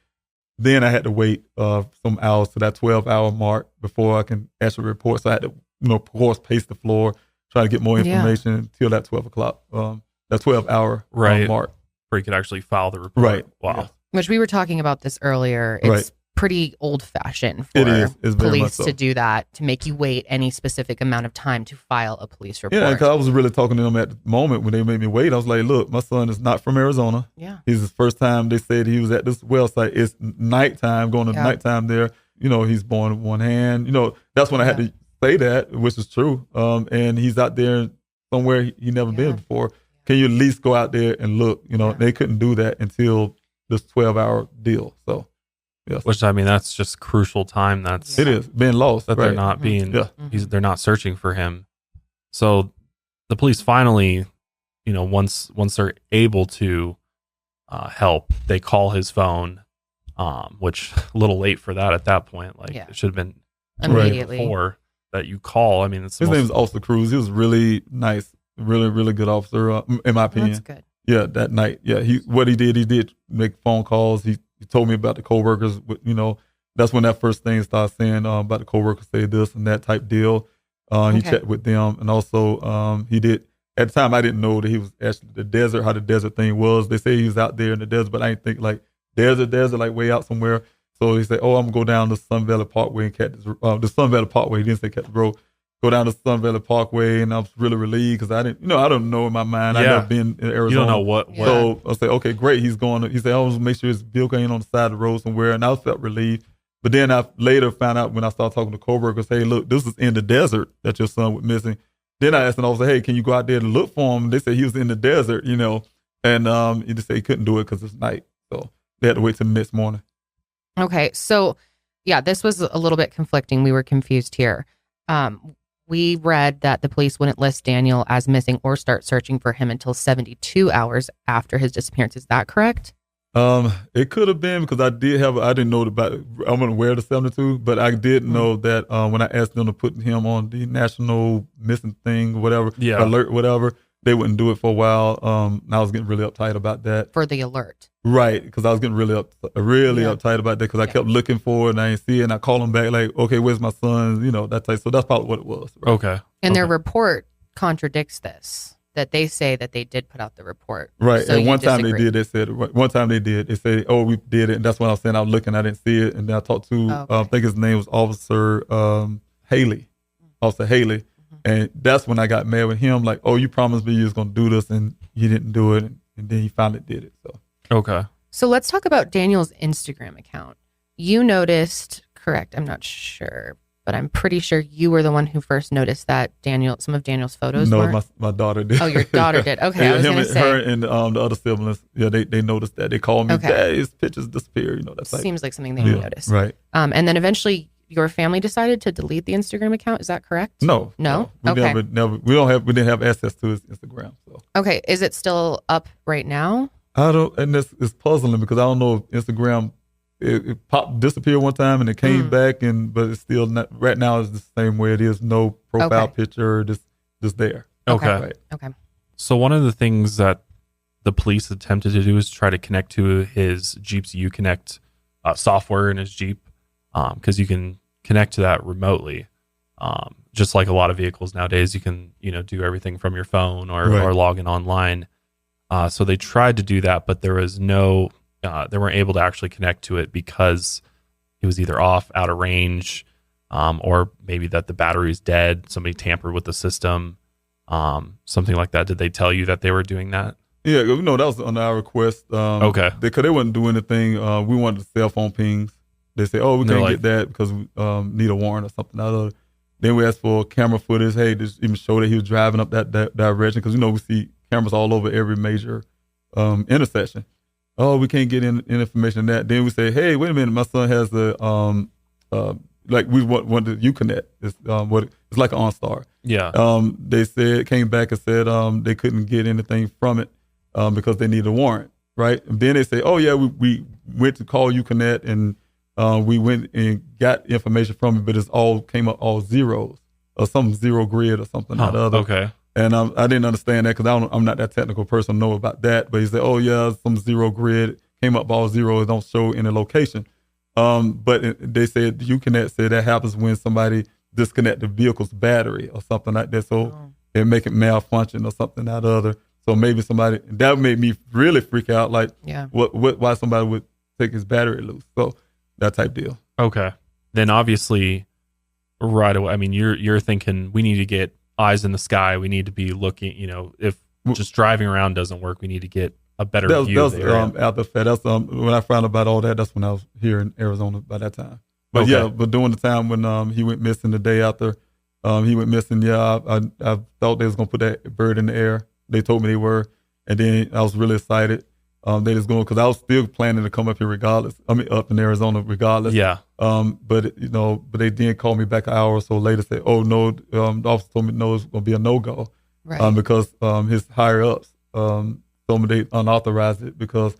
Speaker 3: then I had to wait some hours to that 12-hour mark before I can actually report. So I had to, of course, pace the floor, try to get more information until that 12 o'clock, that 12-hour mark.
Speaker 1: Where you could actually file the report.
Speaker 3: Right.
Speaker 1: Wow.
Speaker 3: Yeah.
Speaker 2: Which we were talking about this earlier. It's pretty old-fashioned for police to do that, to make you wait any specific amount of time to file a police report.
Speaker 3: Yeah, because I was really talking to them at the moment when they made me wait. I was like, look, my son is not from Arizona. Yeah. He's his first time. They said he was at this well site. It's nighttime, going to nighttime there. He's born with one hand. That's when I had to say that, which is true. And he's out there somewhere he never been before. Can you at least go out there and look? They couldn't do that until this 12-hour deal. So. Yes.
Speaker 1: Which, I mean, that's just crucial time.
Speaker 3: It is being lost.
Speaker 1: That they're not being, they're not searching for him. So the police finally, once they're able to help, they call his phone, which a little late for that at that point. Like it should have been immediately before that you call. I mean, his name
Speaker 3: is Officer Cruz. He was really nice, really, really good officer, in my opinion.
Speaker 2: That's good.
Speaker 3: Yeah, that night. Yeah, he did make phone calls. He told me about the coworkers. That's when that first thing started saying about the coworkers say this and that type deal. He checked with them, and also he did. At the time, I didn't know that he was actually how the desert thing was. They say he was out there in the desert, but I didn't think like desert, like way out somewhere. So he said, "Oh, I'm gonna go down the Sun Valley Parkway and catch the Sun Valley Parkway." He didn't say catch the road. Go down the Sun Valley Parkway, and I was really relieved because I didn't, I don't know in my mind. I've never been in Arizona.
Speaker 1: You don't know what.
Speaker 3: So I said, okay, great. He said, I was make sure his vehicle ain't on the side of the road somewhere, and I felt relieved. But then I later found out when I started talking to coworkers, hey, look, this is in the desert that your son was missing. Then I asked an officer, hey, can you go out there and look for him? They said he was in the desert, and he just said he couldn't do it because it's night. So they had to wait till the next morning.
Speaker 2: Okay, so yeah, this was a little bit conflicting. We were confused here. We read that the police wouldn't list Daniel as missing or start searching for him until 72 hours after his disappearance. Is that correct?
Speaker 3: It could have been because I didn't know about, I'm aware of the 72, but I did know that when I asked them to put him on the national missing thing, whatever, alert, whatever, they wouldn't do it for a while. And I was getting really uptight about that.
Speaker 2: For the alert.
Speaker 3: Right, because I was getting really uptight about that because I kept looking for it and I didn't see it. And I called them back like, okay, where's my son? You know, that type. So that's probably what it was. Right?
Speaker 1: Okay.
Speaker 2: And their report contradicts this. That they say that they did put out the report.
Speaker 3: Right.
Speaker 2: So
Speaker 3: and one time they did, they said, they said, oh, we did it. And that's when I was saying I was looking, I didn't see it. And then I talked to, I think his name was Officer Haley. Officer Haley. Mm-hmm. And that's when I got mad with him. Like, oh, you promised me you was going to do this and you didn't do it. And then he finally did it. So.
Speaker 1: Okay.
Speaker 2: So let's talk about Daniel's Instagram account. You noticed, correct, I'm not sure, but I'm pretty sure you were the one who first noticed that some of Daniel's photos
Speaker 3: No,
Speaker 2: weren't?
Speaker 3: my daughter did.
Speaker 2: Oh, your daughter did. Okay, I was going to say.
Speaker 3: Her and the other siblings, they noticed that. They called me, Dad, his pictures disappear. You know, that's
Speaker 2: seems like something they noticed.
Speaker 3: Right.
Speaker 2: And then eventually your family decided to delete the Instagram account. Is that correct?
Speaker 3: No. We didn't have access to his Instagram. So.
Speaker 2: Okay. Is it still up right now?
Speaker 3: And it's puzzling because I don't know if Instagram, it disappeared one time and it came back, but it's still not, right now it's the same way it is. No profile picture, just there.
Speaker 1: Okay.
Speaker 3: Right.
Speaker 2: Okay.
Speaker 1: So one of the things that the police attempted to do is try to connect to his Jeep's Uconnect software in his Jeep, because you can connect to that remotely. Just like a lot of vehicles nowadays, you can do everything from your phone or log in online. So they tried to do that, but there was they weren't able to actually connect to it because it was either off, out of range, or maybe that the battery is dead. Somebody tampered with the system, something like that. Did they tell you that they were doing that?
Speaker 3: Yeah, that was on our request.
Speaker 1: Okay.
Speaker 3: Because they wouldn't do anything. We wanted the cell phone pings. They say, oh, we can't get that because we need a warrant or something. Then we asked for camera footage. Hey, just even show that he was driving up that direction because, we see cameras all over every major intersection. Oh, we can't get any information on that. Then we say, hey, wait a minute, my son has we want the Uconnect. It's like an OnStar.
Speaker 1: Yeah.
Speaker 3: They came back and said they couldn't get anything from it because they need a warrant, right? And then they say, oh yeah, we went to call Uconnect and we went and got information from it, but came up all zeros or some zero grid or something or the other.
Speaker 1: Okay.
Speaker 3: And I didn't understand that because I'm not that technical person to know about that. But he said, oh, yeah, some zero grid came up all zeros, don't show any location. But they said, Uconnect said that happens when somebody disconnect the vehicle's battery or something like that. So it make it malfunction or something or the other. So maybe that made me really freak out. Like, why somebody would take his battery loose. So that type deal.
Speaker 1: Okay. Then obviously right away, I mean, you're thinking we need to get eyes in the sky. We need to be looking, if just driving around doesn't work, we need to get a better view of the area.
Speaker 3: After that. That's when I found out about all that. That's when I was here in Arizona by that time. But but during the time when he went missing the day after he went missing, I thought they was gonna put that bird in the air. They told me they were, and then I was really excited. They just going because I was still planning to come up here regardless. I mean, up in Arizona regardless.
Speaker 1: Yeah.
Speaker 3: But they didn't call me back an hour or so later. Say, oh no, the officer told me no, it's gonna be a no go.
Speaker 2: Right.
Speaker 3: Because his higher ups told me they unauthorized it because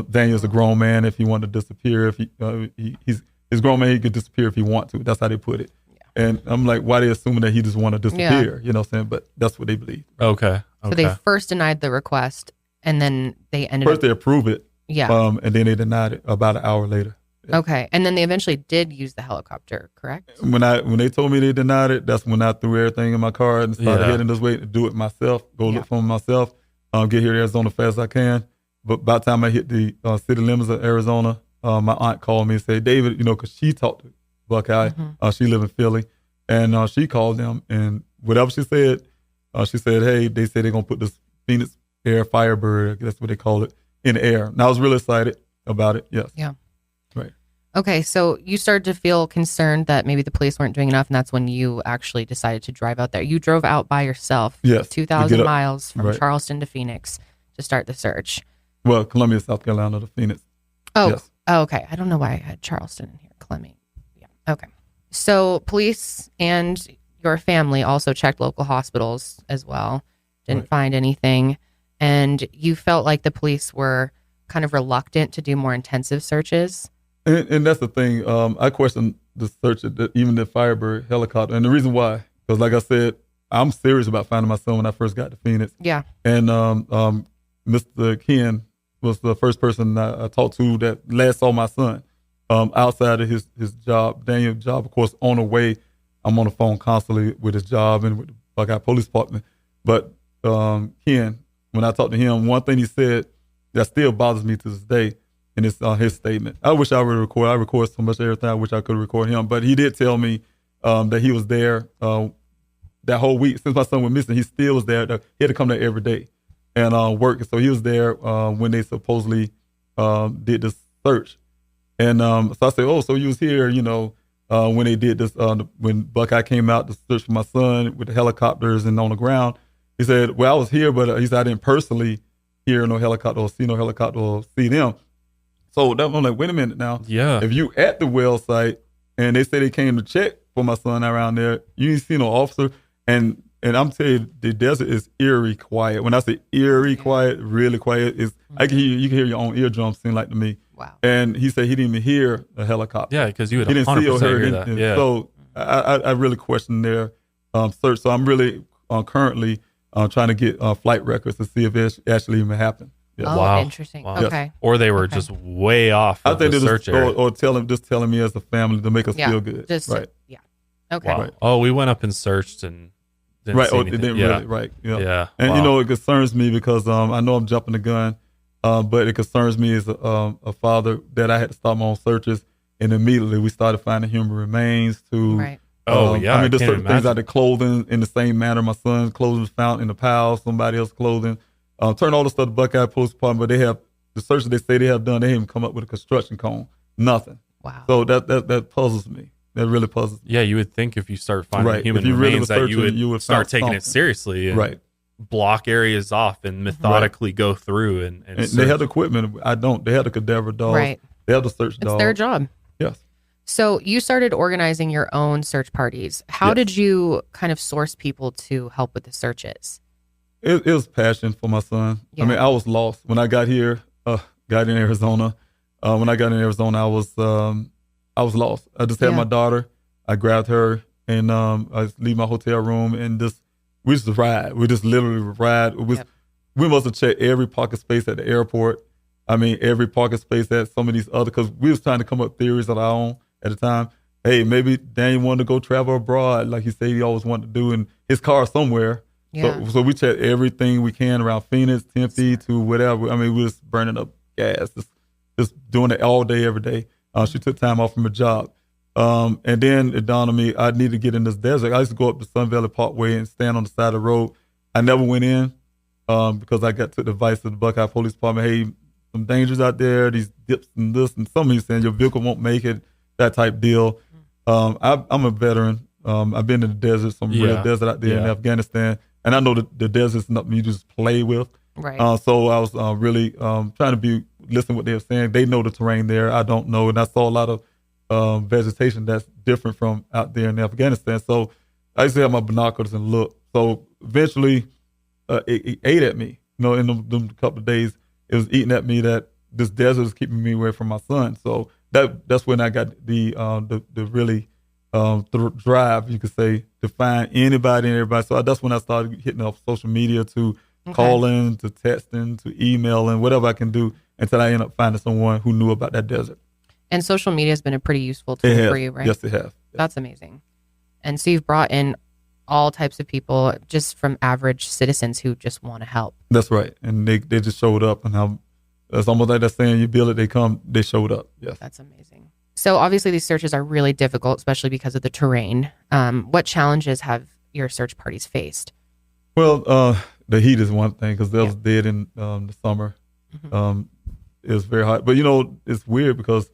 Speaker 3: Daniel's a grown man. If he wanted to disappear, if he's grown man, he could disappear if he want to. That's how they put it. Yeah. And I'm like, why they assuming that he just want to disappear? You know what I'm saying? But that's what they believe.
Speaker 1: Okay.
Speaker 2: So they first denied the request. And then they
Speaker 3: they approved it.
Speaker 2: Yeah.
Speaker 3: And then they denied it about an hour later.
Speaker 2: Yeah. Okay. And then they eventually did use the helicopter, correct?
Speaker 3: When they told me they denied it, that's when I threw everything in my car and started heading this way to do it myself, look for myself, get here to Arizona as fast as I can. But by the time I hit the city limits of Arizona, my aunt called me and said, David, because she talked to Buckeye. She lived in Philly. And she called them and whatever she said, hey, they said they're going to put this Phoenix Air Firebird, that's what they call it, in the air. And I was really excited about it. Yes.
Speaker 2: Yeah.
Speaker 3: Right.
Speaker 2: Okay. So you started to feel concerned that maybe the police weren't doing enough. And that's when you actually decided to drive out there. You drove out by yourself.
Speaker 3: Yes.
Speaker 2: 2,000 miles from Charleston to Phoenix to start the search.
Speaker 3: Well, Columbia, South Carolina to Phoenix.
Speaker 2: Oh,
Speaker 3: yes.
Speaker 2: Okay. I don't know why I had Charleston in here. Columbia. Yeah. Okay. So police and your family also checked local hospitals as well. Didn't find anything. And you felt like the police were kind of reluctant to do more intensive searches?
Speaker 3: And that's the thing. I question the search of even the Firebird helicopter. And the reason why, because like I said, I'm serious about finding my son when I first got to Phoenix.
Speaker 2: Yeah.
Speaker 3: And Mr. Ken was the first person I talked to that last saw my son outside of his job. Daniel's job, of course, on the way. I'm on the phone constantly with his job and with the Buckeye Police Department. But Ken, when I talked to him, one thing he said that still bothers me to this day, and it's his statement. I wish I would record. I record so much everything. I wish I could record him. But he did tell me that he was there that whole week. Since my son went missing, he still was there. He had to come there every day and work. So he was there when they supposedly did this search. And so I said, oh, so you was here, when they did this, when Buckeye came out to search for my son with the helicopters and on the ground. He said, well, I was here, but he said, I didn't personally hear no helicopter or see no helicopter or see them. So I'm like, wait a minute now.
Speaker 1: Yeah.
Speaker 3: If you at the well site and they say they came to check for my son around there, you ain't see no officer. And I'm telling you, the desert is eerie quiet. When I say eerie quiet, really quiet, is I can hear you can hear your own eardrum seem like to me.
Speaker 2: Wow.
Speaker 3: And he said he didn't even hear a helicopter.
Speaker 1: Yeah, because you would
Speaker 3: He didn't see or
Speaker 1: 100%
Speaker 3: hear
Speaker 1: hear
Speaker 3: anything.
Speaker 1: that. Yeah.
Speaker 3: So I really question their search. So I'm really currently trying to get flight records to see if it actually even happened. Yeah.
Speaker 2: Oh,
Speaker 1: Wow.
Speaker 2: interesting.
Speaker 1: Wow.
Speaker 2: Okay.
Speaker 1: Or they were just way off
Speaker 3: I
Speaker 1: of
Speaker 3: think
Speaker 1: the
Speaker 3: they're
Speaker 1: search
Speaker 3: just,
Speaker 1: area.
Speaker 3: or telling me as a family to make us
Speaker 2: Yeah.
Speaker 3: feel good.
Speaker 2: Just
Speaker 3: right.
Speaker 2: yeah. Okay.
Speaker 1: Wow.
Speaker 3: Right.
Speaker 1: Oh, we went up and searched and didn't
Speaker 3: Right.
Speaker 1: see
Speaker 3: Oh, it
Speaker 1: anything.
Speaker 3: didn't
Speaker 1: Yeah.
Speaker 3: really. Right. Yeah.
Speaker 1: Yeah.
Speaker 3: And
Speaker 1: Wow.
Speaker 3: it concerns me because I know I'm jumping the gun, but it concerns me as a father that I had to start my own searches, and immediately we started finding human remains.
Speaker 2: Right.
Speaker 1: Oh, yeah,
Speaker 3: I
Speaker 1: I
Speaker 3: mean, there's
Speaker 1: can't
Speaker 3: certain things
Speaker 1: imagine.
Speaker 3: out of clothing in the same manner. My son's clothing was found in the pile, somebody else's clothing. Turn all the stuff to Buckeye Police Department, but they have the searches they say they have done. They haven't come up with a construction cone. Nothing.
Speaker 2: Wow.
Speaker 3: So that puzzles me. That really puzzles me.
Speaker 1: Yeah, you would think if you start finding
Speaker 3: Right.
Speaker 1: human
Speaker 3: If you really
Speaker 1: remains
Speaker 3: were
Speaker 1: that you
Speaker 3: searching,
Speaker 1: would
Speaker 3: would
Speaker 1: start
Speaker 3: found
Speaker 1: taking it
Speaker 3: something.
Speaker 1: seriously and
Speaker 3: Right.
Speaker 1: block areas off and methodically go through and
Speaker 3: And they
Speaker 1: search.
Speaker 3: have the equipment. I don't. They have the cadaver dogs.
Speaker 2: Right.
Speaker 3: They have the search
Speaker 2: It's
Speaker 3: dogs.
Speaker 2: their job.
Speaker 3: Yes.
Speaker 2: So you started organizing your own search parties. How
Speaker 3: Yes.
Speaker 2: did you kind of source people to help with the searches?
Speaker 3: It was passion for my son.
Speaker 2: Yeah.
Speaker 3: I mean, I was lost when I got here. Got in Arizona. When I got in Arizona, I was lost. I just had
Speaker 2: Yeah.
Speaker 3: my daughter. I grabbed her and I leave my hotel room and we just ride. We just literally ride.
Speaker 2: Yep.
Speaker 3: We must have checked every parking space at the airport. I mean, every parking space at some of these other, because we was trying to come up with theories of our own at the time. Hey, maybe Daniel wanted to go travel abroad, like he said he always wanted to do, in his car somewhere.
Speaker 2: Yeah.
Speaker 3: So we checked everything we can around Phoenix, Tempe, to whatever. I mean, we was burning up gas, just doing it all day, every day. She took time off from her job. And then it dawned on me, I need to get in this desert. I used to go up the Sun Valley Parkway and stand on the side of the road. I never went in because I took the advice of the Buckeye Police Department. Hey, some dangers out there, these dips and this, and some of you saying your vehicle won't make it, that type deal. I'm a veteran. I've been in the desert, some real desert out there in Afghanistan. And I know the desert's nothing you just play with.
Speaker 2: Right.
Speaker 3: So I was really trying to listen what they were saying. They know the terrain there. I don't know. And I saw a lot of vegetation that's different from out there in Afghanistan. So I used to have my binoculars and look. So eventually it ate at me. In them couple of days, it was eating at me that this desert is keeping me away from my son. So that's when I got the really drive, you could say, to find anybody and everybody. So that's when I started hitting up social media to calling, to texting, to emailing, whatever I can do until I end up finding someone who knew about that desert.
Speaker 2: And social media has been a pretty useful tool for you, right?
Speaker 3: Yes, it has.
Speaker 2: That's amazing. And so you've brought in all types of people, just from average citizens who just want to help.
Speaker 3: That's right. And they just showed up, and it's almost like that saying, you build it, they come, they showed up. Yes.
Speaker 2: That's amazing. So obviously these searches are really difficult, especially because of the terrain. What challenges have your search parties faced?
Speaker 3: Well, the heat is one thing, because they was dead in the summer.
Speaker 2: Mm-hmm.
Speaker 3: It was very hot. But, it's weird because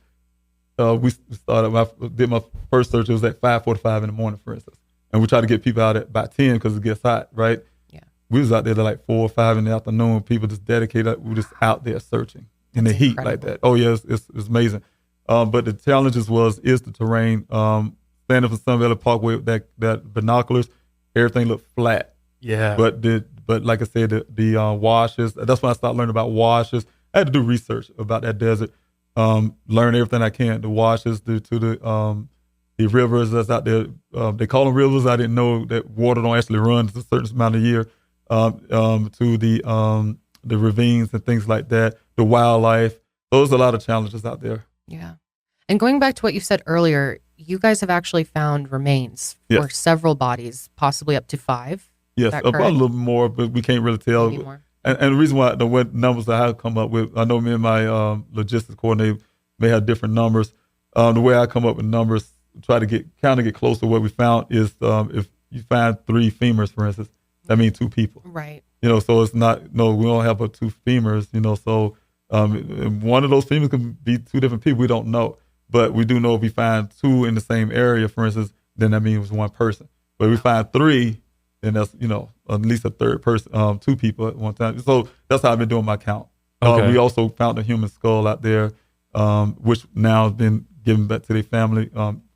Speaker 3: we started, I did my first search, it was at 5:45 in the morning, for instance. And we try to get people out at about 10 because it gets hot, right? Yeah. We was out there at like 4 or 5 in the afternoon. People just dedicated, we were just out there searching in the heat like that. Oh, yeah, it's amazing. But the challenges is the terrain. Standing for Sun Valley Parkway with that binoculars, everything looked flat.
Speaker 1: Yeah.
Speaker 3: But like I said, the washes, that's when I started learning about washes. I had to do research about that desert, learn everything I can, the washes, to the rivers that's out there. They call them rivers. I didn't know that water don't actually run a certain amount of year. To the ravines and things like that, the wildlife. Those are a lot of challenges out there.
Speaker 2: Yeah. And going back to what you said earlier, you guys have actually found remains for several bodies, possibly up to 5.
Speaker 3: Yes, about a little more, but we can't really tell. And the reason why the numbers that I have come up with, I know me and my logistics coordinator may have different numbers. The way I come up with numbers, try to get close to what we found is if you find 3 femurs, for instance, that means 2 people.
Speaker 2: Right.
Speaker 3: So it's not, no, we don't have but 2 femurs, so one of those femurs can be 2 different people. We don't know. But we do know if we find 2 in the same area, for instance, then that means it was 1 person. But if we find 3, then that's, at least a third person, 2 people at one time. So that's how I've been doing my count.
Speaker 1: Okay.
Speaker 3: We also found a human skull out there, which now has been given back to their family.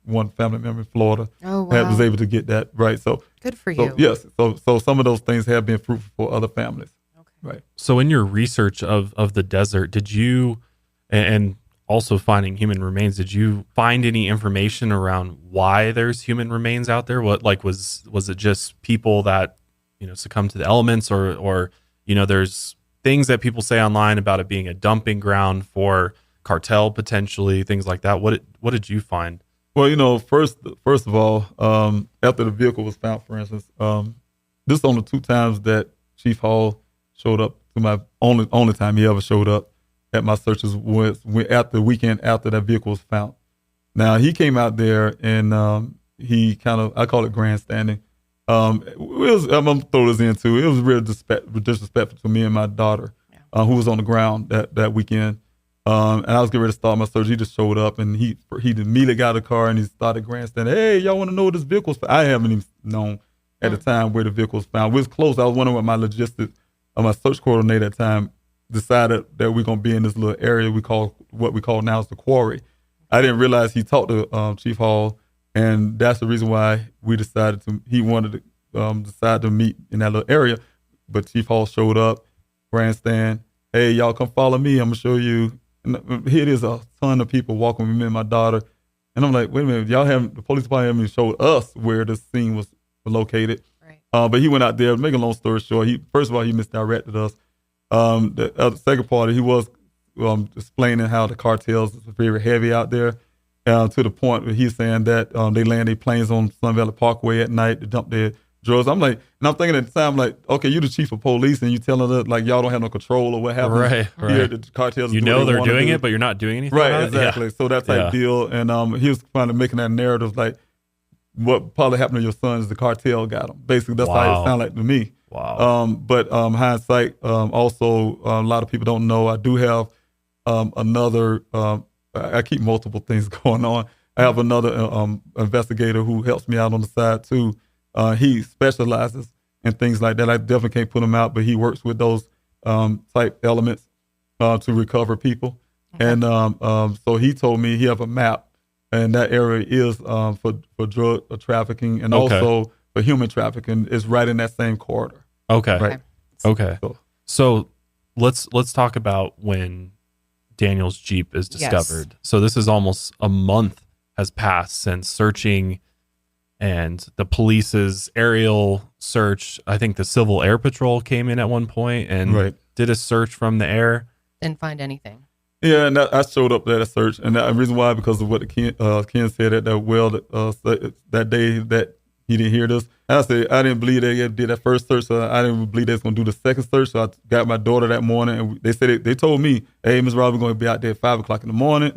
Speaker 3: One family member in Florida was able to get that, right? So
Speaker 2: good for you.
Speaker 3: Yes. So some of those things have been fruitful for other families. Okay. Right.
Speaker 1: So in your research of the desert, did you, and also finding human remains, did you find any information around why there's human remains out there? What, like, was it just people that, succumbed to the elements, or there's things that people say online about it being a dumping ground for cartel, potentially, things like that. What did you find?
Speaker 3: Well, first of all, after the vehicle was found, for instance, this is only 2 times that Chief Hall showed up, to my only time he ever showed up at my searches was at the weekend after that vehicle was found. Now, he came out there and he I call it grandstanding. I'm going to throw this in too. It was real disrespectful to me and my daughter, who was on the ground that weekend. And I was getting ready to start my search. He just showed up and he immediately got a car and he started grandstanding. Hey, y'all want to know where this vehicle was found? I haven't even known at the time where the vehicle was found. We was close. I was wondering what my logistics, my search coordinator at the time decided that we're going to be in this little area what we call now is the quarry. I didn't realize he talked to Chief Hall, and that's the reason why we decided he wanted to decide to meet in that little area. But Chief Hall showed up, grandstand. Hey, y'all come follow me. I'm going to show you. And here it is, a ton of people walking with me and my daughter. And I'm like, wait a minute, the police department haven't even showed us where the scene was located. Right. But he went out there, make a long story short, first of all, he misdirected us. The second part, he was explaining how the cartels is very heavy out there, to the point where he's saying that they land their planes on Sun Valley Parkway at night to dump their drugs. I'm like, and I'm thinking at the time, like, okay, you're the chief of police and you telling us like y'all don't have no control or what happens.
Speaker 1: Right.
Speaker 3: Here, the cartels
Speaker 1: they're doing it, but you're not doing anything.
Speaker 3: Right, exactly. So that type deal. And he was kind of making that narrative like what probably happened to your son is the cartel got him. Basically, that's how it sounded like to me.
Speaker 1: Wow.
Speaker 3: But hindsight, also a lot of people don't know. I do have another. I keep multiple things going on. I have another investigator who helps me out on the side too. He specializes in things like that. I definitely can't put him out, but he works with those type elements to recover people. Okay. And so he told me he have a map, and that area is for drug trafficking and also for human trafficking. It's right in that same corridor.
Speaker 1: Okay.
Speaker 3: Right.
Speaker 1: Okay. So let's talk about when Daniel's Jeep is discovered. Yes. So this is almost a month has passed since searching and the police's aerial search. I think the Civil Air Patrol came in at one point and did a search from the air.
Speaker 2: Didn't find anything.
Speaker 3: Yeah, and I showed up at a search, and the reason why, because of what Ken said at that day that he didn't hear this. And I said, I didn't believe they did that first search, so I didn't believe they was going to do the second search. So I got my daughter that morning, and they said they told me, hey, Ms. Rob, we're going to be out there at 6 o'clock in the morning,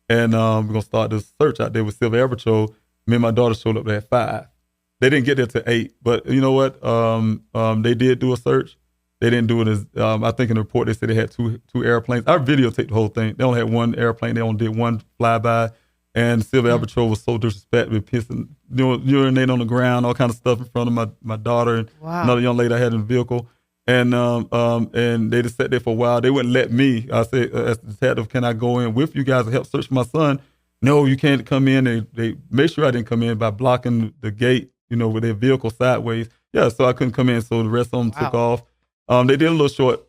Speaker 3: and we're going to start this search out there with Civil Air Patrol. Me and my daughter showed up there at 5. They didn't get there till 8, but you know what? They did do a search. They didn't do it as, I think in the report they said they had two airplanes. I videotaped the whole thing. They only had one airplane. They only did one flyby. And Civil Air Patrol was so disrespectful, pissing, urinating on the ground, all kind of stuff in front of my daughter and another young lady I had in the vehicle. And they just sat there for a while. They wouldn't let me. I said, as the detective, can I go in with you guys to help search my son? No, you can't come in. They made sure I didn't come in by blocking the gate, with their vehicle sideways. Yeah, so I couldn't come in. So the rest of them took off. They did a little short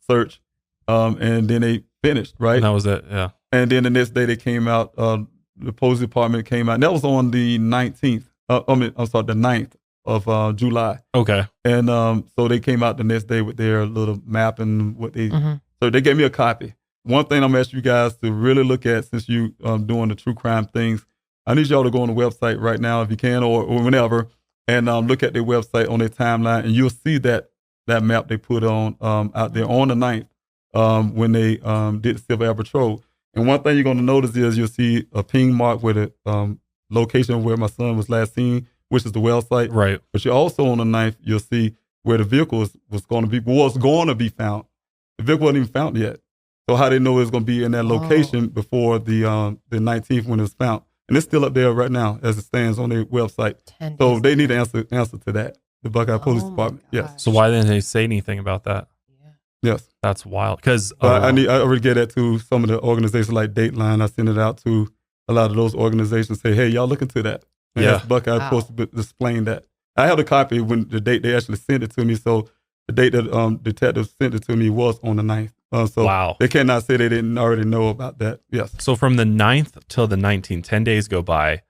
Speaker 3: search, and then they finished, right?
Speaker 1: And that was it. Yeah.
Speaker 3: And then the next day they came out, the police department came out. And that was on the 19th. The 9th of July.
Speaker 1: Okay.
Speaker 3: And so they came out the next day with their little map and what they. So they gave me a copy. One thing I'm asking you guys to really look at, since you doing the true crime things, I need y'all to go on the website right now if you can, or whenever, and look at their website on their timeline, and you'll see that map they put on out there on the 9th when they did the Civil Air Patrol. And one thing you're going to notice is you'll see a ping mark with the location where my son was last seen, which is the well site.
Speaker 1: Right.
Speaker 3: But you're also on the 9th, you'll see where the vehicle was going to be found. The vehicle wasn't even found yet. So how they know it's going to be in that location before the 19th when it's found. And it's still up there right now as it stands on their website. So they need to answer to that, the Buckeye Police Department. Yes.
Speaker 1: So why didn't they say anything about that?
Speaker 3: Yes.
Speaker 1: That's wild. Because
Speaker 3: I already get that to some of the organizations like Dateline. I send it out to a lot of those organizations. Say, hey, y'all look into that. And that's Buckeye supposed to explain that. I have the copy when the date they actually sent it to me. So the date that detectives sent it to me was on the 9th. So they cannot say they didn't already know about that. Yes.
Speaker 1: So from the 9th till the 19th, 10 days go by,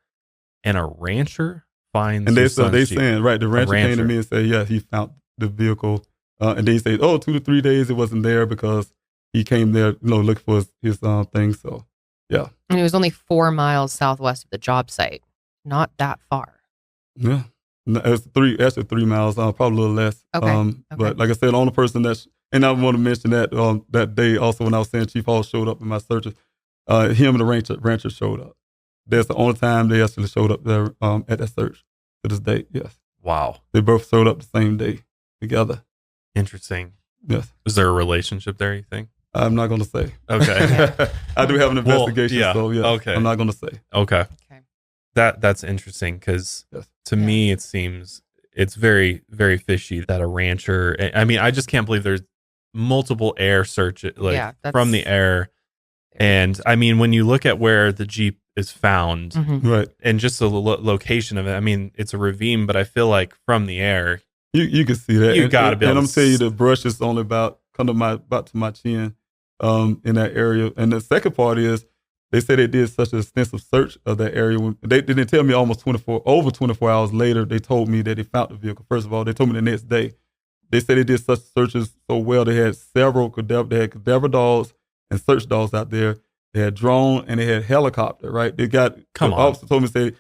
Speaker 1: and a rancher finds
Speaker 3: and they
Speaker 1: son's Jeep.
Speaker 3: saying, right, the rancher came to me and said, yeah, he found the vehicle. And then he said, 2 to 3 days it wasn't there because he came there, looking for his thing. So, yeah.
Speaker 2: And it was only 4 miles southwest of the job site. Not that far.
Speaker 3: Yeah. No, it's 3 miles, probably a little less.
Speaker 2: Okay.
Speaker 3: But like I said, the only person and I want to mention that that day also when I was saying Chief Hall showed up in my searches, him and the rancher showed up. That's the only time they actually showed up there at that search to this day. Yes.
Speaker 1: Wow.
Speaker 3: They both showed up the same day together.
Speaker 1: Interesting.
Speaker 3: Yes.
Speaker 1: Is there a relationship there, you think?
Speaker 3: I'm not going to say.
Speaker 1: Okay.
Speaker 3: I do have an investigation, so yeah.
Speaker 1: Okay.
Speaker 3: I'm not going to say.
Speaker 1: Okay. That's interesting because to me it seems it's very, very fishy that a rancher. I mean, I just can't believe there's multiple air searches from the air, and I mean when you look at where the Jeep is found,
Speaker 3: right,
Speaker 1: and just the location of it. I mean, it's a ravine, but I feel like from the air,
Speaker 3: you can see that.
Speaker 1: You got to be.
Speaker 3: And I'm telling you, the brush is only about to my chin, in that area. And the second part is, they said they did such an extensive search of that area. They didn't tell me over 24 hours later, they told me that they found the vehicle. First of all, they told me the next day. They said they did such searches so well. They had cadaver dogs and search dogs out there. They had drone and they had helicopter, right? They got, officer told me,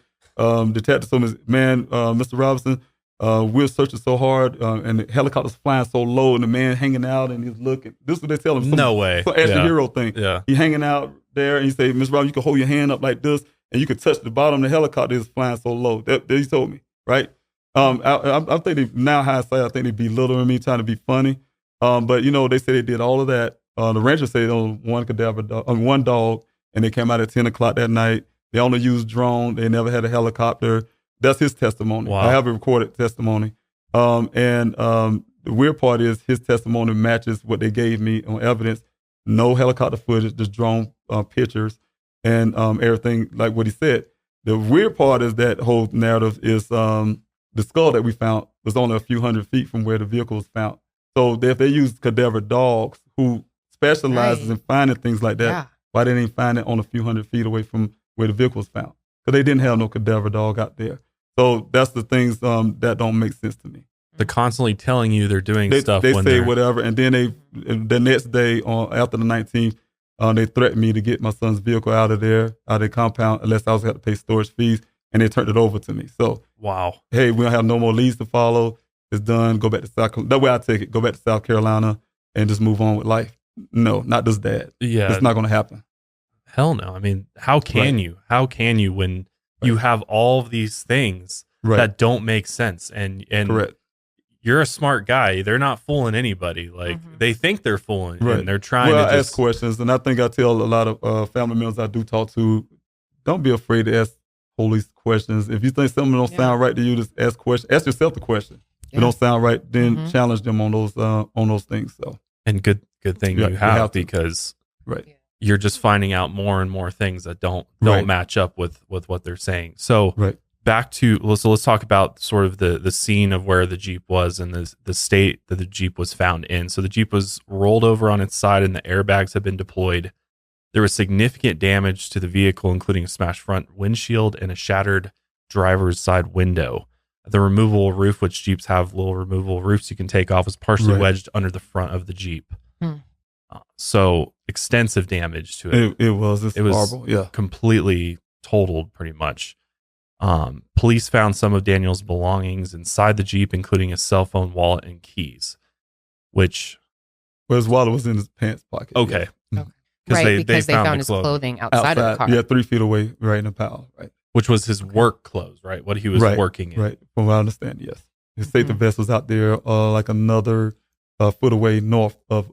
Speaker 3: detective told me, man, Mr. Robinson, we're searching so hard, and the helicopter's flying so low, and the man hanging out, and he's looking. This is what they tell him.
Speaker 1: No way.
Speaker 3: So action hero thing.
Speaker 1: Yeah.
Speaker 3: He hanging out there, and he say, Mr. Robinson, you can hold your hand up like this, and you can touch the bottom of the helicopter. Is flying so low. That he told me, right? I think now hindsight, I think they belittling me, trying to be funny. But they say they did all of that. The rancher said on one dog, and they came out at 10 o'clock that night. They only used drone. They never had a helicopter. That's his testimony.
Speaker 1: Wow.
Speaker 3: I have a recorded testimony. The weird part is his testimony matches what they gave me on evidence. No helicopter footage, just drone pictures and everything like what he said. The weird part is that whole narrative is the skull that we found was only a few hundred feet from where the vehicle was found. So if they use cadaver dogs who specializes in finding things like that, why didn't they find it on a few hundred feet away from where the vehicle was found? Because they didn't have no cadaver dog out there. So that's the things that don't make sense to me.
Speaker 1: They're constantly telling you they're doing stuff.
Speaker 3: They say whatever, and then the next day after the 19th, they threatened me to get my son's vehicle out of the compound unless I was going to pay storage fees, and they turned it over to me. So
Speaker 1: wow,
Speaker 3: hey, we don't have no more leads to follow. It's done. Go back to South Carolina. That way I take it. Go back to South Carolina and just move on with life. No, not this dad.
Speaker 1: Yeah,
Speaker 3: it's not going to happen.
Speaker 1: Hell no. I mean, how can you? How can you when you have all of these things that don't make sense? And
Speaker 3: correct.
Speaker 1: You're a smart guy. They're not fooling anybody. Like they think they're fooling, and they're trying to
Speaker 3: I ask questions, and I think I tell a lot of family members I do talk to, don't be afraid to ask police questions. If you think something don't sound right to you, just ask questions. Ask yourself the question. If it don't sound right, then challenge them on those things. So
Speaker 1: and good thing you have because you're just finding out more and more things that don't match up with what they're saying. So let's talk about sort of the scene of where the Jeep was and the state that the Jeep was found in. So the Jeep was rolled over on its side and the airbags had been deployed. There was significant damage to the vehicle, including a smashed front windshield and a shattered driver's side window. The removable roof, which Jeeps have little removable roofs you can take off, was partially wedged under the front of the Jeep. So extensive damage to it.
Speaker 3: It was horrible. Yeah,
Speaker 1: completely totaled pretty much. Police found some of Daniel's belongings inside the Jeep, including a cell phone, wallet, and keys. Which,
Speaker 3: his wallet was in his pants pocket.
Speaker 1: Okay,
Speaker 2: because they found his clothing outside of the car.
Speaker 3: Yeah, 3 feet away, right in the pile. Right,
Speaker 1: which was his work clothes, right? What he was working in.
Speaker 3: Right, from what I understand, yes. His safety vest was out there, like another foot away north of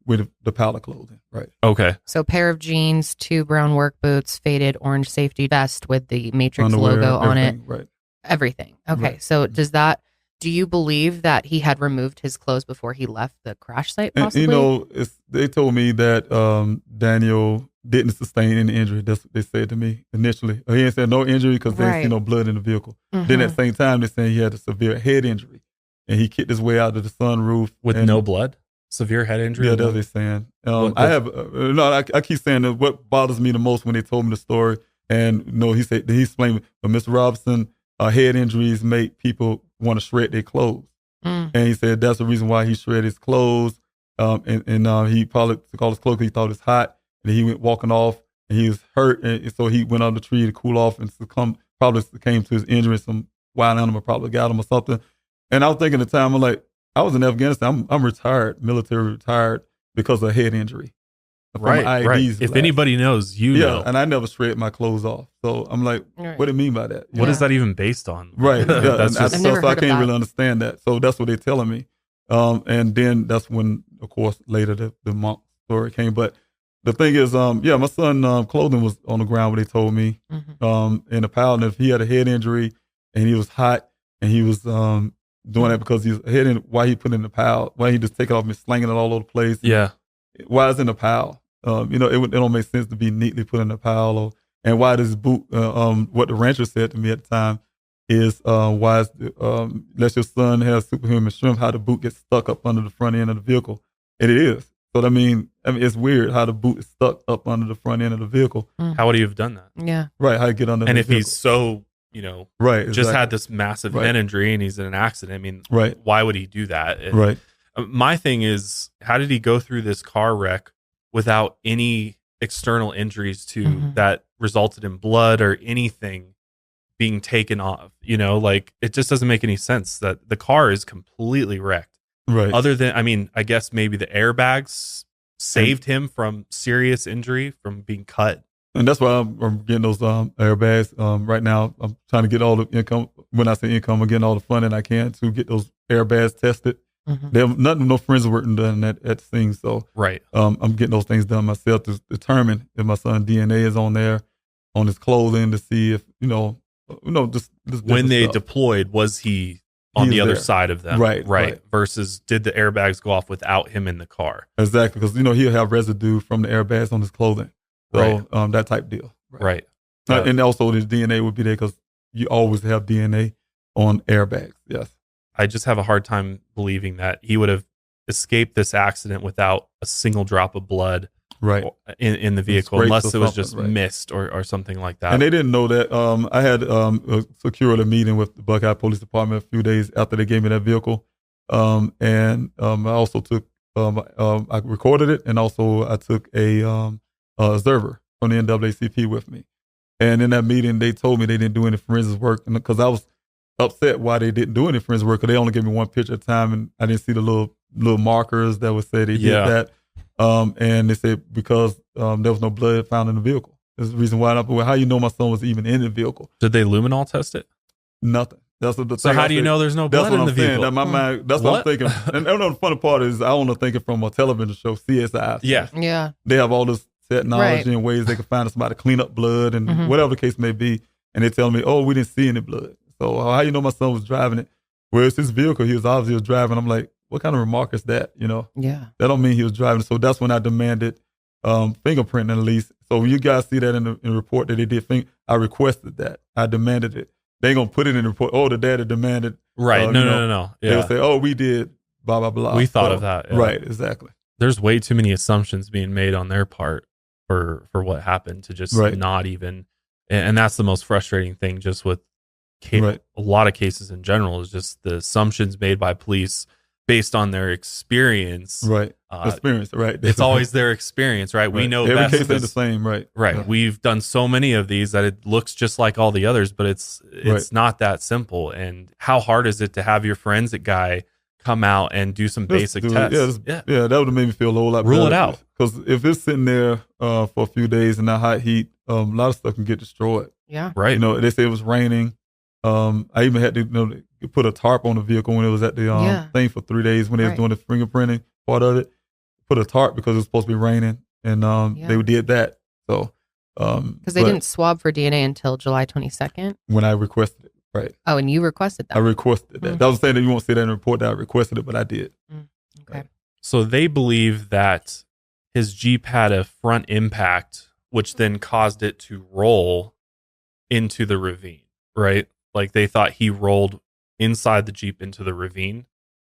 Speaker 3: with the pile of clothing. Right.
Speaker 1: Okay.
Speaker 2: So pair of jeans, 2 brown work boots, faded orange safety vest with the Matrix
Speaker 3: Underwear,
Speaker 2: logo on it.
Speaker 3: Right.
Speaker 2: Everything. Okay.
Speaker 3: Right.
Speaker 2: So do you believe that he had removed his clothes before he left the crash site possibly?
Speaker 3: And, they told me that Daniel didn't sustain any injury. That's what they said to me initially. He didn't say no injury because they didn't see no blood in the vehicle. Then at the same time, they're saying he had a severe head injury. And he kicked his way out of the sunroof.
Speaker 1: With no blood? Severe head injury?
Speaker 3: Yeah, that's what they're saying. I keep saying that what bothers me the most when they told me the story, and he explained, but Mr. Robinson, head injuries make people want to shred their clothes. And he said that's the reason why he shredded his clothes. And he probably took all his clothes because he thought it was hot. And he went walking off, and he was hurt. And so he went under the tree to cool off and probably succumbed to his injury. Some wild animal probably got him or something. And I was thinking at the time, I'm like, I was in Afghanistan. I'm retired, military retired because of a head injury.
Speaker 1: Right. If anybody knows, you know.
Speaker 3: And I never shred my clothes off. So I'm like, what do you mean by that?
Speaker 1: What is that even based on?
Speaker 3: Right. Yeah.
Speaker 2: So
Speaker 3: I can't really understand that. So that's what they're telling me. And then that's when, of course, later the monk story came. But the thing is, my son clothing was on the ground where they told me in a pile. And if he had a head injury and he was hot and he was doing that because he's hitting, why he put it in the pile? Why he just take it off and slinging it all over the place?
Speaker 1: Yeah.
Speaker 3: Why is it in the pile? It don't make sense to be neatly put in the pile. And why does boot, what the rancher said to me at the time is, why is, let your son have superhuman strength, how the boot gets stuck up under the front end of the vehicle. And it is. So, I mean, it's weird how the boot is stuck up under the front end of the vehicle.
Speaker 1: How would he have done that?
Speaker 2: Yeah.
Speaker 3: Right. How you get under
Speaker 1: and
Speaker 3: the
Speaker 1: if
Speaker 3: vehicle.
Speaker 1: he's so,
Speaker 3: right,
Speaker 1: just had this massive head injury and he's in an accident. I mean, why would he do that? And my thing is, how did he go through this car wreck without any external injuries that resulted in blood or anything being taken off? It just doesn't make any sense that the car is completely wrecked.
Speaker 3: Right.
Speaker 1: Other than, I guess maybe the airbags saved him from serious injury, from being cut.
Speaker 3: And that's why I'm getting those airbags. Right now, I'm trying to get all the income. When I say income, I'm getting all the funding I can to get those airbags tested. There's no forensic work done at the scene. So I'm getting those things done myself to determine if my son's DNA is on there, on his clothing, to see if, just
Speaker 1: when they
Speaker 3: stuff.
Speaker 1: Deployed, was he on the other side of them?
Speaker 3: Right.
Speaker 1: Versus did the airbags go off without him in the car?
Speaker 3: Exactly. Because, he'll have residue from the airbags on his clothing. So that type deal.
Speaker 1: Right.
Speaker 3: And also the DNA would be there because you always have DNA on airbags. Yes.
Speaker 1: I just have a hard time believing that he would have escaped this accident without a single drop of blood in the vehicle, unless it was just mist or something like that.
Speaker 3: And they didn't know that. I had secured a meeting with the Buckeye Police Department a few days after they gave me that vehicle. And I also took, I recorded it, and also I took a observer from the NAACP with me. And in that meeting, they told me they didn't do any forensic work, because I was upset why they didn't do any forensic work, because they only gave me one picture at a time, and I didn't see the little markers that would say they did that. And they said because there was no blood found in the vehicle. That's the reason why. How you know my son was even in the vehicle?
Speaker 1: Did they luminol test it?
Speaker 3: Nothing. That's what the
Speaker 1: so how do you know there's no blood in the vehicle?
Speaker 3: That my mind, that's what I'm thinking. And the funny part is I only thinking from a television show, CSI.
Speaker 2: Yeah.
Speaker 3: They have all this technology and ways they can find somebody to clean up blood and whatever the case may be. And they tell me, oh, we didn't see any blood. So how you know my son was driving it? Well, it's his vehicle. He was obviously driving. I'm like, what kind of remark is that?
Speaker 2: Yeah.
Speaker 3: That don't mean he was driving. So that's when I demanded fingerprinting at least. So when you guys see that in the report that they did, I requested that. I demanded it. they ain't gonna put it in the report. Oh, the data demanded.
Speaker 1: Right. No. Yeah.
Speaker 3: They'll say, oh, we did blah, blah, blah.
Speaker 1: We thought of that. Yeah.
Speaker 3: Right. Exactly.
Speaker 1: There's way too many assumptions being made on their part for what happened to just not even. And that's the most frustrating thing just with a lot of cases in general is just the assumptions made by police based on their experience.
Speaker 3: Right. Experience. Right.
Speaker 1: It's always their experience, right? We know
Speaker 3: every
Speaker 1: best
Speaker 3: case is the same. Right.
Speaker 1: Right. Yeah. We've done so many of these that it looks just like all the others, but it's not that simple. And how hard is it to have your forensic guy come out and do some basic tests?
Speaker 3: Yeah, that would have made me feel a whole lot better.
Speaker 1: Rule it out.
Speaker 3: Because if it's sitting there for a few days in that hot heat, a lot of stuff can get destroyed.
Speaker 2: Yeah.
Speaker 1: Right.
Speaker 3: You know, they say it was raining. I even had to put a tarp on the vehicle when it was at the thing for 3 days when they was doing the fingerprinting part of it. Put a tarp because it was supposed to be raining, and they did that. So
Speaker 2: because they didn't swab for DNA until July 22nd
Speaker 3: when I requested it. Right.
Speaker 2: Oh, and you requested that.
Speaker 3: I requested that. That was saying that you won't see that in the report that I requested it, but I did.
Speaker 2: Okay.
Speaker 1: So they believe that his Jeep had a front impact, which then caused it to roll into the ravine, right? Like they thought he rolled inside the Jeep into the ravine.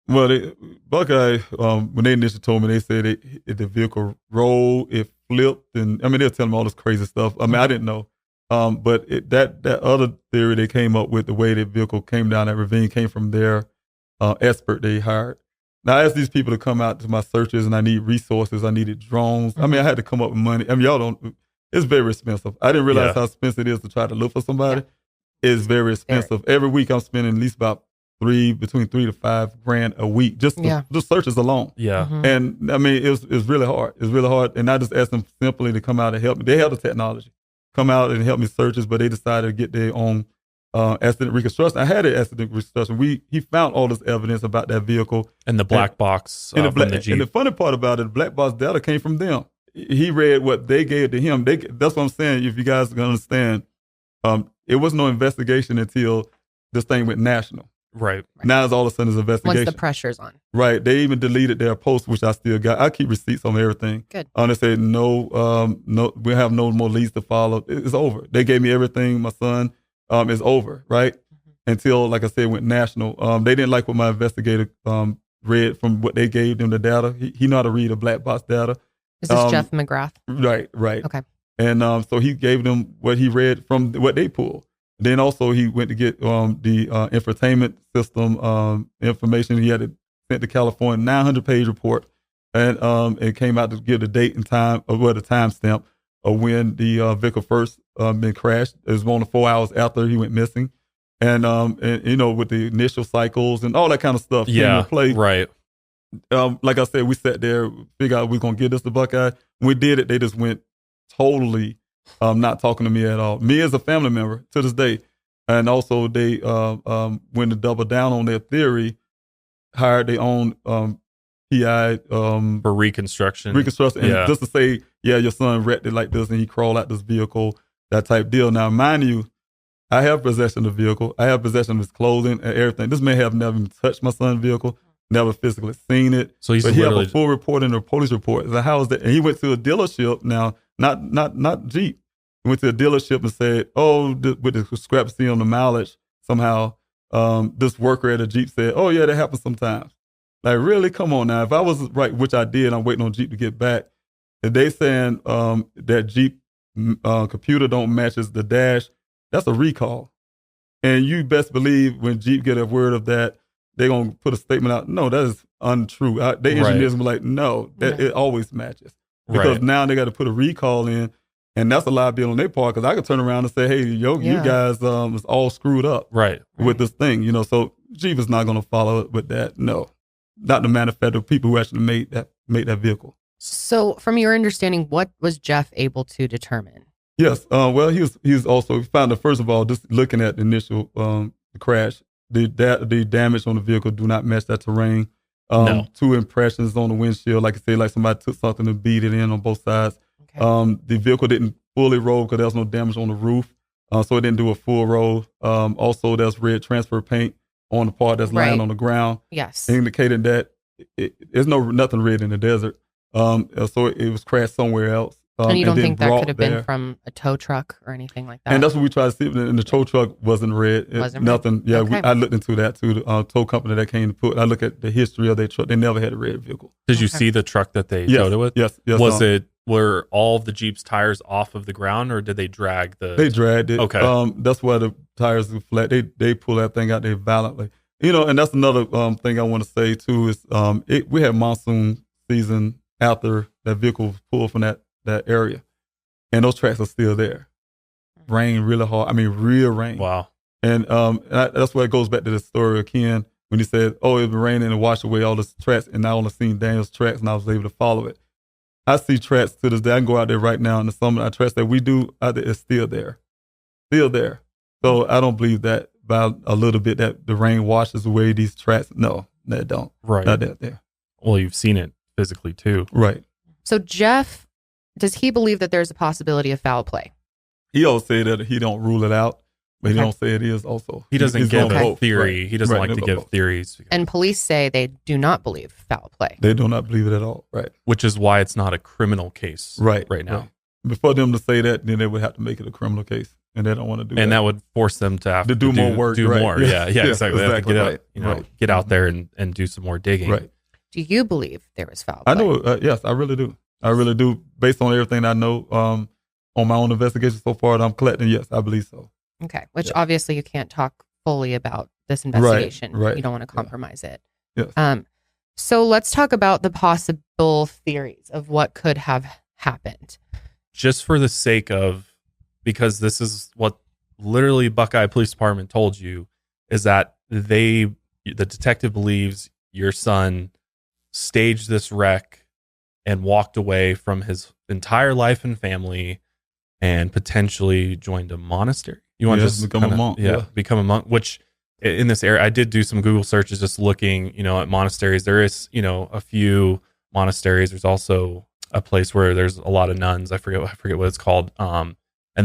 Speaker 3: Well, Buckeye, when they initially told me, they said the vehicle rolled, it flipped, and I mean, they'll tell them all this crazy stuff. I mean, I didn't know. But that other theory they came up with, the way the vehicle came down that ravine, came from their expert they hired. Now, I asked these people to come out to my searches, and I need resources. I needed drones. I mean, I had to come up with money. I mean, y'all don't. It's very expensive. I didn't realize how expensive it is to try to look for somebody. Yeah. It's very expensive. Every week, I'm spending at least about between $3,000 to $5,000 a week just searches alone.
Speaker 1: Yeah.
Speaker 3: And I mean, it's really hard. It's really hard. And I just asked them simply to come out and help me. They have the technology. Come out and help me searches, but they decided to get their own accident reconstruction. I had an accident reconstruction. He found all this evidence about that vehicle.
Speaker 1: And the black box from the Jeep.
Speaker 3: And the funny part about it, the black box data came from them. He read what they gave to him. That's what I'm saying, if you guys can understand. It was no investigation until this thing went national.
Speaker 1: Right.
Speaker 3: Now it's all of a sudden it's investigation.
Speaker 2: Once the pressure's on.
Speaker 3: Right. They even deleted their post, which I still got. I keep receipts on everything.
Speaker 2: Good.
Speaker 3: They said no, we have no more leads to follow. It's over. They gave me everything. My son, it's over. Right. Until, like I said, went national. They didn't like what my investigator read from what they gave them the data. He know how to read a black box data.
Speaker 2: Is this Jeff McGrath?
Speaker 3: Right.
Speaker 2: Okay.
Speaker 3: And so he gave them what he read from what they pulled. Then also he went to get the infotainment system information. He had it sent to California, 900-page report, and it came out to give the date and time, the timestamp of when the vehicle first been crashed. It was only 4 hours after he went missing, and you know, with the initial cycles and all that kind of stuff.
Speaker 1: Yeah,
Speaker 3: play.
Speaker 1: Right.
Speaker 3: Like I said, we sat there, figured out we're gonna get this to Buckeye. When we did it, they just went totally. Not talking to me at all. Me as a family member to this day. And also they went to double down on their theory, hired their own PI
Speaker 1: for reconstruction.
Speaker 3: And just to say, your son wrecked it like this and he crawled out this vehicle, that type deal. Now, mind you, I have possession of the vehicle. I have possession of his clothing and everything. This man have never even touched my son's vehicle, never physically seen it.
Speaker 1: So he
Speaker 3: have a full report in the police report. So how is that? And he went to a dealership now. Not Jeep. He went to a dealership and said, with the discrepancy on the mileage, somehow this worker at a Jeep said, oh, yeah, that happens sometimes. Like, really? Come on now. If I was right, which I did, I'm waiting on Jeep to get back. If they saying that Jeep computer don't matches the dash, that's a recall. And you best believe when Jeep get a word of that, they're going to put a statement out. No, that is untrue. They engineers were like, no, it always matches. Because now they got to put a recall in, and that's a liability on their part. Because I could turn around and say, "Hey, you guys is all screwed up, with this thing." You know, so Jeep is not going to follow it with that. No, not the manufacturer, people who actually made that vehicle.
Speaker 2: So, from your understanding, what was Jeff able to determine?
Speaker 3: Yes, well, he was also found that, first of all, just looking at the initial crash, the damage on the vehicle do not match that terrain. No. 2 impressions on the windshield, like I say, like somebody took something and beat it in on both sides. Okay. The vehicle didn't fully roll because there was no damage on the roof, so it didn't do a full roll. Also, there's red transfer paint on the part that's lying on the ground.
Speaker 2: Yes,
Speaker 3: indicating that there's nothing red in the desert. So it was crashed somewhere else.
Speaker 2: And you don't
Speaker 3: then
Speaker 2: think that
Speaker 3: brought
Speaker 2: could have been
Speaker 3: there.
Speaker 2: from a tow truck or anything like that?
Speaker 3: And that's what we tried to see. And the tow truck wasn't red.
Speaker 2: Wasn't
Speaker 3: nothing.
Speaker 2: red.
Speaker 3: Yeah,
Speaker 2: Okay.
Speaker 3: I looked into that too. The tow company that came to put. I look at the history of their truck. They never had a red vehicle.
Speaker 1: Did you
Speaker 2: Okay.
Speaker 1: see the truck that they
Speaker 3: Yes,
Speaker 1: towed it with?
Speaker 3: Yes.
Speaker 1: Were all of the Jeep's tires off of the ground, or did they drag the?
Speaker 3: They dragged it.
Speaker 1: Okay.
Speaker 3: That's why the tires are flat. They pull that thing out there violently. And that's another thing I want to say too is we had monsoon season after that vehicle was pulled from that area, and those tracks are still there. Rain really hard. I mean, real rain.
Speaker 1: Wow.
Speaker 3: And that's where it goes back to the story of Ken when he said, "Oh, it's been raining and washed away all the tracks," and I only seen Daniel's tracks, and I was able to follow it. I see tracks to this day. I can go out there right now, and some of the tracks that we do out there is still there, So I don't believe that by a little bit that the rain washes away these tracks. No, that don't.
Speaker 1: Right.
Speaker 3: Not that there.
Speaker 1: Well, you've seen it physically too.
Speaker 3: Right.
Speaker 2: So Jeff, does he believe that there's a possibility of foul play?
Speaker 3: He always say that he don't rule it out, but he
Speaker 2: Okay.
Speaker 3: don't say it is also.
Speaker 1: He doesn't
Speaker 3: He's
Speaker 1: give
Speaker 3: gonna
Speaker 1: a
Speaker 3: vote.
Speaker 1: theory.
Speaker 3: Right.
Speaker 1: He doesn't
Speaker 3: Right.
Speaker 1: like to give theories,
Speaker 2: And police say they do not believe foul play.
Speaker 3: They do not believe it at all. Right.
Speaker 1: which is why it's not a criminal case
Speaker 3: Right.
Speaker 1: now.
Speaker 3: Right. Before them to say that, then they would have to make it a criminal case, and they don't want to do that.
Speaker 1: And that would force them to have
Speaker 3: To do more work,
Speaker 1: Do
Speaker 3: right.
Speaker 1: more.
Speaker 3: Yeah.
Speaker 1: Yeah,
Speaker 3: Yeah,
Speaker 1: exactly. They have to
Speaker 3: exactly,
Speaker 1: get
Speaker 3: right.
Speaker 1: out,
Speaker 3: Right.
Speaker 1: get out there and do some more digging.
Speaker 3: Right.
Speaker 2: Do you believe there was foul play?
Speaker 3: I know. Yes, I really do. I really do. Based on everything I know, on my own investigation so far that I'm collecting, yes, I believe so.
Speaker 2: Okay. Which
Speaker 3: Yeah.
Speaker 2: obviously you can't talk fully about this investigation.
Speaker 3: right.
Speaker 2: You don't want to compromise it.
Speaker 3: Yes.
Speaker 2: So let's talk about the possible theories of what could have happened.
Speaker 1: Just for the sake of, because this is what literally Buckeye Police Department told you, is that the detective believes your son staged this wreck and walked away from his entire life and family and potentially joined a monastery. You want to
Speaker 3: Yeah,
Speaker 1: just
Speaker 3: become a monk, yeah.
Speaker 1: become a monk, which in this area, I did do some Google searches just looking, at monasteries. There is, a few monasteries. There's also a place where there's a lot of nuns. I forget what it's called. And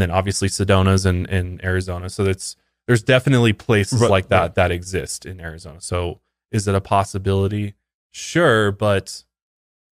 Speaker 1: then obviously Sedona's in Arizona. So there's definitely places like that that exist in Arizona. So is it a possibility? Sure, but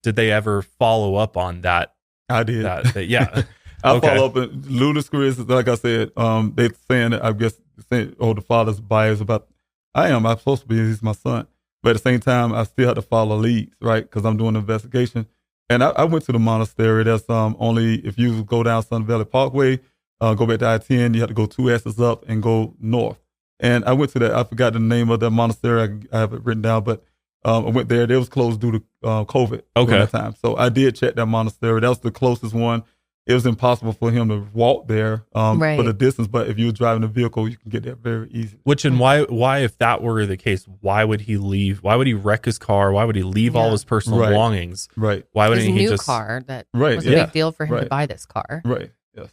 Speaker 1: did they ever follow up on that?
Speaker 3: I did.
Speaker 1: Yeah.
Speaker 3: I follow up. Ludicrous, like I said, they're saying that, I guess, the father's bias about, I'm supposed to be, he's my son. But at the same time, I still have to follow leads, right? Because I'm doing an investigation. And I went to the monastery. That's only, if you go down Sun Valley Parkway, go back to I-10, you have to go 2 S's up and go north. And I went to that. I forgot the name of that monastery. I have it written down, but I went there. They was closed due to COVID during that time. So I did check that monastery. That was the closest one. It was impossible for him to walk there for the distance, but if you were driving a vehicle, you can get there very easy.
Speaker 1: Why, if that were the case, why would he leave? Why would he wreck his car? Why would he leave all his personal belongings?
Speaker 3: Right.
Speaker 1: Why
Speaker 2: His
Speaker 1: wouldn't he
Speaker 2: new
Speaker 1: just
Speaker 2: car that was a big deal for him to buy this car.
Speaker 3: Right. Yes.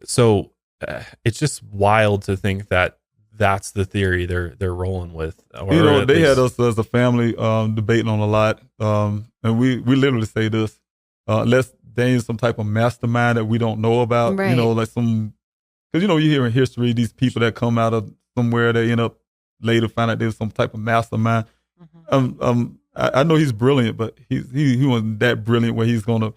Speaker 1: So it's just wild to think that that's the theory they're rolling with. Or
Speaker 3: they had us as a family debating on a lot, and we literally say this: unless Daniel's some type of mastermind that we don't know about, like some, because you hear in history these people that come out of somewhere, they end up later find out there's some type of mastermind. I know he's brilliant, but he wasn't that brilliant where he's gonna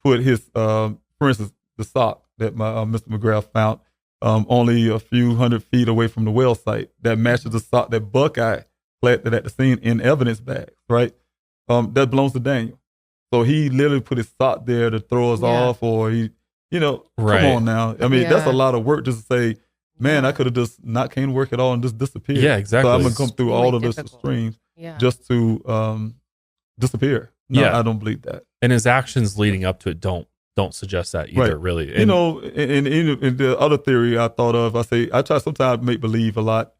Speaker 3: put his, for instance, the sock that my Mr. McGrath found only a few hundred feet away from the well site that matches the sock that Buckeye planted at the scene in evidence bags, right? That belongs to Daniel. So he literally put his sock there to throw us off, or come on now. I mean, that's a lot of work just to say, man, I could have just not came to work at all and just disappeared.
Speaker 1: Yeah, exactly.
Speaker 3: So I'm going to come through
Speaker 2: really
Speaker 3: all of this extremes just to disappear. No, I don't believe that.
Speaker 1: And his actions leading up to it don't suggest that either, really. And,
Speaker 3: in the other theory I thought of, I try sometimes to make believe a lot.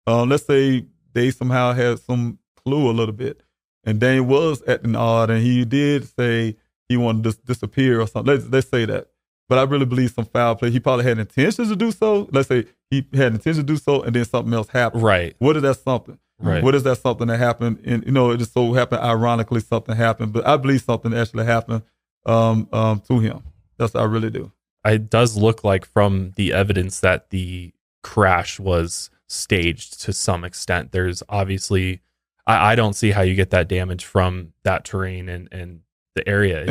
Speaker 3: Let's say they somehow had some clue a little bit. And Dane was acting odd, and he did say he wanted to disappear or something. Let's say that. But I really believe some foul play. He probably had intentions to do so. Let's say he had intentions to do so, and then something else happened.
Speaker 1: Right.
Speaker 3: What is that something?
Speaker 1: Right.
Speaker 3: What is that something that happened? And it just so happened, ironically, something happened. But I believe something actually happened to him. That's what I really do.
Speaker 1: It does look like from the evidence that the crash was staged to some extent. There's obviously, I don't see how you get that damage from that terrain and the area.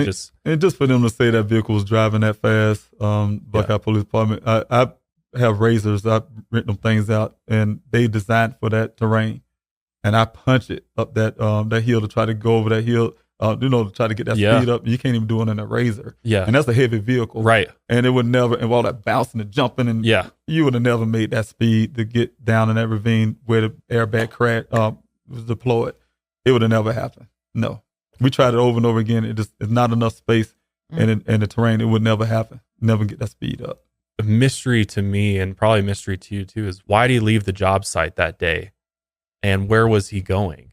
Speaker 3: And just for them to say that vehicle was driving that fast, Buckeye Police Department, I have razors. I've written them things out, and they designed for that terrain. And I punch it up that hill to try to go over that hill, to try to get that speed up. You can't even do it in a razor.
Speaker 1: Yeah.
Speaker 3: And that's a heavy vehicle.
Speaker 1: Right.
Speaker 3: And it would never, and all that bouncing and jumping, and you would have never made that speed to get down in that ravine where the airbag crash was deployed. It would have never happened. No. We tried it over and over again. It's not enough space and the terrain. It would never happen. Never get that speed up.
Speaker 1: A mystery to me, and probably a mystery to you too, is why did he leave the job site that day? And where was he going?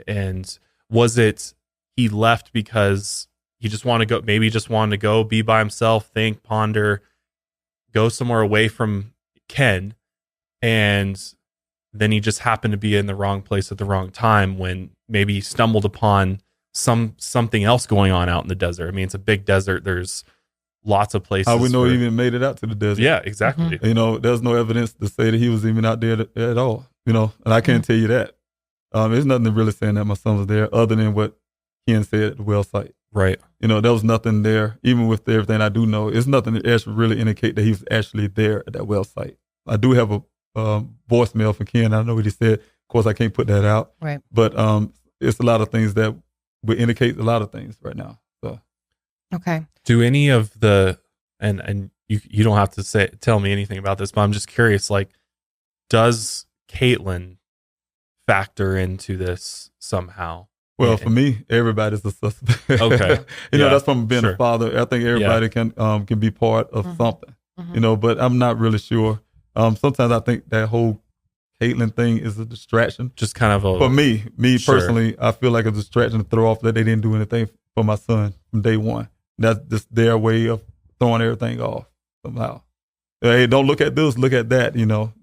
Speaker 1: And was it he left because he just wanted to go, maybe he just wanted to go be by himself, think, ponder, go somewhere away from Ken, and then he just happened to be in the wrong place at the wrong time when maybe he stumbled upon something else going on out in the desert. I mean, it's a big desert. There's lots of places.
Speaker 3: How we know he even made it out to the desert?
Speaker 1: Yeah, exactly.
Speaker 3: There's no evidence to say that he was even out there at all. And I can't tell you that. There's nothing really saying that my son was there other than what Ken said at the well site.
Speaker 1: Right.
Speaker 3: There was nothing there. Even with everything I do know, it's nothing that actually really indicate that he was actually there at that well site. I do have a voicemail from Ken. I know what he said. Of course, I can't put that out.
Speaker 2: Right.
Speaker 3: But it's a lot of things that would indicate a lot of things right now. So.
Speaker 2: Okay.
Speaker 1: Do any of the, and you don't have to tell me anything about this, but I'm just curious, like, does Caitlin factor into this somehow?
Speaker 3: Well, for me, everybody's a suspect.
Speaker 1: Okay.
Speaker 3: That's from being a father. I think everybody can be part of something, but I'm not really sure. Sometimes I think that whole Caitlin thing is a distraction.
Speaker 1: Just kind of
Speaker 3: for me personally, I feel like a distraction to throw off that they didn't do anything for my son from day one. That's just their way of throwing everything off somehow. Hey, don't look at this, look at that,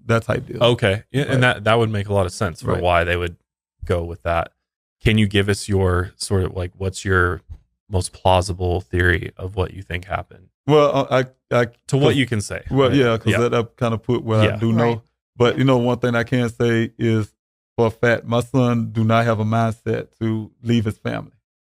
Speaker 3: that type deal.
Speaker 1: Okay. Yeah, right. And that would make a lot of sense for why they would go with that. Can you give us your sort of like, what's your most plausible theory of what you think happened?
Speaker 3: Well,
Speaker 1: to what you can say.
Speaker 3: Well, because that kind of put what I do know. But, one thing I can say is for a fact, my son do not have a mindset to leave his family.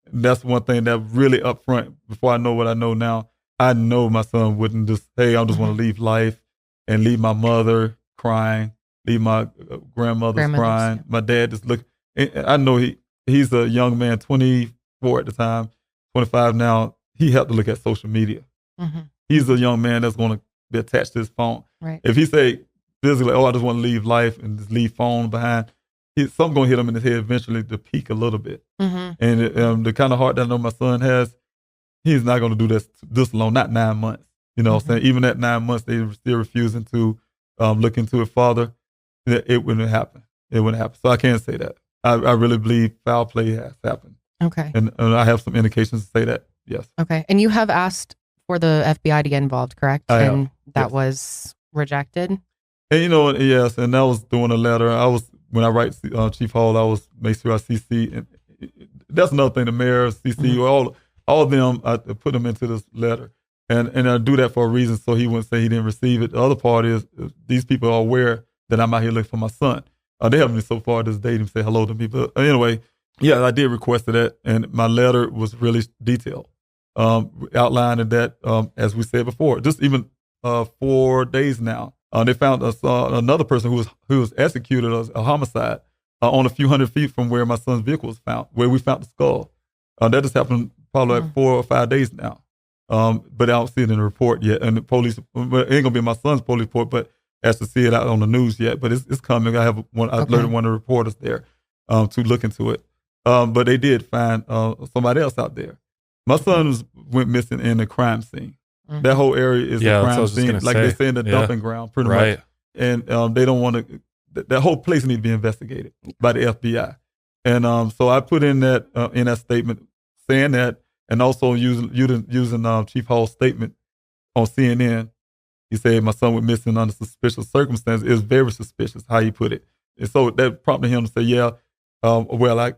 Speaker 3: And that's one thing that really up front, before I know what I know now, I know my son wouldn't just, hey, I just want to leave life and leave my mother crying, leave my grandmother's crying. My dad just look. I know he's a young man, 24 at the time, 25 now. He had to look at social media. Mm-hmm. He's a young man that's going to be attached to his phone.
Speaker 2: Right.
Speaker 3: If he say physically, I just want to leave life and just leave phone behind, something going to hit him in his head eventually to peak a little bit. Mm-hmm. And the kind of heart that I know my son has, he's not going to do this long, not 9 months. What I'm saying? Even at 9 months, they were still refusing to look into it farther. It wouldn't happen. It wouldn't happen. So I can't say that. I really believe foul play has happened.
Speaker 2: Okay.
Speaker 3: And I have some indications to say that, yes.
Speaker 2: Okay. And you have asked for the FBI to get involved, correct? And that was rejected?
Speaker 3: And yes. And I was doing a letter. When I write Chief Hall, I was make sure I CC. And that's another thing, the mayor, CC, all of them, I put them into this letter. And I do that for a reason so he wouldn't say he didn't receive it. The other part is these people are aware that I'm out here looking for my son. They haven't been so far this day to say hello to me. But anyway, I did request that. And my letter was really detailed, outlining that, as we said before, just even 4 days now. They found another person who was executed as a homicide on a few hundred feet from where my son's vehicle was found, where we found the skull. That just happened probably like 4 or 5 days now. But I don't see it in the report yet. And the police, it ain't gonna be my son's police report, but has to see it out on the news yet. But it's coming. I have one. I alerted one of the reporters there to look into it. But they did find somebody else out there. My son went missing in the crime scene. Mm-hmm. That whole area is a crime scene, like they say in the dumping ground, pretty much. And they don't want to. That whole place needs to be investigated by the FBI. And so I put in that statement saying that, and also using Chief Hall's statement on CNN. He said my son went missing under suspicious circumstances. It was very suspicious how he put it. And so that prompted him to say, I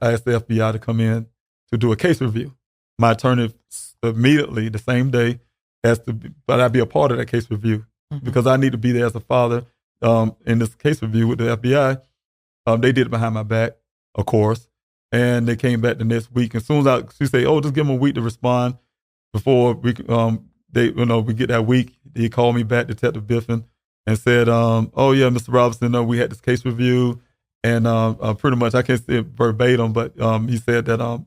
Speaker 3: asked the FBI to come in to do a case review. My attorney immediately, the same day, but I'd be a part of that case review because I need to be there as a father in this case review with the FBI. They did it behind my back, of course. and they came back the next week. As soon as she said, "Oh, just give them a week to respond before we we get that week," he called me back, Detective Biffin, and said, "Oh yeah, Mr. Robinson, we had this case review, and pretty much I can't say it verbatim, but he said that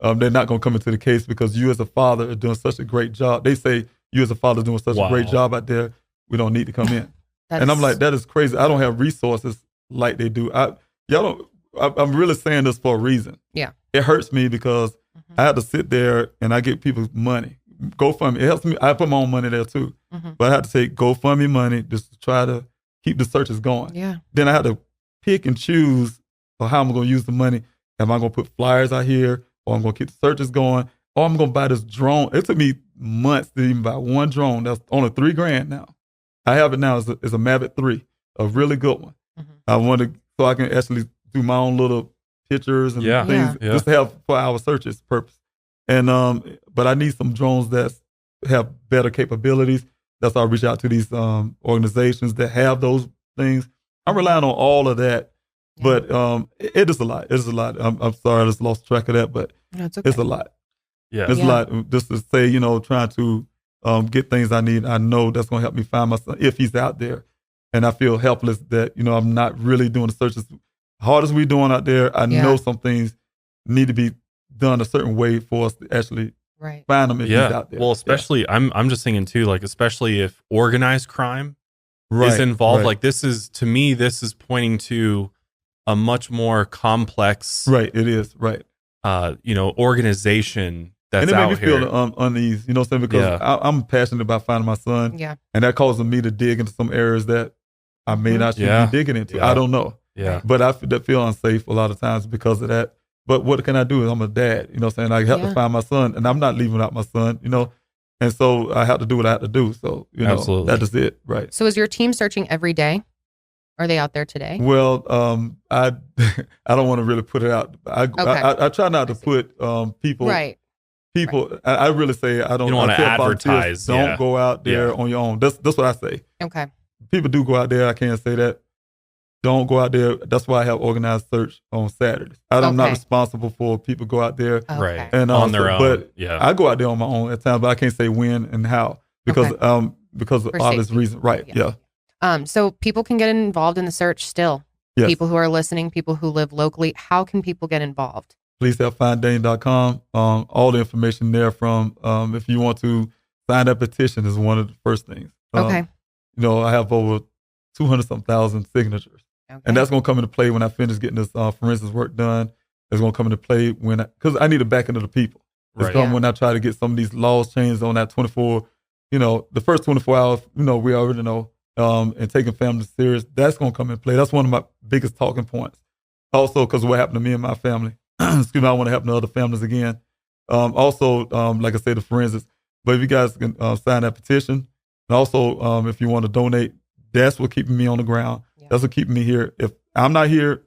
Speaker 3: they're not going to come into the case because you as a father are doing such a great job. They say you as a father are doing such a great job out there. We don't need to come in." And I'm like, that is crazy. I don't have resources like they do. I'm really saying this for a reason.
Speaker 2: Yeah.
Speaker 3: It hurts me because I have to sit there and I get people's money. GoFundMe. It helps me. I put my own money there too. But I had to take GoFundMe money just to try to keep the searches going.
Speaker 2: Yeah.
Speaker 3: Then I had to pick and choose for how I'm going to use the money. Am I going to put flyers out here, or I'm going to keep the searches going, or I'm going to buy this drone? It took me months to even buy one drone. That's only $3,000 now. I have it now. It's a Mavic 3, a really good one. I wanted so I can actually do my own little pictures and things just to have for our searches purpose. And but I need some drones that have better capabilities. That's why I reach out to these organizations that have those things. I'm relying on all of that, but it is a lot. It's a lot. I'm sorry, I just lost track of that, but
Speaker 2: It's okay.
Speaker 3: it's a lot.
Speaker 1: Yeah,
Speaker 3: It's a lot. Just to say, trying to get things I need. I know that's going to help me find my son if he's out there. And I feel helpless that, I'm not really doing the searches. Hard as we're doing out there, I know some things need to be done a certain way for us to actually find him if he's out there.
Speaker 1: Well, especially, I'm just thinking too, like, especially if organized crime is involved. Like, this is pointing to a much more complex.
Speaker 3: Right, it is, right.
Speaker 1: Organization that's
Speaker 3: and it
Speaker 1: out
Speaker 3: made me
Speaker 1: here.
Speaker 3: feel uneasy, you know what I'm saying? Because I'm passionate about finding my son.
Speaker 2: Yeah.
Speaker 3: And that causes me to dig into some areas that I may not should be digging into. I don't know.
Speaker 1: Yeah.
Speaker 3: But I feel unsafe a lot of times because of that. But what can I do? I'm a dad, you know what I'm saying? I have to find my son, and I'm not leaving out my son, And so I have to do what I have to do. So,
Speaker 1: Absolutely.
Speaker 3: that is it, right?
Speaker 2: So is your team searching every day? Are they out there today?
Speaker 3: Well, I don't want to really put it out. I try not to put people.
Speaker 2: Right.
Speaker 3: People, I really say I don't.
Speaker 1: You don't want to advertise.
Speaker 3: Don't go out there on your own. That's what I say.
Speaker 2: Okay.
Speaker 3: People do go out there. I can't say that. Don't go out there. That's why I have organized search on Saturdays. I'm not responsible for people go out there
Speaker 1: right
Speaker 3: and
Speaker 1: on their own.
Speaker 3: But I go out there on my own at times, but I can't say when and how because of obvious reasons. Right. Yeah.
Speaker 2: So people can get involved in the search still.
Speaker 3: Yes.
Speaker 2: People who are listening, people who live locally. How can people get involved?
Speaker 3: PleaseHelpFindDane.com. All the information there from if you want to sign that petition is one of the first things.
Speaker 2: Okay.
Speaker 3: I have over 200,000 signatures.
Speaker 2: Okay.
Speaker 3: And that's going to come into play when I finish getting this forensics work done. It's going to come into play because I need the backing of the people. It's come when I try to get some of these laws changed on that 24, the first 24 hours, we already know, and taking families serious. That's going to come into play. That's one of my biggest talking points. Also, because what happened to me and my family. Excuse me, I want to happen to other families again. Also, like I said, the forensics. But if you guys can sign that petition, and also if you want to donate, that's what keeping me on the ground. Yeah. That's what keeping me here. If I'm not here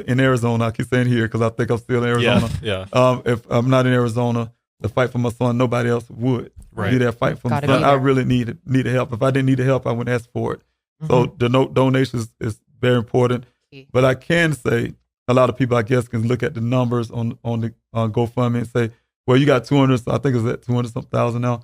Speaker 3: in Arizona, I keep saying here because I think I'm still in Arizona.
Speaker 1: Yeah.
Speaker 3: If I'm not in Arizona to fight for my son, nobody else would be there fight for my son. I really need help. If I didn't need the help, I wouldn't ask for it. So the donations is very important. But I can say a lot of people, I guess, can look at the numbers on the GoFundMe and say, well, you got 200. I think it's at 200-something thousand now.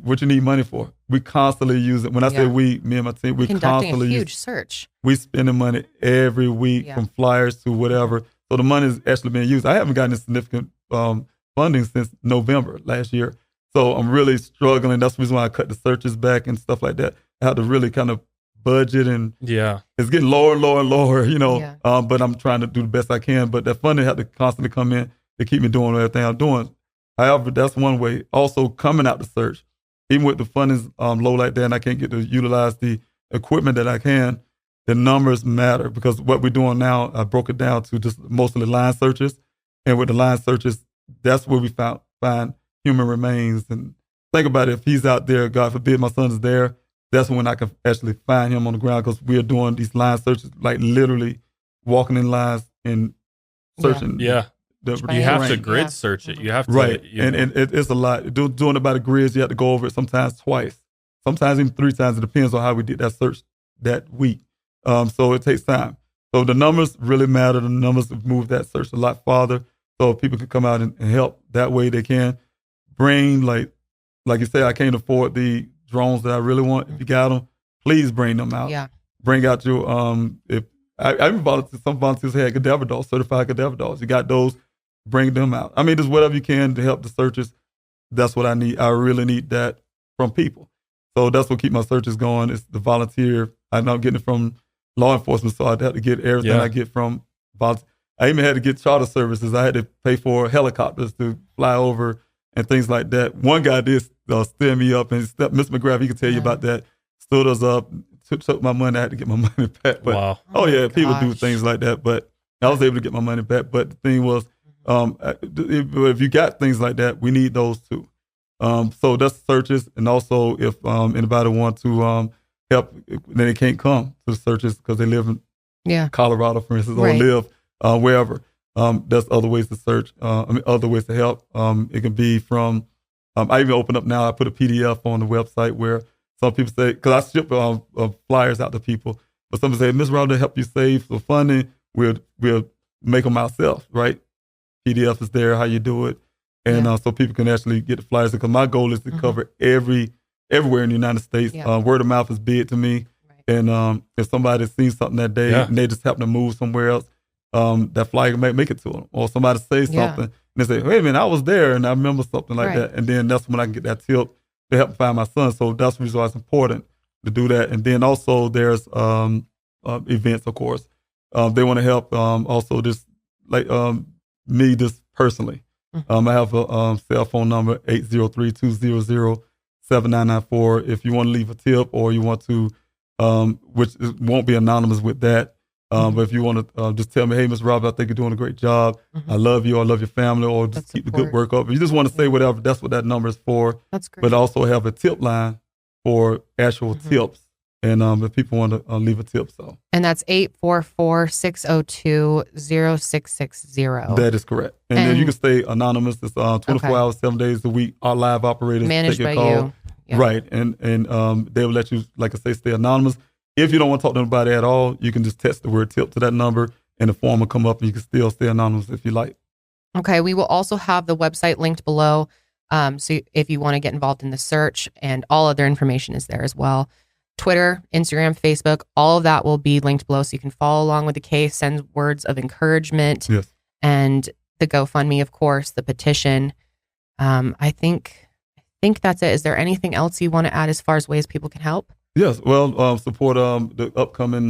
Speaker 3: What you need money for? We constantly use it. When I say we, me and my team, we constantly
Speaker 2: a huge search.
Speaker 3: We spending money every week from flyers to whatever. So the money is actually being used. I haven't gotten significant funding since November last year. So I'm really struggling. That's the reason why I cut the searches back and stuff like that. I have to really kind of budget and it's getting lower and lower and lower, but I'm trying to do the best I can. But that funding had to constantly come in to keep me doing everything I'm doing. However, that's one way. Also coming out the search. Even with the funding low like that and I can't get to utilize the equipment that I can, the numbers matter because what we're doing now, I broke it down to just mostly line searches. And with the line searches, that's where we find human remains. And think about it, if he's out there, God forbid my son is there, that's when I can actually find him on the ground because we're doing these line searches, like literally walking in lines and searching.
Speaker 1: Yeah. You have to grid search it. You have to,
Speaker 3: and it's a lot. Doing it by the grids, you have to go over it sometimes twice, sometimes even 3 times. It depends on how we did that search that week. So it takes time. So the numbers really matter. The numbers have moved that search a lot farther. So if people can come out and help that way, they can bring, like you say, I can't afford the drones that I really want. If you got them, please bring them out.
Speaker 2: Yeah.
Speaker 3: Bring out your, if I even volunteers, some volunteers had cadaver dogs, certified cadaver dogs. You got those, bring them out. I mean, just whatever you can to help the searches. That's what I need. I really need that from people. So that's what keep my searches going. It's the volunteer. I'm not getting it from law enforcement, so I'd have to get everything I get from volunteer. I even had to get charter services. I had to pay for helicopters to fly over and things like that. One guy did steer me up, and Mr. McGrath, he could tell you about that. Stood us up, took my money. I had to get my money back. But,
Speaker 1: wow.
Speaker 3: Oh yeah, people do things like that. But I was able to get my money back. But the thing was, if you got things like that, we need those too. So that's searches, and also if anybody want to help, then they can't come to the searches because they live in Colorado, for instance, or live wherever. There's other ways to search. Other ways to help. It can be from. I even open up now. I put a PDF on the website where some people say, because I ship flyers out to people, but some people say, Ms. Rob, to help you save for funding, we'll make them ourselves, right? PDF is there, how you do it. And so people can actually get the flyers. Because my goal is to cover everywhere in the United States. Word of mouth is big to me. Right. And if somebody's seen something that day and they just happen to move somewhere else, that flyer may make it to them. Or somebody say something and they say, wait a minute, I was there and I remember something like that. And then that's when I can get that tip to help find my son. So that's the reason why it's important to do that. And then also there's events, of course. They want to help also just like me just personally. I have a cell phone number, 803-200-7994. If you want to leave a tip or you want to, which won't be anonymous with that, but if you want to just tell me, hey, Ms. Rob, I think you're doing a great job. I love you. I love your family. Or just keep the good work up. If you just want to say whatever, that's what that number is for.
Speaker 2: That's great.
Speaker 3: But also have a tip line for actual tips. And if people want to leave a tip, so.
Speaker 2: And that's 844-602-0660.
Speaker 3: That is correct. And then you can stay anonymous. It's 24 hours, 7 days a week. Our live operators
Speaker 2: managed
Speaker 3: take your
Speaker 2: by
Speaker 3: call.
Speaker 2: you. Yeah.
Speaker 3: Right. And they will let you, like I say, stay anonymous. If you don't want to talk to anybody at all, you can just text the word tip to that number and the form will come up and you can still stay anonymous if you like.
Speaker 2: Okay. We will also have the website linked below. So if you want to get involved in the search, and all other information is there as well. Twitter, Instagram, Facebook, all of that will be linked below so you can follow along with the case, send words of encouragement.
Speaker 3: Yes.
Speaker 2: And the GoFundMe, of course, the petition. I think that's it. Is there anything else you want to add as far as ways people can help?
Speaker 3: Yes. Well, support the upcoming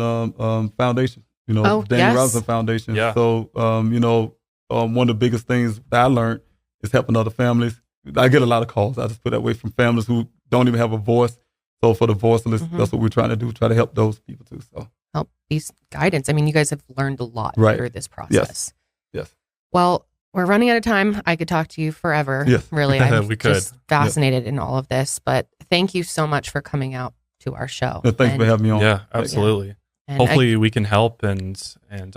Speaker 3: foundation, Daniel Robinson Foundation.
Speaker 1: Yeah.
Speaker 3: So, one of the biggest things that I learned is helping other families. I get a lot of calls, I just put that way, from families who don't even have a voice. So for the voiceless, that's what we're trying to do, try to help those people too. So
Speaker 2: help these guidance. I mean, you guys have learned a lot through this process.
Speaker 3: Yes.
Speaker 2: Well, we're running out of time. I could talk to you forever.
Speaker 3: Yes.
Speaker 2: Really. I'm
Speaker 1: We could.
Speaker 2: just fascinated in all of this. But thank you so much for coming out to our show.
Speaker 3: Thanks for having me on.
Speaker 1: Yeah, absolutely.
Speaker 2: And
Speaker 1: hopefully we can help, and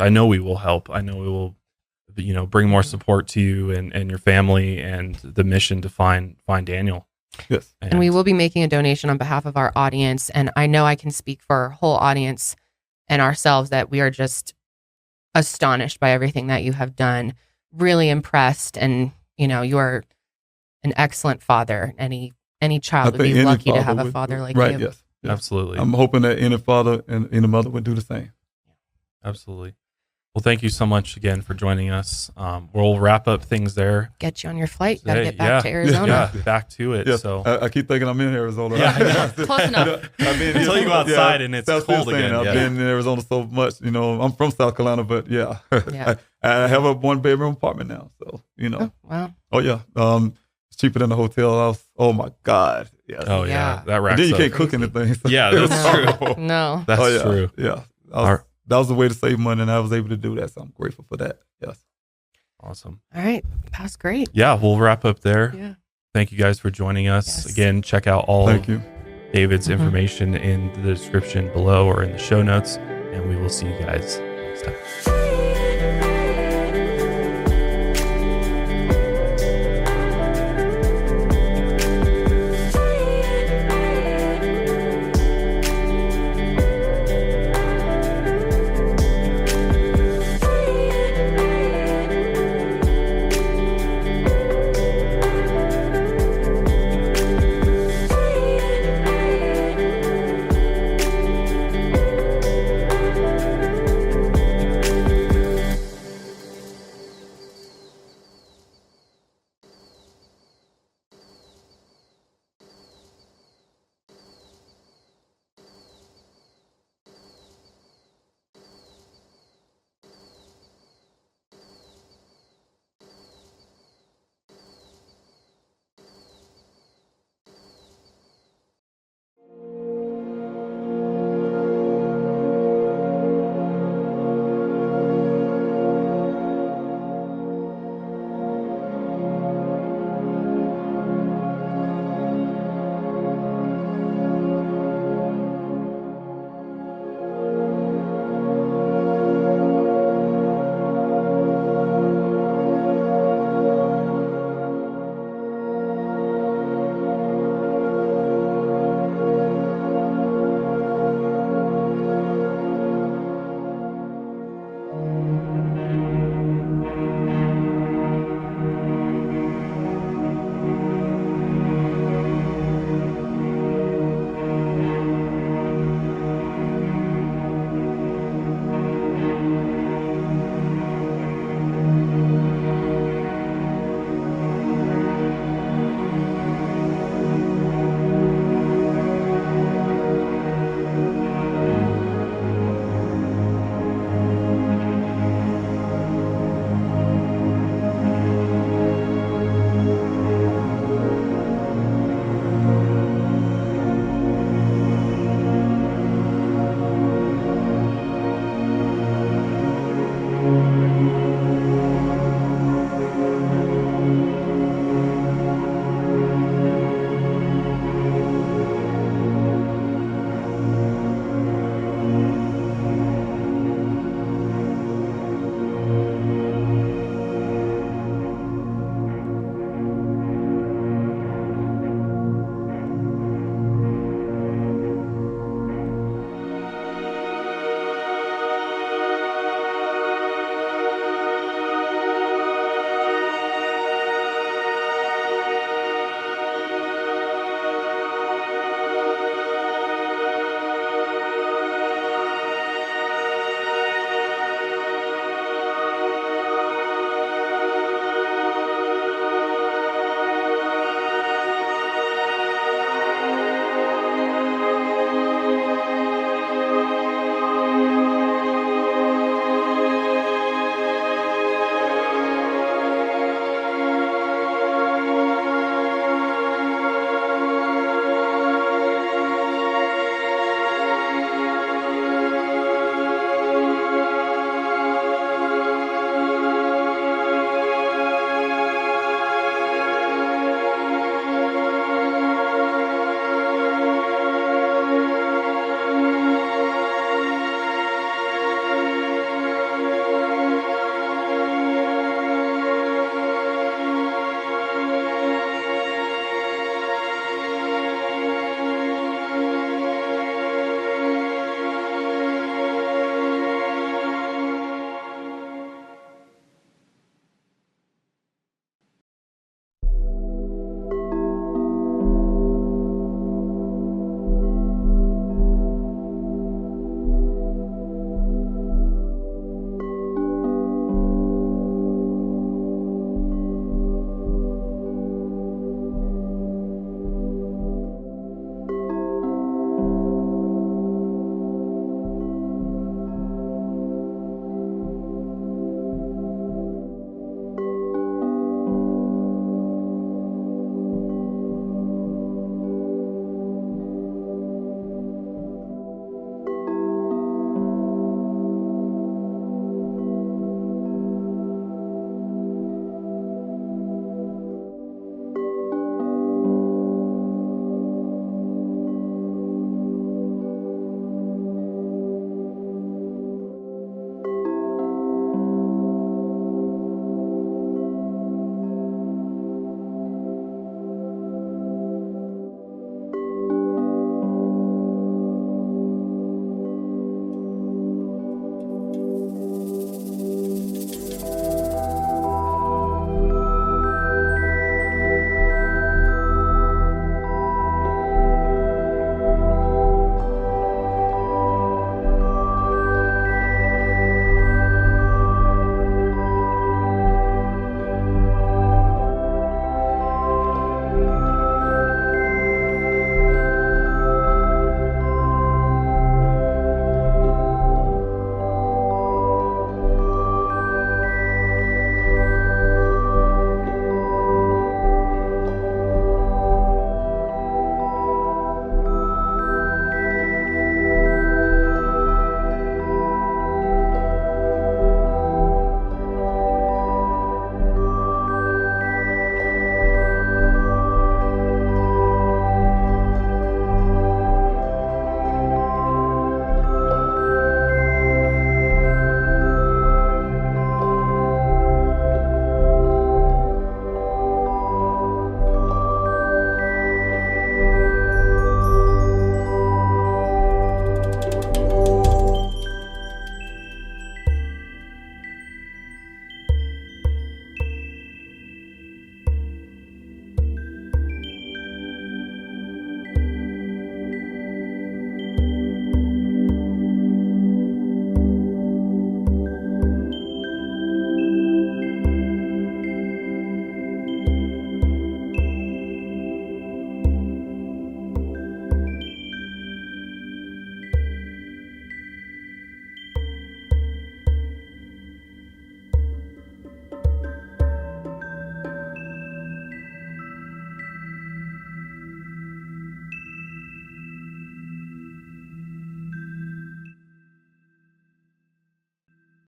Speaker 1: I know we will help. I know we will, bring more support to you and your family and the mission to find Daniel.
Speaker 3: Yes.
Speaker 2: And we will be making a donation on behalf of our audience. And I know I can speak for our whole audience and ourselves that we are just astonished by everything that you have done. Really impressed. And, you are an excellent father. Any child would be lucky to have a father like you.
Speaker 3: Yes.
Speaker 1: Absolutely.
Speaker 3: I'm hoping that any father and any mother would do the same.
Speaker 1: Absolutely. Well, thank you so much again for joining us. We'll wrap up things there.
Speaker 2: Get you on your flight. Got to
Speaker 1: today.
Speaker 2: get back to Arizona.
Speaker 1: Yeah, back to it.
Speaker 3: Yes.
Speaker 1: So
Speaker 3: I keep thinking I'm in Arizona.
Speaker 1: Yeah,
Speaker 2: close enough.
Speaker 1: Until you go outside and it's cold again.
Speaker 3: I've been in Arizona so much. I'm from South Carolina, but I have a 1-bedroom apartment now. So
Speaker 2: Oh, wow.
Speaker 3: Oh yeah. It's cheaper than the hotel house. Oh my God. Yeah.
Speaker 1: Oh yeah, that racks
Speaker 3: Then you
Speaker 1: up.
Speaker 3: can't cook anything. So.
Speaker 1: Yeah, that's true.
Speaker 2: No.
Speaker 1: That's true.
Speaker 3: Yeah. That was the way to save money, and I was able to do that. So I'm grateful for that. Yes.
Speaker 1: Awesome.
Speaker 2: All right. That's great.
Speaker 1: Yeah, we'll wrap up there.
Speaker 2: Yeah.
Speaker 1: Thank you guys for joining us.
Speaker 2: Yes.
Speaker 1: Again, check out all
Speaker 3: Thank you.
Speaker 1: David's information in the description below or in the show notes, and we will see you guys next time.